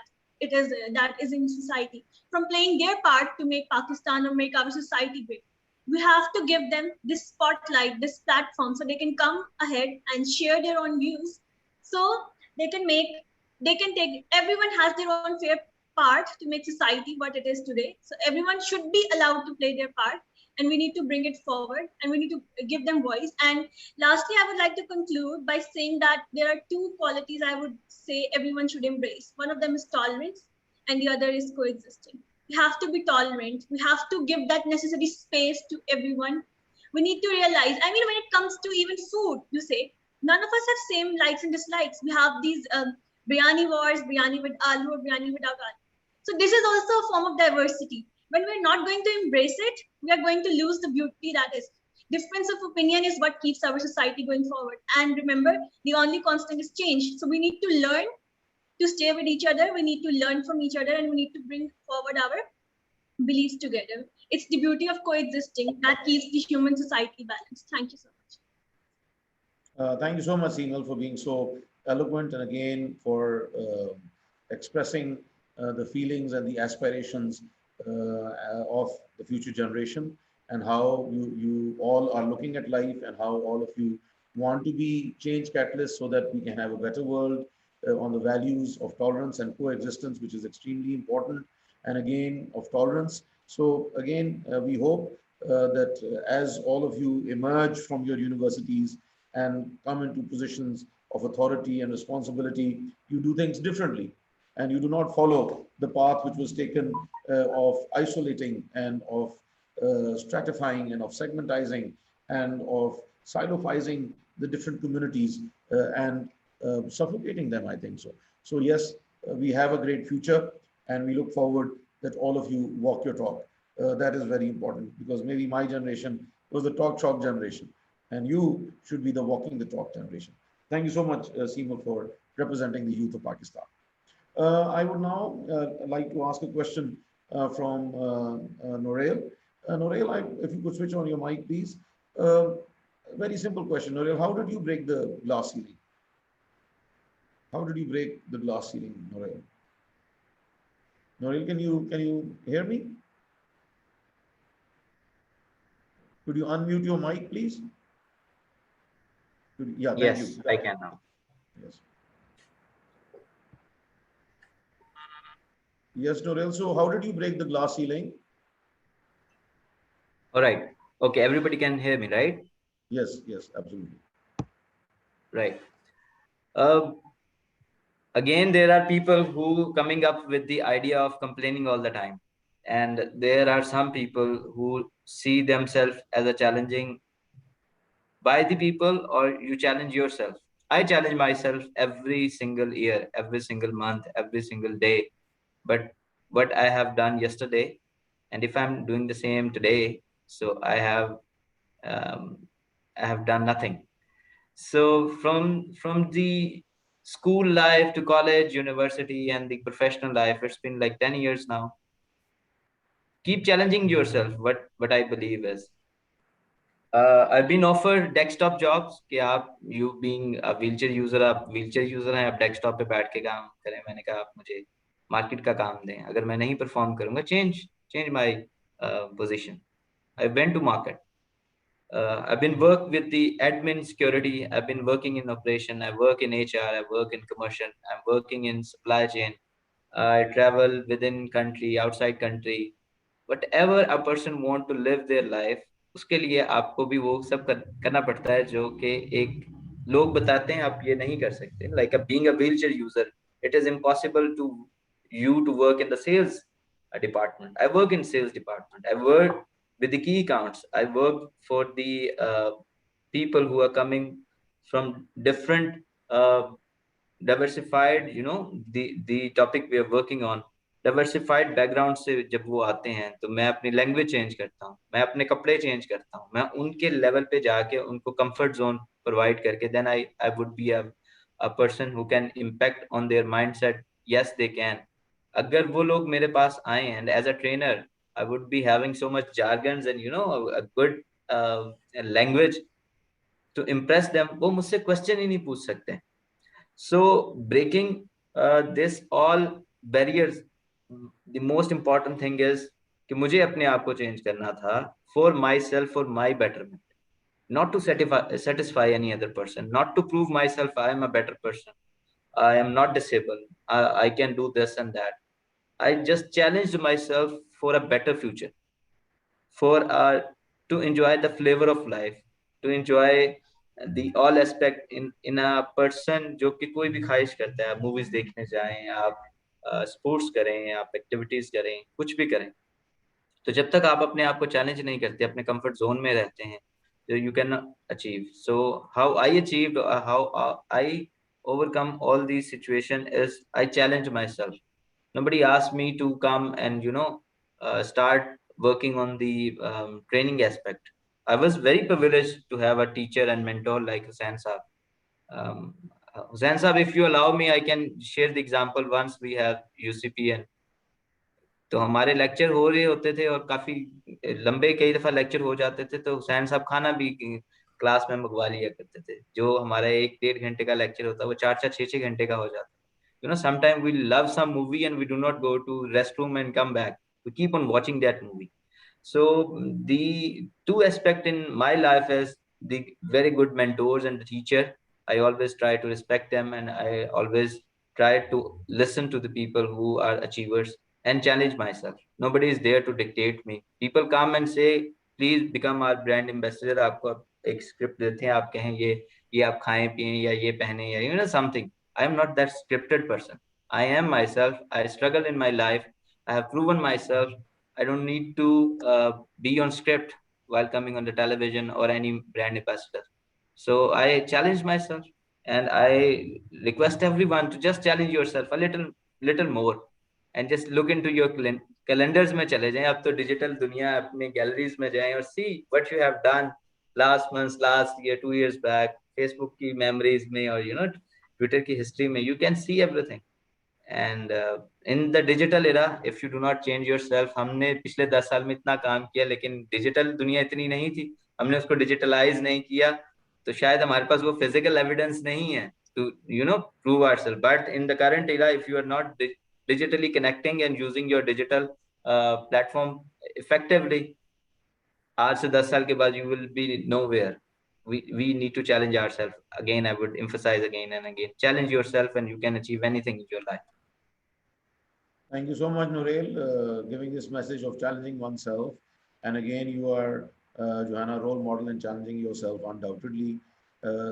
is in society, from playing their part to make Pakistan or make our society great. We have to give them this spotlight, this platform, so they can come ahead and share their own views, so they can take, everyone has their own fair part to make society what it is today. So everyone should be allowed to play their part, and we need to bring it forward, and we need to give them voice. And lastly, I would like to conclude by saying that there are two qualities I would say everyone should embrace. One of them is tolerance, and the other is coexisting. We have to be tolerant. We have to give that necessary space to everyone. We need to realize, I mean, when it comes to even food, you say, none of us have same likes and dislikes. We have these biryani wars, biryani with aloo or biryani without aloo. So this is also a form of diversity. When we're not going to embrace it, we are going to lose the beauty that is. Difference of opinion is what keeps our society going forward. And remember, the only constant is change. So we need to learn to stay with each other. We need to learn from each other, and we need to bring forward our beliefs together. It's the beauty of coexisting that keeps the human society balanced. Thank you so much. Thank you so much, Seemal, for being so eloquent, and again for expressing the feelings and the aspirations of the future generation, and how you all are looking at life, and how all of you want to be change catalysts so that we can have a better world on the values of tolerance and coexistence, which is extremely important, and again of tolerance. So again, we hope that as all of you emerge from your universities and come into positions of authority and responsibility, you do things differently, and you do not follow the path which was taken of isolating and of stratifying and of segmentizing and of silophizing the different communities and suffocating them, I think so. So yes, we have a great future, and we look forward that all of you walk your talk. That is very important, because maybe my generation was the talk chalk generation, and you should be the walking the talk generation. Thank you so much, Seema, for representing the youth of Pakistan. I would now like to ask a question from Norail. Norail, if you could switch on your mic, please. Very simple question, Norail. How did you break the glass ceiling? How did you break the glass ceiling, Norail? Norail, can you hear me? Could you unmute your mic, please? Yeah, thank Yes, you. I can now. Yes. Yes, Norail. So how did you break the glass ceiling? All right. Okay, everybody can hear me, right? Yes, yes, absolutely. Right. Again, there are people who coming up with the idea of complaining all the time. And there are some people who see themselves as a challenging by the people, or you challenge yourself. I challenge myself every single year, every single month, every single day. But what I have done yesterday, and if I'm doing the same today, so I have I have done nothing. So from the school life to college, university, and the professional life, it's been like 10 years now. Keep challenging yourself. What I believe is, I've been offered desktop jobs कि आप you being a wheelchair user, आप wheelchair user हैं, आप desktop पे बैठ के काम करें. मैंने कहा आप मुझे market का काम दें. अगर मैं नहीं perform करूँगा, change my position. I went to market. I've been work with the admin security. I've been working in operation. I work in HR. I work in commercial. I'm working in supply chain. I travel within country, outside country. Whatever a person want to live their life, उसके लिए आपको भी वो सब करना पड़ता है जो कि एक लोग बताते हैं आप ये नहीं कर सकते. Like being a wheelchair user, it is impossible to you to work in the sales department. I work in sales department. I work with the key accounts. I work for the people who are coming from different diversified, the topic we are working on, diversified background से जब वो आते हैं तो मैं अपनी language change करता हूँ, मैं अपने कपड़े चेंज करता हूँ, मैं उनके लेवल पे जाके उनको कंफर्ट जोन प्रोवाइड करके then I would be a person who can impact on their mindset. Yes, they can. अगर वो लोग मेरे पास आए and as a trainer I would be having so much jargons and a good language to impress them, वो मुझसे question ही नहीं पूछ सकते. So breaking this all barriers, the most important thing is कि मुझे अपने आप को चेंज करना था for myself, for my betterment, not to satisfy any other person, not to prove myself I am a better person, I am not disabled, I can do this and that. I just challenged myself for a better future, for to enjoy the flavor of life, to enjoy the all aspect in a person जो कि कोई भी ख्वाहिश करता है. आप movies देखने जाएं, आप स्पोर्ट्स करें, आप एक्टिविटीज करें, कुछ भी करें, तो जब तक आप अपने आप को चैलेंज नहीं करते, अपने कंफर्ट जोन में रहते हैं, तो you can achieve. So how I achieved, how I overcome all these situation is I challenge myself. Nobody asked me to come and start working on the training aspect. I was very privileged to have a teacher and mentor like Hussain Saab. Hussain Saab, if you allow me, I can share the example. Once we have UCP and तो हमारे lecture हो रहे होते थे और काफी लंबे कई दफा लेक्चर हो जाते थे, तो हुसैन साहब खाना भी क्लास में मंगवा लिया करते थे. जो हमारा 1-1.5 घंटे का लेक्चर होता है वो 4-4, 6-6 घंटे का हो जाता. Sometimes we love some movie and we do not go to restroom and come back. We keep on watching that movie. So the two aspect in my life is the very good mentors and the teacher. I always try to respect them and I always try to listen to the people who are achievers and challenge myself. Nobody is there to dictate me. People come and say, please become our brand ambassador. आपको एक script देते हैं, आप कहें ये आप खाएं पिएं या ये पहने या something. I am not that scripted person. I am myself. I struggle in my life. I have proven myself. I don't need to be on script while coming on the television or any brand ambassador. So I challenge myself and I request everyone to just challenge yourself a little more and just look into your calendars में चले जाएं. अब तो digital दुनिया, अपने galleries में जाएं और see what you have done last month, last year, 2 years back. Facebook की memories में और Twitter की history में, you can see everything. And in the digital era, if you do not change yourself, हमने पिछले 10 साल में इतना काम किया लेकिन डिजिटल दुनिया इतनी नहीं थी, हमने उसको डिजिटलाइज नहीं किया, तो शायद हमारे पास वो फिजिकल एविडेंस नहीं है to prove ourselves. But in the current era, if you are not digitally connecting and using your digital platform effectively, आज से 10 साल के बाद you will be nowhere. We need to challenge ourselves. Again, I would emphasize again and again, challenge yourself and you can achieve anything in your life. Thank you so much, Nurail, giving this message of challenging oneself. And again, you are, Johanna, role model in challenging yourself, undoubtedly.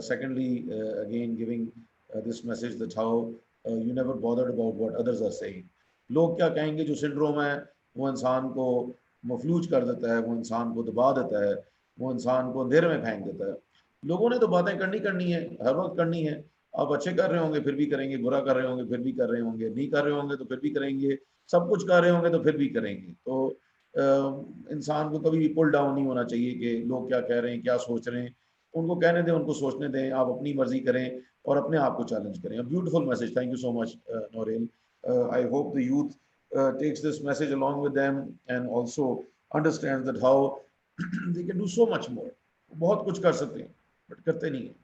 Secondly, again, giving this message that how you never bothered about what others are saying. लोग क्या कहेंगे जो syndrome है वो इंसान को मफलूज कर देता है, वो इंसान को दबा देता है, वो इंसान को अंधेरे में फेंक देता है. लोगों ने तो बातें करनी है, हर वक्त करनी है. आप अच्छे कर रहे होंगे फिर भी करेंगे, बुरा कर रहे होंगे फिर भी कर रहे होंगे, नहीं कर रहे होंगे तो फिर भी करेंगे, सब कुछ कर रहे होंगे तो फिर भी करेंगे. तो इंसान को कभी भी पुल डाउन नहीं होना चाहिए कि लोग क्या कह रहे हैं, क्या सोच रहे हैं. उनको कहने दें, उनको सोचने दें, आप अपनी मर्जी करें और अपने आप को चैलेंज करें. A beautiful message. Thank you so much, Noreen. I hope the youth takes this message along with them and also understands that how they can do so much more. बहुत कुछ कर सकते हैं, but करते नहीं हैं.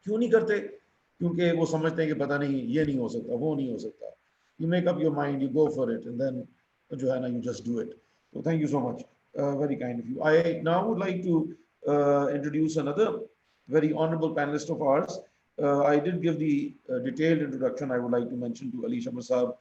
क्यों नहीं करते? क्योंकि वो समझते हैं कि पता नहीं ये नहीं हो सकता, वो नहीं हो सकता. You make up your mind, you go for it, and then Johanna, you just do it. So thank you so much. Very kind of you. I now would like to introduce another very honorable panelist of ours. I did give the detailed introduction. I would like to mention to Ali Shamar Saab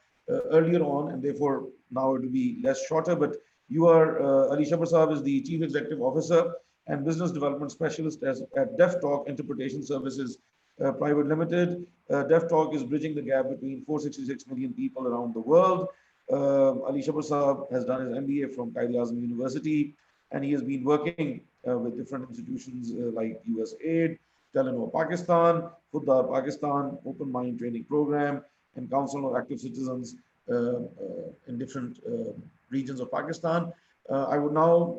earlier on, and therefore now it will be less shorter. But you are Ali Shamar Saab is the Chief Executive Officer and Business Development Specialist at DefTalk Interpretation Services Private Limited. DefTalk is bridging the gap between 466 million people around the world. Ali Shamar Saab has done his MBA from Quaid-e-Azam University, and he has been working with different institutions like USAID, Telenor Pakistan, Khuddar Pakistan, Open Mind Training Program, and Council of Active Citizens in different regions of Pakistan. I would now,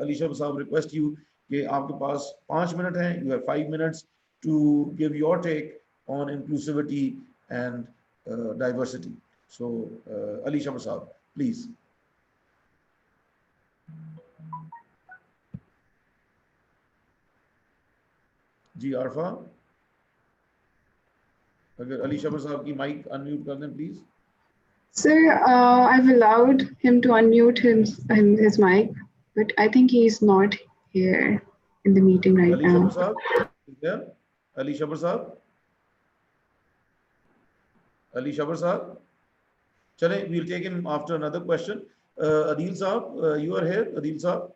Ali Shamar Saab, request you कि आपके पास 5 minutes हैं. You have 5 minutes to give your take on inclusivity and diversity. So, Ali Shamar Saab, please. जी आरफा, अगर अली शमर साहब की mic unmute कर दें please. Sir, I've allowed him to unmute his mic, but I think he's not here in the meeting right Ali now. Shamar Saab, is there? Ali Shamar Saab? Ali Shamar Saab? Chale, we'll take him after another question. Adil Saab, you are here. Adil Saab?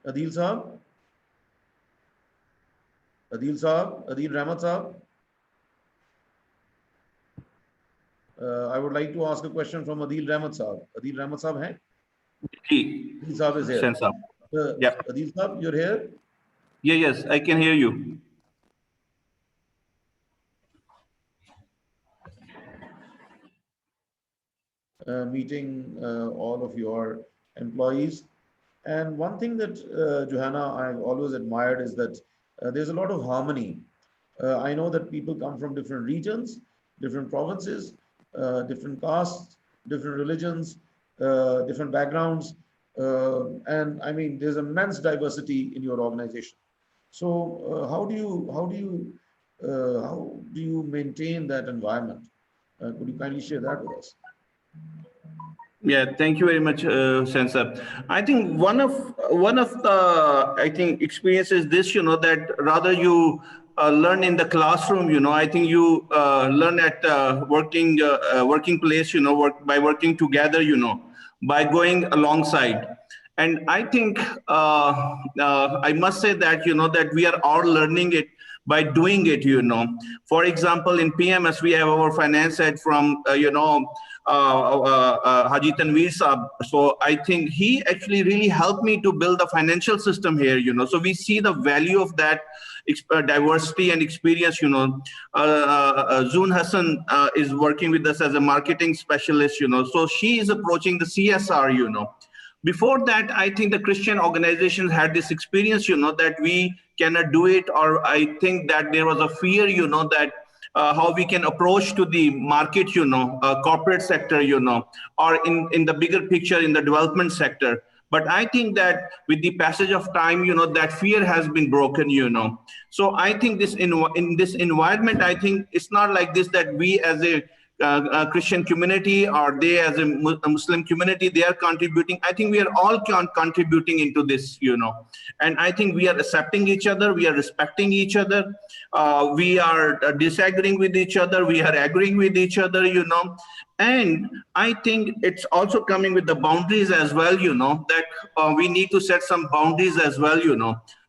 Adil Saab? Adil Saab? Adil Rahmat Saab? I would like to ask a question from Adil Rahmat Saab. Adil Rahmat Saab hai? Adil Saab is here. Yeah. Adil Saab, you're here? Yeah, yes, I can hear you. Meeting all of your employees. And one thing that, Johanna, I've always admired is that there's a lot of harmony. I know that people come from different regions, different provinces, different castes, different religions, different backgrounds. And I mean, there's immense diversity in your organization. So how do you maintain that environment? Could you kindly share that with us? Yeah, thank you very much, Sensor. I think one of the experiences this, that rather you learn in the classroom, I think you learn at working place, by working together, by going alongside. And I think I must say that, that we are all learning it by doing it, For example, in PMS, we have our finance head from, Haji Tanveer Saab. So I think he actually really helped me to build the financial system here, So we see the value of that diversity and experience, Zoon Hassan is working with us as a marketing specialist, So she is approaching the CSR, Before that, I think the Christian organizations had this experience, that we cannot do it, or I think that there was a fear, that how we can approach to the market, corporate sector, or in the bigger picture in the development sector. But I think that with the passage of time, that fear has been broken, So I think this in this environment, I think it's not like this that we as a Christian community or they as a Muslim community, they are contributing. I think we are all contributing into this, and I think we are accepting each other, we are respecting each other, we are disagreeing with each other, we are agreeing with each other, and I think it's also coming with the boundaries as well, that we need to set some boundaries as well,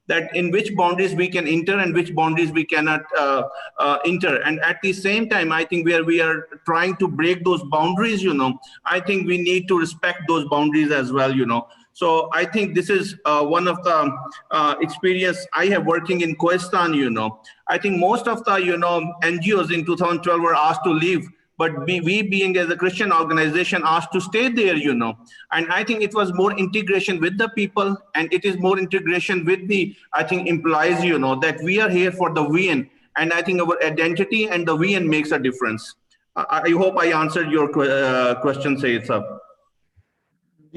that in which boundaries we can enter and which boundaries we cannot enter. And at the same time, I think we are trying to break those boundaries, I think we need to respect those boundaries as well, So I think this is one of the experience I have working in Koistan, I think most of the, NGOs in 2012 were asked to leave but we being as a Christian organization asked to stay there, and I think it was more integration with the people, and it is more integration with the, I think, implies, that we are here for the VN, and I think our identity and the VN makes a difference. I hope I answered your question, Syed Saab.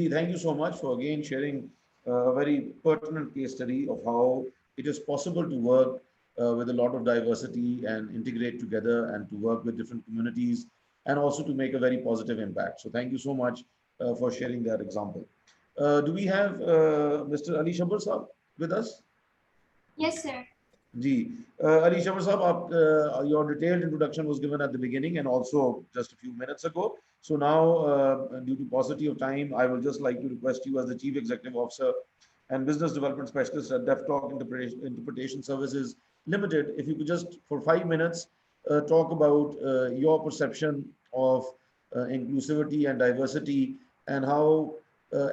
Thank you so much for again sharing a very pertinent case study of how it is possible to work with a lot of diversity and integrate together and to work with different communities and also to make a very positive impact. So thank you so much for sharing that example. Do we have Mr. Ali Shabar Saab with us? Yes, sir. Ji. Ali Shabar Saab, your detailed introduction was given at the beginning and also just a few minutes ago. So now, due to paucity of time, I will just like to request you as the Chief Executive Officer and Business Development Specialist at DevTalk Interpretation Services Limited, if you could just for 5 minutes talk about your perception of inclusivity and diversity and how,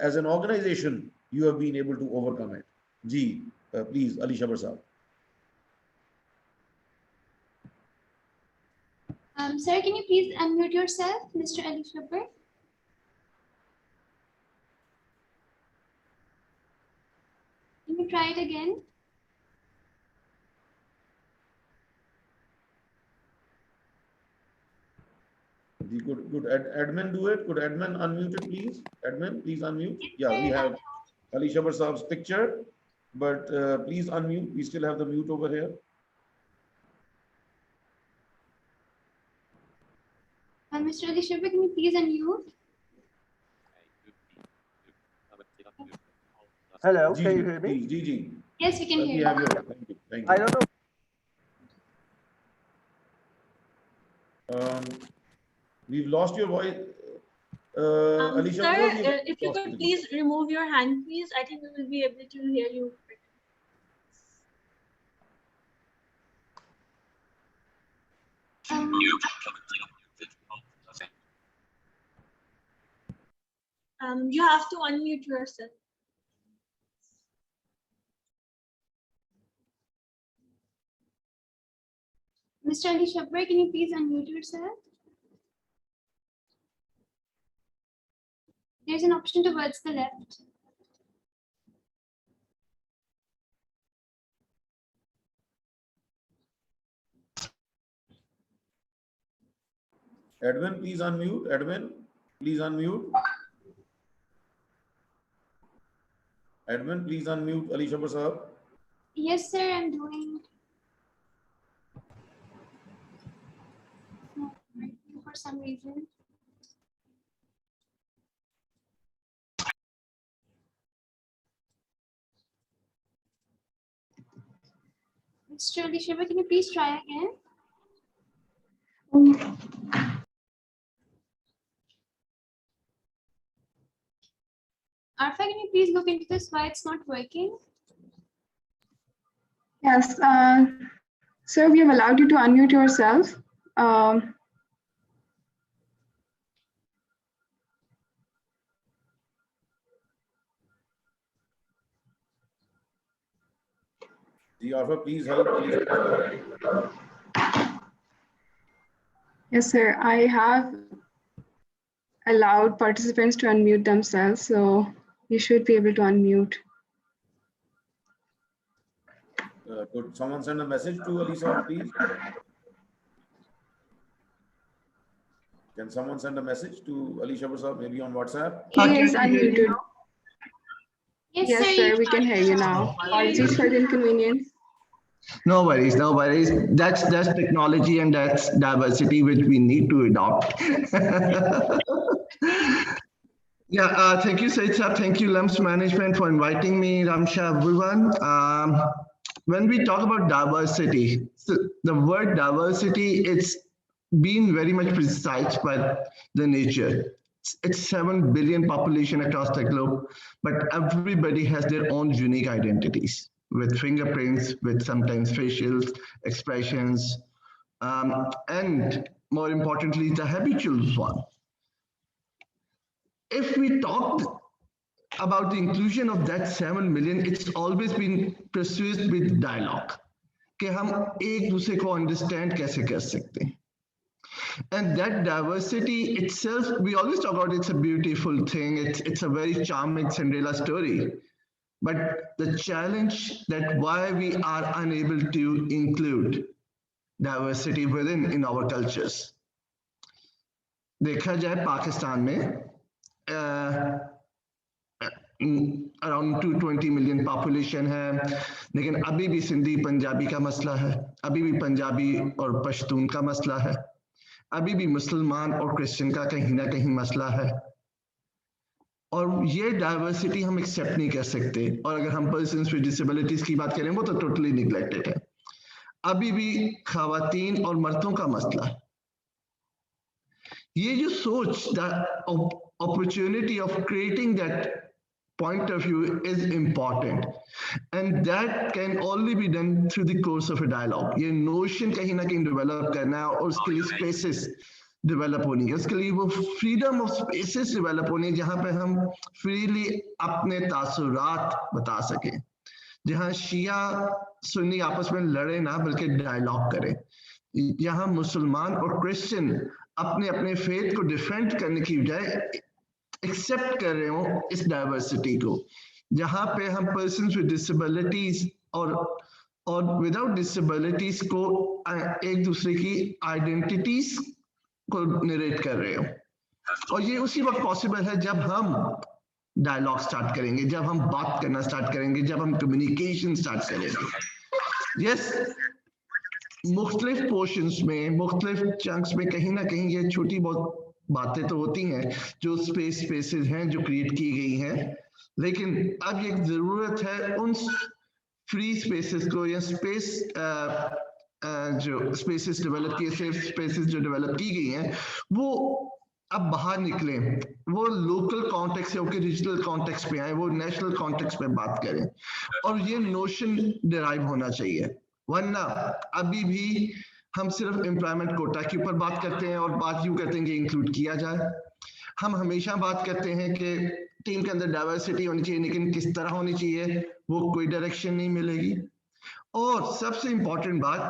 as an organization, you have been able to overcome it. Ji, please, Ali Shabar Saab. Sir, can you please unmute yourself, Mr. Ali Shabar? Can you try it again? Could admin do it? Could admin unmute it, please? Admin, please unmute. Yeah, we have Ali Shabar Saab's picture, but please unmute. We still have the mute over here. Mr. Ali Shabar, can you please unmute? Hello, can you hear me? Gigi. Yes, we can hear you. Thank you. Thank you. I don't know. We've lost your voice. Ali Sir, Shabar, if you could please remove your hand, please. I think we will be able to hear you. You have to unmute yourself. Mr. Ali Shabar, can you please unmute yourself? There's an option towards the left. Edwin, please unmute. Edwin, please unmute. Edwin, please unmute Ali Shabar Saab. Yes, sir, I'm doing. For some reason. Mr. Ali Shabar, can you please try again? Arfa, can you please look into this, why it's not working? Yes, sir, we have allowed you to unmute yourself. Arfa, please help. Yes, sir, I have allowed participants to unmute themselves, so you should be able to unmute. Could someone send a message to Ali Saab, please? Can someone send a message to Ali Shabar Saab, maybe on WhatsApp? He is unmuted. Yes, sir, we can hear you now. Apologies for the inconvenience. No worries, no worries. That's technology and that's diversity which we need to adopt. Yeah, thank you, Syed Saab. Thank you, LUMS Management, for inviting me, Ramsha, everyone. When we talk about diversity, so the word diversity, it's been very much precise by the nature. It's 7 billion population across the globe, but everybody has their own unique identities with fingerprints, with sometimes facial expressions, and more importantly, the habitual one. If we talk about the inclusion of that 7 million, it's always been pursued with dialogue. कि हम एक दूसरे को understand कैसे कर सकते हैं. And that diversity itself, we always talk about it's a beautiful thing. It's a very charming Cinderella story. But the challenge that why we are unable to include diversity within in our cultures. देखा जाए पाकिस्तान में around 220 million population है, लेकिन अभी भी सिंधी पंजाबी का मसला है, अभी भी पंजाबी और पश्तून का मसला है, अभी भी मुसलमान और क्रिश्चियन का कहीं ना कहीं मसला है। और ये डाइवर्सिटी हम एक्सेप्ट नहीं कर सकते। और अगर हम पर्सन्स विद डिसेबिलिटीज की बात करें वो तो टोटली निगलेक्टेड है। अभी भी खवातीन और मर्दों का मसला है। ये जो सोच, the opportunity of creating that point of view is important, and that can only be done through the course of a dialogue. ये notion कहीं ना कहीं develop करना है और उसके लिए spaces develop होनी है, उसके लिए वो freedom of spaces develop होनी है जहाँ पे हम freely अपने तासुरात बता सकें, जहाँ शिया सुन्नी आपस में लड़े ना बल्कि dialogue करें, यहाँ मुसलमान और क्रिश्चियन अपने अपने फेथ को डिफेंड करने की बजाय एक्सेप्ट कर रहे हो इस डाइवर्सिटी को, जहां पे हम पर्सन्स विद डिसेबिलिटीज और विदाउट डिसेबिलिटीज को एक दूसरे की आइडेंटिटीज को नरेट कर रहे हो। और ये उसी वक्त पॉसिबल है जब हम डायलॉग स्टार्ट करेंगे, जब हम बात करना स्टार्ट करेंगे, जब हम कम्युनिकेशन स्टार्ट करेंगे। यस, मुख्तलिफ पोर्शंस में, मुख्तलिफ चंक्स में कहीं ना कहीं ये छोटी बहुत बातें तो होती हैं जो स्पेसेस हैं जो क्रिएट की गई हैं, लेकिन अब एक जरूरत है उन फ्री स्पेसेस को या जो स्पेसेस डेवलप किए, सेफ स्पेसेस जो डेवलप की गई हैं वो अब बाहर निकलें, वो लोकल कॉन्टेक्स्ट से होकर रीजनल कॉन्टेक्स्ट पे आए, वो नेशनल कॉन्टेक्स्ट पे बात करें और ये नोशन डिराइव होना चाहिए। वरना अभी भी हम सिर्फ एम्प्लॉयमेंट कोटा के ऊपर बात करते हैं और बात यूं करते हैं कि इंक्लूड किया जाए। हम हमेशा बात करते हैं कि टीम के अंदर डाइवर्सिटी होनी चाहिए, लेकिन किस तरह होनी चाहिए वो कोई डायरेक्शन नहीं मिलेगी। और सबसे इंपॉर्टेंट बात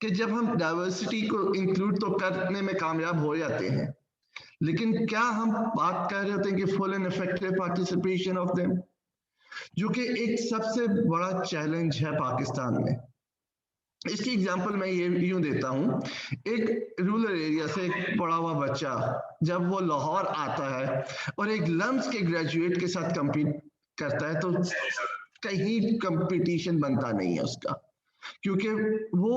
कि जब हम डाइवर्सिटी को इंक्लूड तो करने में कामयाब हो जाते हैं, लेकिन क्या हम बात कर रहे होते हैं कि full and effective participation of them, जो कि एक सबसे बड़ा चैलेंज है पाकिस्तान में। इसकी एग्जांपल मैं ये यूं देता हूं, एक रूरल एरिया से एक पढ़ा हुआ बच्चा जब वो लाहौर आता है और एक लम्स के ग्रेजुएट के साथ compete करता है तो कहीं कंपटीशन बनता नहीं है उसका, क्योंकि वो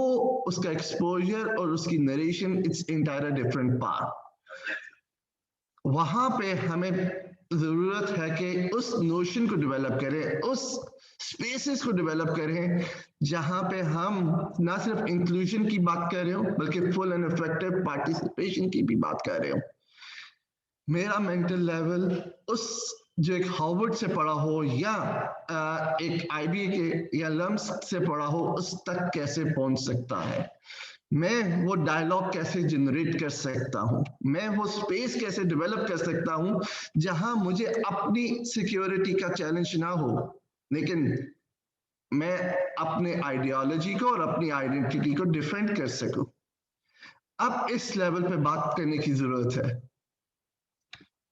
उसका एक्सपोजर और उसकी narration its entire different part. वहां पे हमें जरूरत है कि उस नोशन को डेवलप करें, उस स्पेसेस को डेवलप करें जहां पे हम ना सिर्फ इंक्लूजन की बात कर रहे हो बल्कि फुल एंड इफेक्टिव पार्टिसिपेशन की भी बात कर रहे हो। मेरा मेंटल लेवल उस जो एक हार्वर्ड से पढ़ा हो या एक आईबी के या लम्स से पढ़ा हो उस तक कैसे पहुंच सकता है, मैं वो डायलॉग कैसे जनरेट कर सकता हूं, मैं वो स्पेस कैसे डेवलप कर सकता हूं जहां मुझे अपनी सिक्योरिटी का चैलेंज ना हो, लेकिन मैं अपने आइडियोलॉजी को और अपनी आइडेंटिटी को डिफेंड कर सकूं। अब इस लेवल पे बात करने की जरूरत है।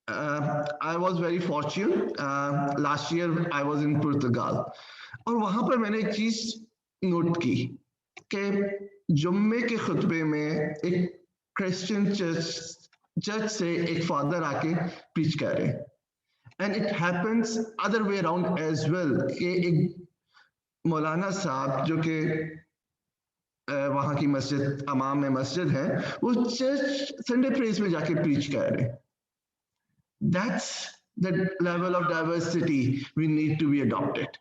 I was very fortunate. Last year I was in Portugal और वहां पर मैंने एक चीज नोट की कि जुम्मे के खुतबे में एक क्रिश्चियन चर्च से एक फादर आके प्रीच कर रहे हैं, and it happens other way around as well कि एक मौलाना साहब जो कि वहां की मस्जिद अमाम में मस्जिद है वो चर्च संडे प्रेज में जाके प्रीच कर रहे हैं। That's the level of diversity we need to be adopted.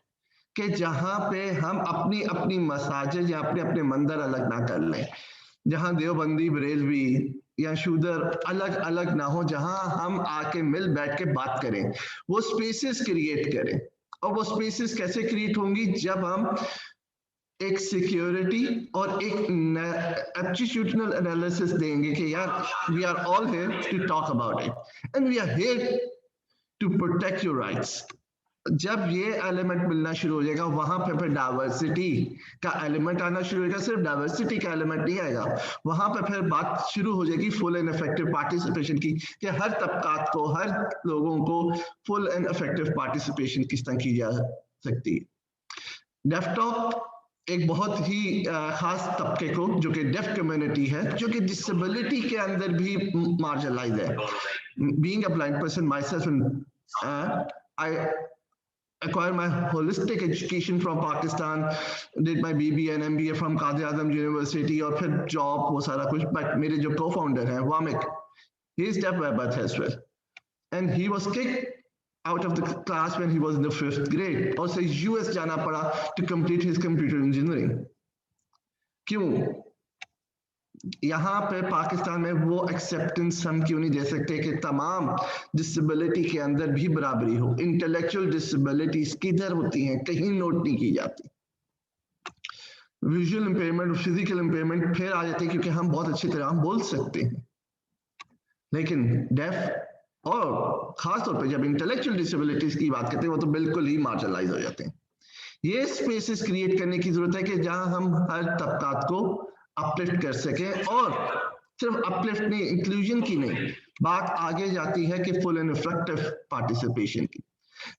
कि जहां पे हम अपनी अपनी मसाजिद या अपने अपने मंदिर अलग ना कर लें, जहां देवबंदी बरेलवी या शूदर अलग अलग ना हो, जहां हम आके मिल बैठ के बात करें, वो स्पेसेस क्रिएट करें। और वो स्पेसेस कैसे क्रिएट होंगी जब हम एक सिक्योरिटी और एक एप्टीट्यूडनल एनालिसिस देंगे कि यार we are all here to talk about it and we are here to protect your rights. जब ये एलिमेंट मिलना शुरू हो जाएगा वहां पे फिर डाइवर्सिटी का एलिमेंट आना शुरू होगा। सिर्फ डाइवर्सिटी का एलिमेंट नहीं आएगा, वहां पे फिर बात शुरू हो जाएगी फुल एंड इफेक्टिव पार्टिसिपेशन की, कि हर तबकात को, हर लोगों को फुल एंड इफेक्टिव पार्टिसिपेशन किस तरह की जा सकती है। डेफ टॉक एक बहुत ही खास तबके को, जो कि डेफ कम्युनिटी है, जो कि डिसेबिलिटी के अंदर भी मार्जिनलाइज है। Being a blind person my self, I acquired my holistic education from Pakistan, did my BBA and MBA from Qadir-e-Azam University, और फिर जॉब वो सारा कुछ। बट मेरे जो co-founder हैं Wamiq, he is deaf by birth as well, and he was kicked out of the class when he was in the 5th grade, और उसे US जाना पड़ा to complete his computer engineering। क्यों? यहाँ पे पाकिस्तान में वो एक्सेप्टेंस हम क्यों नहीं दे सकते कि तमाम डिसेबिलिटी के अंदर भी बराबरी हो। इंटेलेक्चुअल डिसेबिलिटीज किधर होती हैं, कहीं नोट नहीं की जाती। विजुअल इम्पेयरमेंट, फिजिकल इम्पेयरमेंट फिर आ जाते हैं क्योंकि हम बहुत अच्छी तरह हम बोल सकते हैं, लेकिन डेफ और खासतौर पे जब इंटेलेक्चुअल डिसेबिलिटीज की बात करते हैं वो तो बिल्कुल ही मार्जिनलाइज हो जाते हैं। ये स्पेसेस क्रिएट करने की जरूरत है कि जहां हम हर तबकात को अपलिफ्ट कर सके, और सिर्फ अपलिफ्ट नहीं, इंक्लूजन की नहीं, बात आगे जाती है कि फुल एंड इफेक्टिव पार्टिसिपेशन की।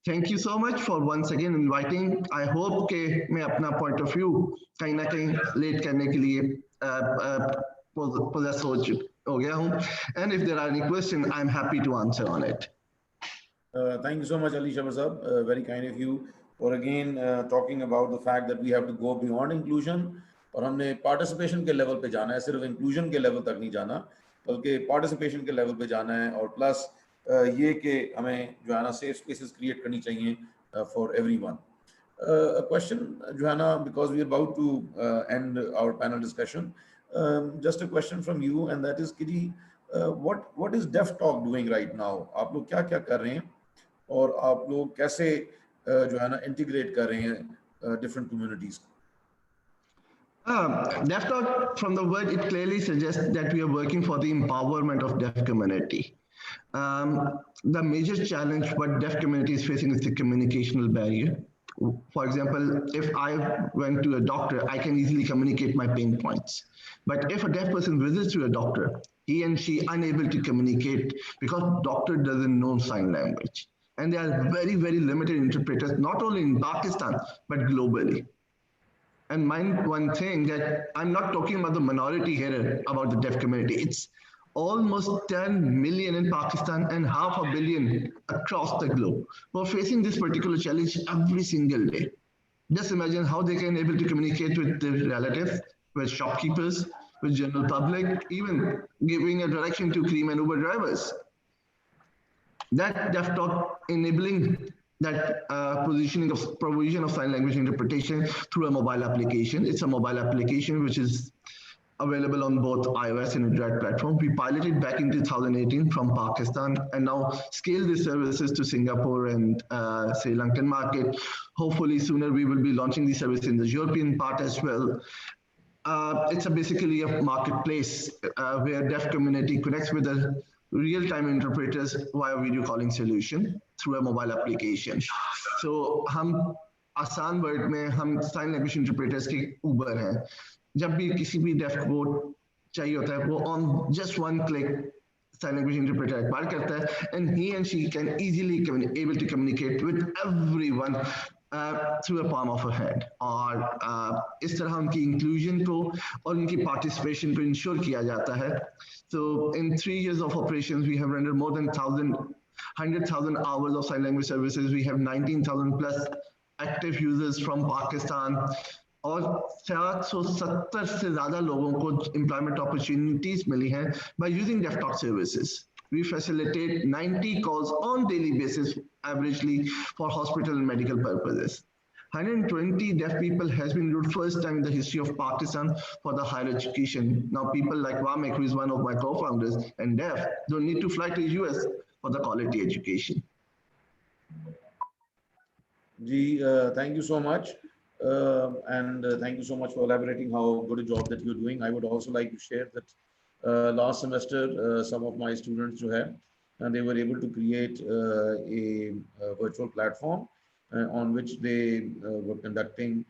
Thank you so much for once again inviting. I hope कि मैं अपना पॉइंट ऑफ व्यू कहीं ना कहीं लेट करने के लिए पोजेस हो गया हूं, and if there are any question I am happy to answer on it. Thank you so much, Ali Shabazab. Very kind of you for again talking about the fact that we have to go beyond inclusion, और हमने participation के level पे जाना है, सिर्फ inclusion के level तक नहीं जाना, बल्कि पार्टिसिपेशन के लेवल पे जाना है। और प्लस ये कि हमें जो है ना सेफ स्पेसेस क्रिएट करनी चाहिए फॉर एवरीवन। क्वेश्चन जो है ना, because we are about to end our panel discussion, just a question from you, and that is कि जी what is deaf talk doing right now? आप लोग क्या क्या कर रहे हैं और आप लोग कैसे जो है ना इंटीग्रेट कर रहे हैं डिफरेंट कम्युनिटीज को? Deaf Talk, from the word, it clearly suggests that we are working for the empowerment of deaf community. The major challenge what deaf community is facing is the communicational barrier. For example, if I went to a doctor, I can easily communicate my pain points. But if a deaf person visits to a doctor, he and she unable to communicate because doctor doesn't know sign language. And there are very, very limited interpreters, not only in Pakistan, but globally. And mind one thing, that I'm not talking about the minority here, about the deaf community. It's almost 10 million in Pakistan and 500 million across the globe who are facing this particular challenge every single day. Just imagine how they can able to communicate with their relatives, with shopkeepers, with general public, even giving a direction to Cream and Uber drivers. That Deaf Talk enabling that provision of sign language interpretation through a mobile application. It's a mobile application which is available on both iOS and Android platform. We piloted back in 2018 from Pakistan and now scale these services to Singapore and Sri Lankan market. Hopefully sooner we will be launching the service in the European part as well. It's basically a marketplace where deaf community connects with the real-time interpreters via video calling solution through a mobile application. So हम आसान word में हम sign language interpreters के Uber हैं। जब भी किसी भी डेफ को चाहिए होता है वो on just one click sign language interpreter acquire करता है, and he and she can easily able to communicate with everyone through a palm of a hand. और इस तरह उनकी inclusion को और उनकी participation को ensure किया जाता है. So in 3 years of operations, we have rendered more than 100,000 hours of sign language services. We have 19,000 plus active users from Pakistan. और 770 से ज़्यादा लोगों को employment opportunities मिली हैं by using Deaf Talk services. We facilitate 90 calls on daily basis averagely for hospital and medical purposes. 120 deaf people has been enrolled first time in the history of Pakistan for the higher education. Now people like Wamek, who is one of my co-founders and deaf, don't need to fly to US for the quality education. Thank you so much. And thank you so much for elaborating how good a job that you're doing. I would also like to share that last semester some of my students and they were able to create a virtual platform on which they were conducting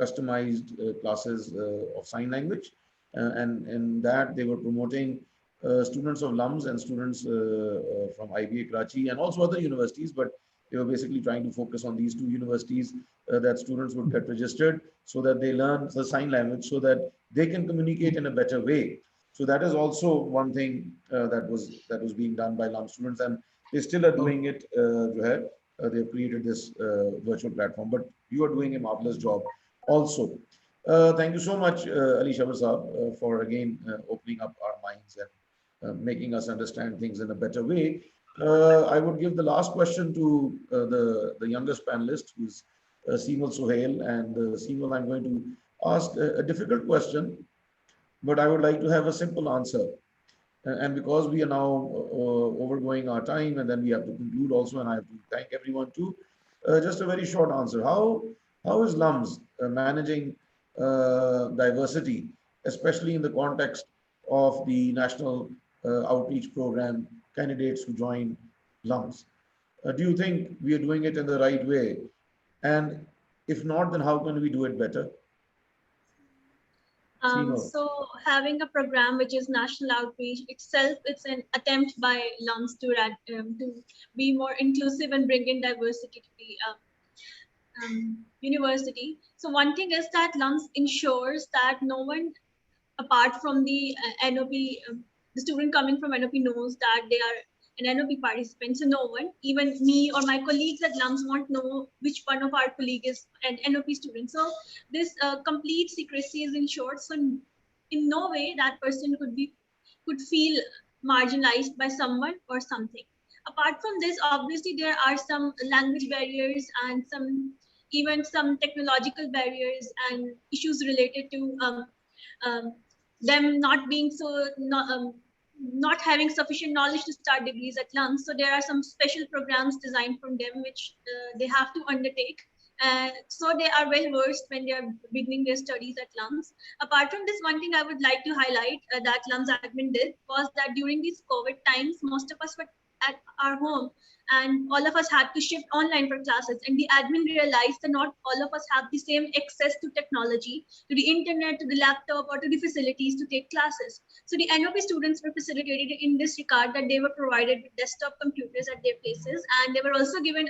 customized classes of sign language. And in that, they were promoting students of LUMS and students from IBA Karachi and also other universities, but they were basically trying to focus on these two universities that students would get registered so that they learn the sign language so that they can communicate in a better way. So that is also one thing that was being done by LUM students, and they still are doing it, Joher. They've created this virtual platform, but you are doing a marvelous job also. Thank you so much, Ali Shabar Saab, for again opening up our minds and making us understand things in a better way. I would give the last question to the youngest panelist, who's Seemal Sohail. And Seemal, I'm going to ask a difficult question, but I would like to have a simple answer. And because we are now overgoing our time, and then we have to conclude also, and I have to thank everyone too. Just a very short answer. How is LUMS managing diversity, especially in the context of the national outreach program candidates who join LUMS? Do you think we are doing it in the right way? And if not, then how can we do it better? So having a program which is national outreach itself, it's an attempt by LUMS to be more inclusive and bring in diversity to the university. So one thing is that LUMS ensures that no one apart from the NOP, the student coming from NOP knows that they are an NOP participant. So no one, even me or my colleagues at LUMS, won't know which one of our colleagues is an NOP student. So this complete secrecy is ensured. So in no way that person could feel marginalized by someone or something. Apart from this, obviously there are some language barriers and even some technological barriers and issues related to them not being not having sufficient knowledge to start degrees at LUMS. So there are some special programs designed from them which they have to undertake. So they are well versed when they are beginning their studies at LUMS. Apart from this, one thing I would like to highlight that LUMS admin did was that during these COVID times, most of us were at our home and all of us had to shift online for classes, and the admin realized that not all of us have the same access to technology, to the internet, to the laptop, or to the facilities to take classes. So the NOP students were facilitated in this regard that they were provided with desktop computers at their places, and they were also given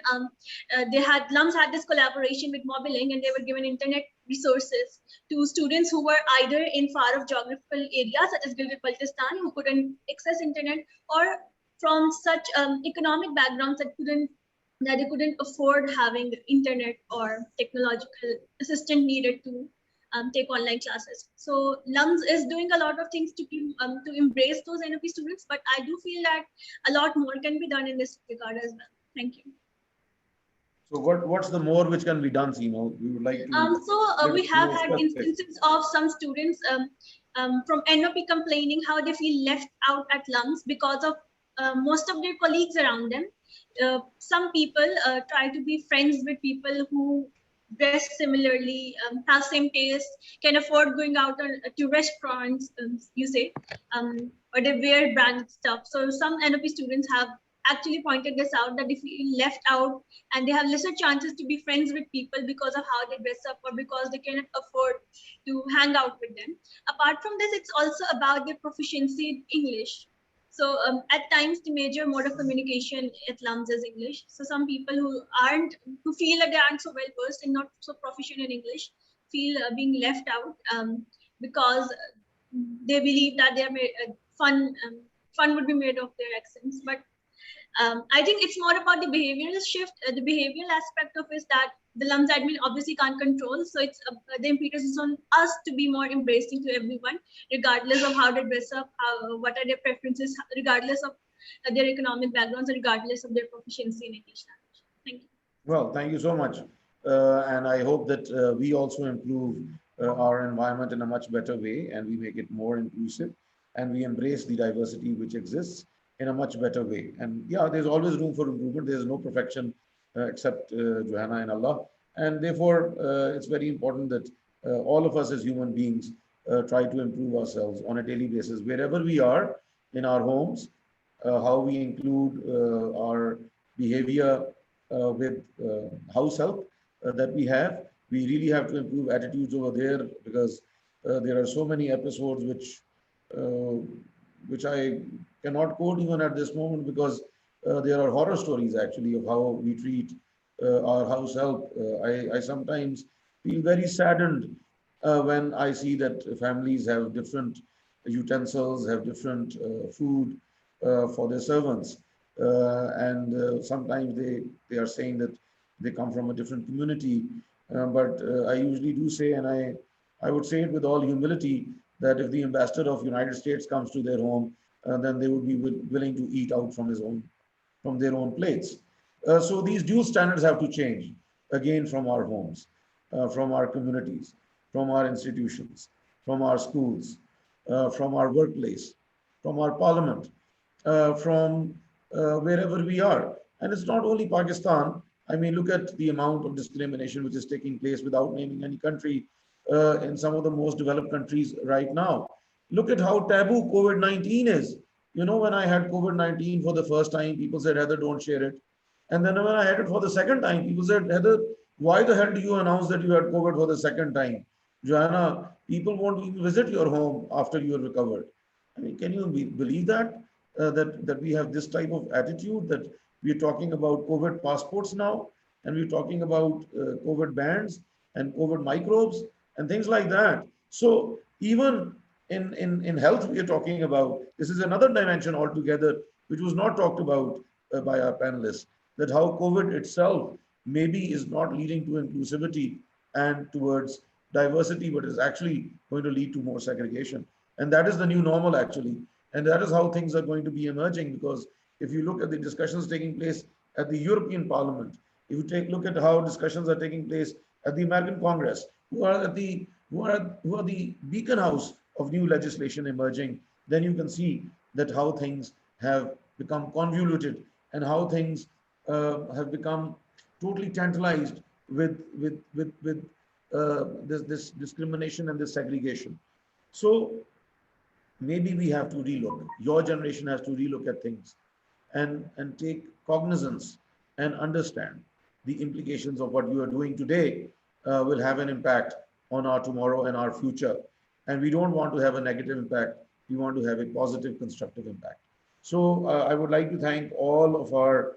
LUMS had this collaboration with Mobiling, and they were given internet resources to students who were either in far off geographical areas such as Gilgit-Baltistan, who couldn't access internet, or from such economic backgrounds that they couldn't afford having internet or technological assistance needed to take online classes. So LUMS is doing a lot of things to embrace those NOP students, but I do feel that a lot more can be done in this regard as well. Thank you. So what's the more which can be done, Seema? We would like to. We have had instances of some students from NOP complaining how they feel left out at LUMS because of most of their colleagues around them. Some people try to be friends with people who dress similarly, have same taste, can afford going out to restaurants, or they wear branded stuff. So some NOP students have actually pointed this out, that they feel left out and they have lesser chances to be friends with people because of how they dress up or because they cannot afford to hang out with them. Apart from this, it's also about their proficiency in English. So at times, the major mode of communication at LUMS is English. So some people who feel that they aren't so well versed and not so proficient in English feel being left out because they believe that fun would be made of their accents. But I think it's more about the behavioral shift. The behavioral aspect of is that the LUMS admin obviously can't control. So it's the impetus is on us to be more embracing to everyone, regardless of how they dress up, what are their preferences, regardless of their economic backgrounds, regardless of their proficiency in English language. Thank you. Well, thank you so much. And I hope that we also improve our environment in a much better way, and we make it more inclusive, and we embrace the diversity which exists in a much better way. And yeah, there's always room for improvement. There's no perfection except Johanna and Allah. And therefore, it's very important that all of us as human beings try to improve ourselves on a daily basis, wherever we are in our homes, how we include our behavior with house help that we have. We really have to improve attitudes over there, because there are so many episodes which I cannot quote even at this moment, because there are horror stories actually of how we treat our house help. I sometimes feel very saddened when I see that families have different utensils, have different food for their servants. And sometimes they are saying that they come from a different community. But I usually do say, and I would say it with all humility, that if the ambassador of United States comes to their home, then they would be willing to eat out from their own plates. So these dual standards have to change again from our homes, from our communities, from our institutions, from our schools, from our workplace, from our parliament, from wherever we are. And it's not only Pakistan. I mean, look at the amount of discrimination which is taking place, without naming any country, in some of the most developed countries right now. Look at how taboo COVID-19 is. You know, when I had COVID-19 for the first time, people said, Heather, don't share it. And then when I had it for the second time, people said, Heather, why the hell do you announce that you had COVID for the second time? Joanna, people won't even visit your home after you are recovered. I mean, can you believe that? That we have this type of attitude, that we're talking about COVID passports now, and we're talking about COVID bans and COVID microbes and things like that. So even in health, we are talking about, this is another dimension altogether, which was not talked about by our panelists, that how COVID itself maybe is not leading to inclusivity and towards diversity, but is actually going to lead to more segregation. And that is the new normal, actually. And that is how things are going to be emerging, because if you look at the discussions taking place at the European Parliament, if you take a look at how discussions are taking place at the American Congress, who are the beacon house of new legislation emerging, then you can see that how things have become convoluted, and how things have become totally tantalized with this discrimination and this segregation. So maybe we have to relook. Your generation has to relook at things and take cognizance and understand the implications of what you are doing today will have an impact on our tomorrow and our future. And we don't want to have a negative impact. We want to have a positive, constructive impact. So I would like to thank all of our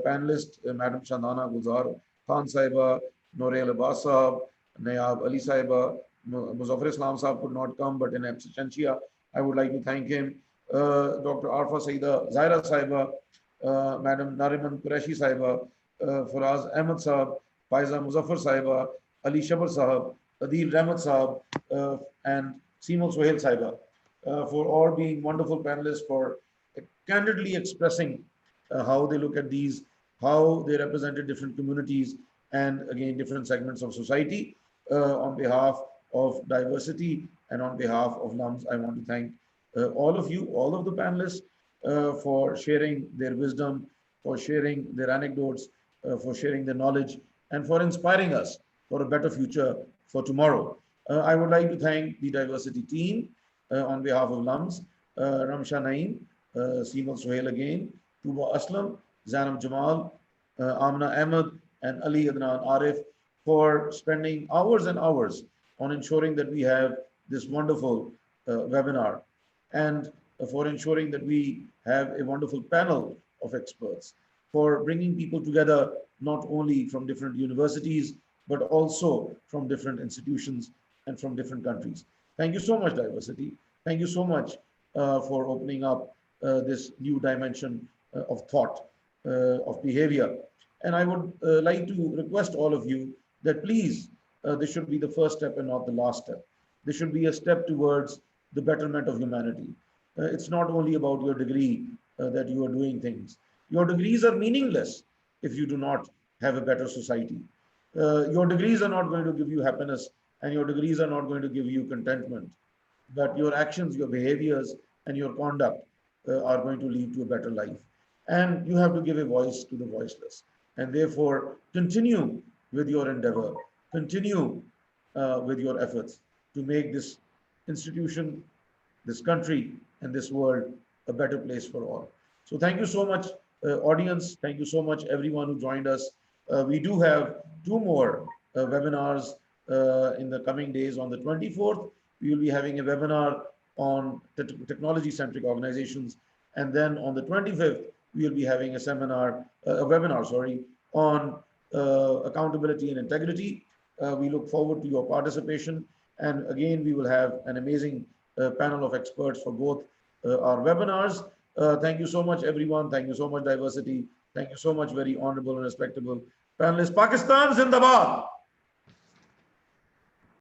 panelists, Madam Chandana Gulzar, Khan Saiba, Norail Abbas Sahab, Nayab Ali Saiba, Muzaffar Islam Sahab could not come, but in absentia, I would like to thank him. Dr. Arfa Saida Zaira Saiba, Madam Nariman Qureshi Saiba, Faraz Ahmed Sahab, Faiza Muzaffar Saiba, Ali Shabar Sahab, Adil Rahmat Sahab, and Simon Sohail Saiba, for all being wonderful panelists, for candidly expressing how they look at these, how they represented different communities and again different segments of society. On behalf of diversity and on behalf of LUMS, I want to thank all of you, all of the panelists, for sharing their wisdom, for sharing their anecdotes, for sharing their knowledge, and for inspiring us for a better future for tomorrow. I would like to thank the diversity team on behalf of LUMS, Ramsha Naeem, Seemal Sohail again, Tuba Aslam, Zainab Jamal, Amna Ahmed, and Ali Adnan Arif, for spending hours and hours on ensuring that we have this wonderful webinar, and for ensuring that we have a wonderful panel of experts, for bringing people together not only from different universities, but also from different institutions and from different countries. Thank you so much, diversity. Thank you so much for opening up this new dimension of thought, of behavior. And I would like to request all of you that please, this should be the first step and not the last step. This should be a step towards the betterment of humanity. It's not only about your degree that you are doing things. Your degrees are meaningless if you do not have a better society. Your degrees are not going to give you happiness, and your degrees are not going to give you contentment. But your actions, your behaviors, and your conduct are going to lead to a better life. And you have to give a voice to the voiceless. And therefore, continue with your endeavor, continue with your efforts to make this institution, this country, and this world a better place for all. So thank you so much, audience. Thank you so much, everyone who joined us We do have 2 more webinars in the coming days. On the 24th, we will be having a webinar on technology-centric organizations. And then on the 25th, we will be having a webinar, sorry, on accountability and integrity. We look forward to your participation. And again, we will have an amazing panel of experts for both our webinars. Thank you so much, everyone. Thank you so much, Diversity. Thank you so much, very honorable and respectable panelists. Pakistan Zindabad.